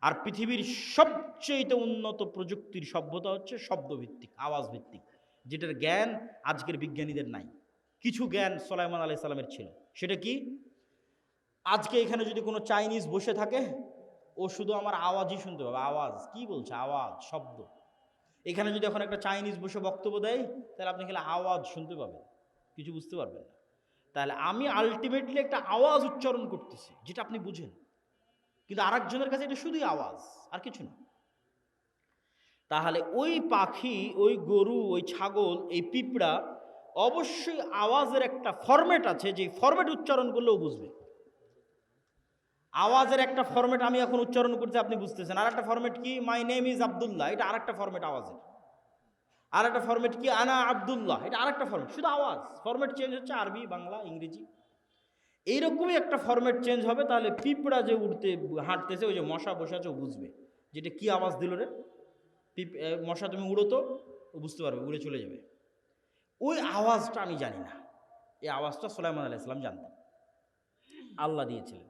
আর পৃথিবীর সবচেয়ে উন্নত প্রযুক্তির সভ্যতা হচ্ছে শব্দভিত্তিক, আওয়াজ ভিত্তিক, যেটার জ্ঞান আজকের বিজ্ঞানীদের নাই। কিছু জ্ঞান সুলাইমান আলাইহিস সালামের ছিল। সেটা কি? আজকে এখানে যদি কোনো চাইনিজ বসে থাকে, ও শুধু আমার আওয়াজই শুনতে পাবে। আওয়াজ কি বলছে, আওয়াজ, শব্দ। এখানে যদি এখন একটা চাইনিজ বসে বক্তব্য দেয়, তাহলে আপনি খালি আওয়াজ শুনতে পাবেন, কিছু বুঝতে পারবেন না। তাহলে আমি আলটিমেটলি একটা আওয়াজ উচ্চারণ করতেছি, যেটা আপনি বুঝেন, কিন্তু আরেকজনের কাছে এটা শুধুই আওয়াজ, আর কিছু না। তাহলে ওই পাখি, ওই গরু, ওই ছাগল, এই পিঁপড়া অবশ্যই আওয়াজের একটা ফরম্যাট আছে, যে ফরম্যাট উচ্চারণ করলেও বুঝবে। আওয়াজের একটা ফরম্যাট আমি এখন উচ্চারণ করছি, আপনি বুঝতেছেন। আর একটা ফরম্যাট কি? মাই নেম ইজ আব্দুল্লাহ, এটা আরেকটা ফরম্যাট আওয়াজের। আর একটা ফরম্যাট কি? আনা আব্দুল্লাহ, এটা আরেকটা ফরম্যাট। শুধু আওয়াজ, ফরম্যাট চেঞ্জ হচ্ছে, আরবি, বাংলা, ইংরেজি। এইরকমই একটা ফরম্যাট চেঞ্জ হবে। তাহলে পিঁপড়া যে উঠতে হাঁটতেছে, ওই যে মশা বসে আছে, ও বুঝবে। যেটা কি আওয়াজ দিল রে, মশা তুমি উড়ো তো, ও বুঝতে পারবে, উড়ে চলে যাবে। ওই আওয়াজটা আমি জানি না, এই আওয়াজটা সুলাইমান আলাইহিস সালাম জানতেন, আল্লাহ দিয়েছিলেন।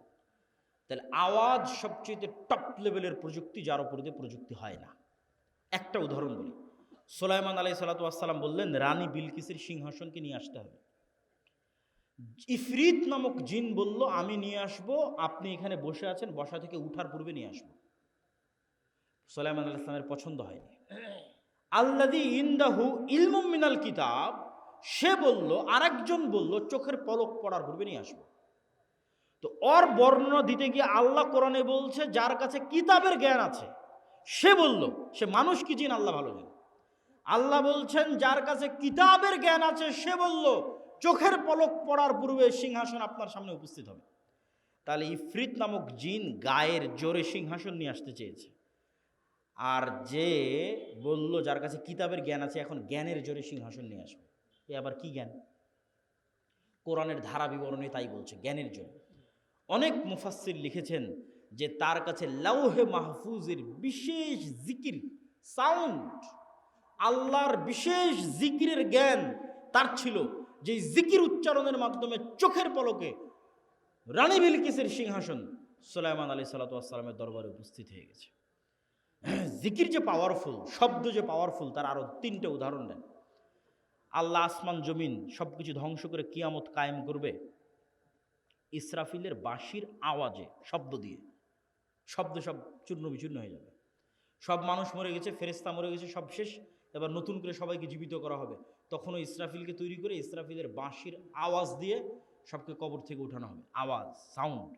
তাহলে আওয়াজ সবচেয়ে টপ লেভেলের প্রযুক্তি, যার উপর দিয়ে প্রযুক্তি হয় না। একটা উদাহরণ বলি, সুলাইমান আলাইহিস সালাম বললেন রানী বিলকিসের সিংহাসনকে নিয়ে আসতে হবে। ইফরিত নামক জিন বলল আমি নিয়ে আসব, আপনি এখানে বসে আছেন, বসা থেকে উঠার পূর্বে নিয়ে আসবো। সুলাইমান আলাইহিস সালামের পছন্দ হয়নি। আল্লাযী ইনদাহু ইলমুম মিনাল কিতাব, সে বলল, আরেকজন বলল চোখের পলক পড়ার পূর্বে নিয়ে আসবো। তো ওর বর্ণনা দিতে গিয়ে আল্লাহ কোরআনে বলছে যার কাছে কিতাবের জ্ঞান আছে, সে বলল, সে মানুষ কি জিন আল্লাহ ভালো জানে। আল্লাহ বলছেন যার কাছে কিতাবের জ্ঞান আছে সে বলল চোখের পলক পড়ার পূর্বে সিংহাসন আপনার সামনে উপস্থিত হবে। তাহলে ইফরিত নামক জিন গায়ের জোরে সিংহাসন নিয়ে আসতে চেয়েছে, আর যে বলল যার কাছে কিতাবের জ্ঞান আছে এখন জ্ঞানের জোরে সিংহাসন নিয়ে আসবে। এ আবার কি জ্ঞান? কোরআনের ধারা বিবরণী তাই বলছে, জ্ঞানের জন্য। অনেক মুফাসসির লিখেছেন যে তার কাছে লাউহে মাহফুজের বিশেষ জিকির সাউন্ড, আল্লাহর বিশেষ জিকিরের জ্ঞান তার ছিল, যে জিকির উচ্চারণের মাধ্যমে চোখের পলকে রানী বিলকিসের সিংহাসন সুলাইমান আলাইহিস সালামের দরবারে উপস্থিত হয়ে গেছে। জিকির যে পাওয়ারফুল, শব্দ যে পাওয়ারফুল, তার আরো 3টে উদাহরণ দেন। আল্লাহ আসমান জমিন সবকিছু ধ্বংস করে কিয়ামত কায়েম করবে ইসরাফিলের বাঁশির আওয়াজে, শব্দ দিয়ে। শব্দ সব চূর্ণ বিচূর্ণ হয়ে যাবে, সব মানুষ মরে গেছে, ফেরেশতা মরে গেছে, সব শেষ, এবার নতুন করে সবাইকে জীবিত করা হবে। তখনও ইসরাফিলকে তৈরি করে ইসরাফিলের বাঁশির আওয়াজ দিয়ে সবকে কবর থেকে উঠানো হবে, আওয়াজ, সাউন্ড।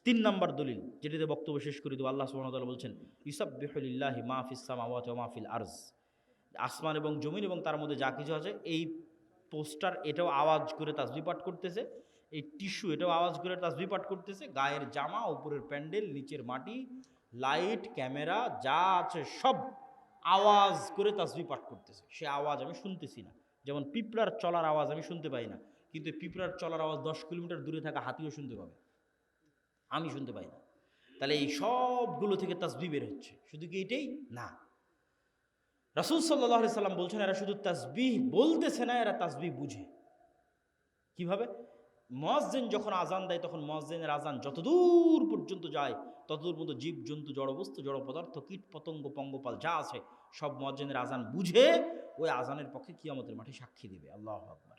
3 নম্বর দলিল, যেটিতে বক্তব্য শেষ করে দেব, আল্লাহ সুবহানাহু ওয়া তাআলা বলছেন ইউসাব্বিহু লিল্লাহি মা ফিস সামাওয়াতি ওয়া মা ফিল আরজ, আসমান এবং জমিন এবং তার মধ্যে যা কিছু আছে। এই পোস্টার এটাও আওয়াজ করে তাসবিহ পাঠ করতেছে, এই টিস্যু এটাও আওয়াজ করে তাসবিহ পাঠ করতেছে, গায়ের জামা, উপরের প্যান্ডেল, নিচের মাটি, লাইট, ক্যামেরা যা আছে সব আওয়াজ করে তাসবিহ পাঠ করতেছে। সে আওয়াজ আমি শুনতেছি না, যেমন পিঁপড়ার চলার আওয়াজ আমি শুনতে পাই না, কিন্তু পিঁপড়ার চলার আওয়াজ 10 কিলোমিটার দূরে থাকা হাতিও শুনতে পাবে, আমি শুনতে পাই না। তাহলে এই সবগুলো থেকে তাসবিহ বের হচ্ছে। শুধু কি এটাই না, রাসূল সাল্লাল্লাহু আলাইহি সাল্লাম বলছেন এরা শুধু তাসবিহ বলতেছে না, এরা তাসবিহ বুঝে। কিভাবে? মুয়াজ্জিন যখন আজান দেয় তখন মুয়াজ্জিনের আজান যতদূর পর্যন্ত যায় ততদূর পর্যন্ত জীব জন্তু, জড়বস্তু, জড় পদার্থ, কীট পতঙ্গ, পঙ্গপাল যা আছে সব মুয়াজ্জিনের আজান বুঝে ওই আজানের পক্ষে কিয়ামতের মাঠে সাক্ষী দিবে। আল্লাহু আকবার।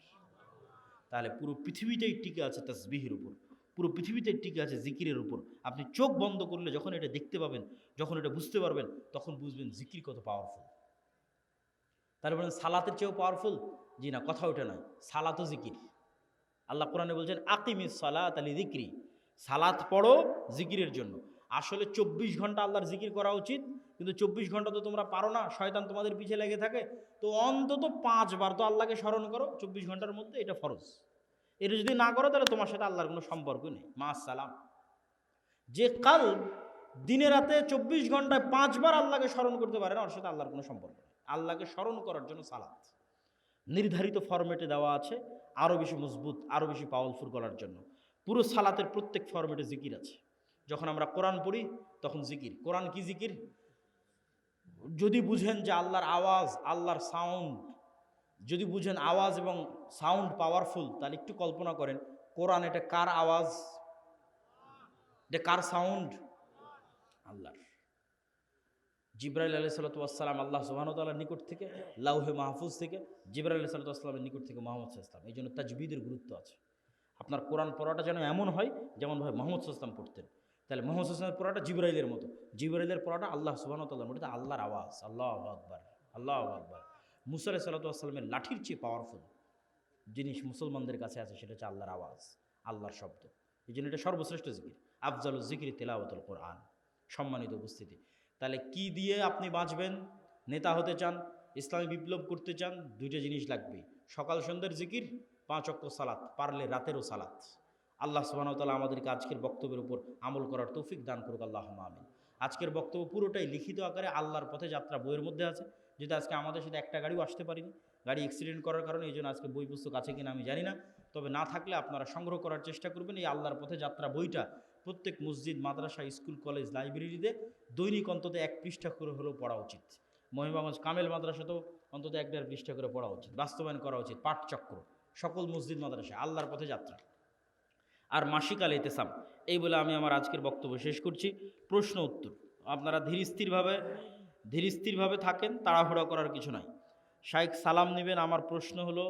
তাহলে পুরো পৃথিবীটাই টিকে আছে তাসবিহের উপর, পুরো পৃথিবীতে টিকে আছে জিকিরের উপর। আপনি চোখ বন্ধ করলে যখন এটা দেখতে পাবেন, যখন এটা বুঝতে পারবেন, তখন বুঝবেন জিকির কত পাওয়ারফুল। তার বলেন সালাতের চেয়েও পাওয়ারফুল? জি না, কথা ওঠে নয়, সালাতও জিকির। আল্লাহ কোরআনে বলছেন আকিমিস সালাত লিযিকরি, সালাত পড়ো জিকিরের জন্য। আসলে 24 ঘন্টা আল্লাহর জিকির করা উচিত, কিন্তু 24 ঘন্টা তো তোমরা পারো না, শয়তান তোমাদের পিছে লেগে থাকে। তো অন্তত 5 বার তো আল্লাহকে স্মরণ করো 24 ঘন্টার মধ্যে, এটা ফরজ। এটা যদি না করো তাহলে তোমার সাথে আল্লাহর কোনো সম্পর্ক নেই, মা সালাম। যে কলব দিনে রাতে 24 ঘন্টায় 5 বার আল্লাহকে স্মরণ করতে পারে না, ওর সাথে আল্লাহর কোনো সম্পর্ক নেই। আল্লাহকে স্মরণ করার জন্য সালাত নির্ধারিত ফরম্যাটে দেওয়া আছে, আরও বেশি মজবুত, আরও বেশি পাওয়ারফুল করার জন্য। পুরো সালাতের প্রত্যেক ফরম্যাটে জিকির আছে। যখন আমরা কোরআন পড়ি তখন জিকির। কোরআন কি জিকির? যদি বুঝেন যে আল্লাহর আওয়াজ, আল্লাহর সাউন্ড, যদি বুঝেন আওয়াজ এবং সাউন্ড পাওয়ারফুল, তাহলে একটু কল্পনা করেন কোরআন এটা কার আওয়াজ, এটা কার সাউন্ড? আল্লাহর। জিবরাইল আলাইহিসসালাতু ওয়াসসালাম আল্লাহ সুবহানাহু ওয়া তাআলার নিকট থেকে, লাউহে মাহফুজ থেকে জিবরাইল আলাইহিসসালাতু ওয়াসসালামের নিকট থেকে মুহাম্মদ সাল্লাল্লাহু আলাইহি ওয়াসাল্লাম। এই জন্য তাজবিদের গুরুত্ব আছে। আপনার কোরআন পড়াটা যেন এমন হয় যেমনভাবে মুহাম্মদ সাল্লাল্লাহু আলাইহি ওয়াসাল্লাম পড়তেন। তাহলে মুহাম্মদ সাল্লাল্লাহু আলাইহি ওয়াসাল্লামের পড়াটা জিবরাইলের মতো, জিবরাইলের পড়াটা আল্লাহ সুবহানাহু ওয়া তাআলার মতো, আল্লাহর আওয়াজ। আল্লাহু আকবার, আল্লাহু আকবার। মুসা আলাইহিসসালাতু ওয়াসসালামের লাঠির চেয়ে পাওয়ারফুল জিনিস মুসলমানদের কাছে আছে, সেটা হচ্ছে আল্লাহর আওয়াজ, আল্লাহর শব্দ। এই জন্য এটা সর্বশ্রেষ্ঠ জিকির। আফজালুজ জিকির তিলাওয়াতুল কোরআন। সম্মানিত উপস্থিতি, তাহলে কি দিয়ে আপনি বাঁচবেন? নেতা হতে চান, ইসলামী বিপ্লব করতে চান, 2টা জিনিস লাগবে, সকাল সন্ধ্যার জিকির, 5 ওয়াক্ত সালাত, পারলে রাতেরও সালাত। আল্লাহ সুবহানাহু ওয়া তাআলা আমাদেরকে আজকের বক্তব্যের উপর আমল করার তৌফিক দান করুক, আল্লাহুম্মা আমিন। আজকের বক্তব্য পুরোটাই লিখিত আকারে আল্লাহর পথে যাত্রা বইয়ের মধ্যে আছে, যেটা আজকে আমাদের সাথে একটা গাড়িও আসতে পারিনি, গাড়ি অ্যাক্সিডেন্ট করার কারণে। এই জন্য আজকে বই পুস্তক আছে কিনা আমি জানি না, তবে না থাকলে আপনারা সংগ্রহ করার চেষ্টা করবেন। এই আল্লাহর পথে যাত্রা বইটা প্রত্যেক মসজিদ, মাদ্রাসা, স্কুল, কলেজ, লাইব্রেরিতে দৈনিক অন্তত 1 পৃষ্ঠা করে হলেও পড়া উচিত। মহিমাগঞ্জ কামেল মাদ্রাসাতেও অন্তত 1-1.5 পৃষ্ঠা করে পড়া উচিত, বাস্তবায়ন করা উচিত। পাঠচক্র সকল মসজিদ মাদ্রাসায়, আল্লাহর পথে যাত্রা। আর মাসিক আল ইতিসাম। এই বলে আমি আমার আজকের বক্তব্য শেষ করছি। প্রশ্ন উত্তর আপনারা ধীর স্থিরভাবে থাকেন, তাড়াহুড়া করার কিছু নাই। শাইখ সালাম নেবেন। আমার প্রশ্ন হলো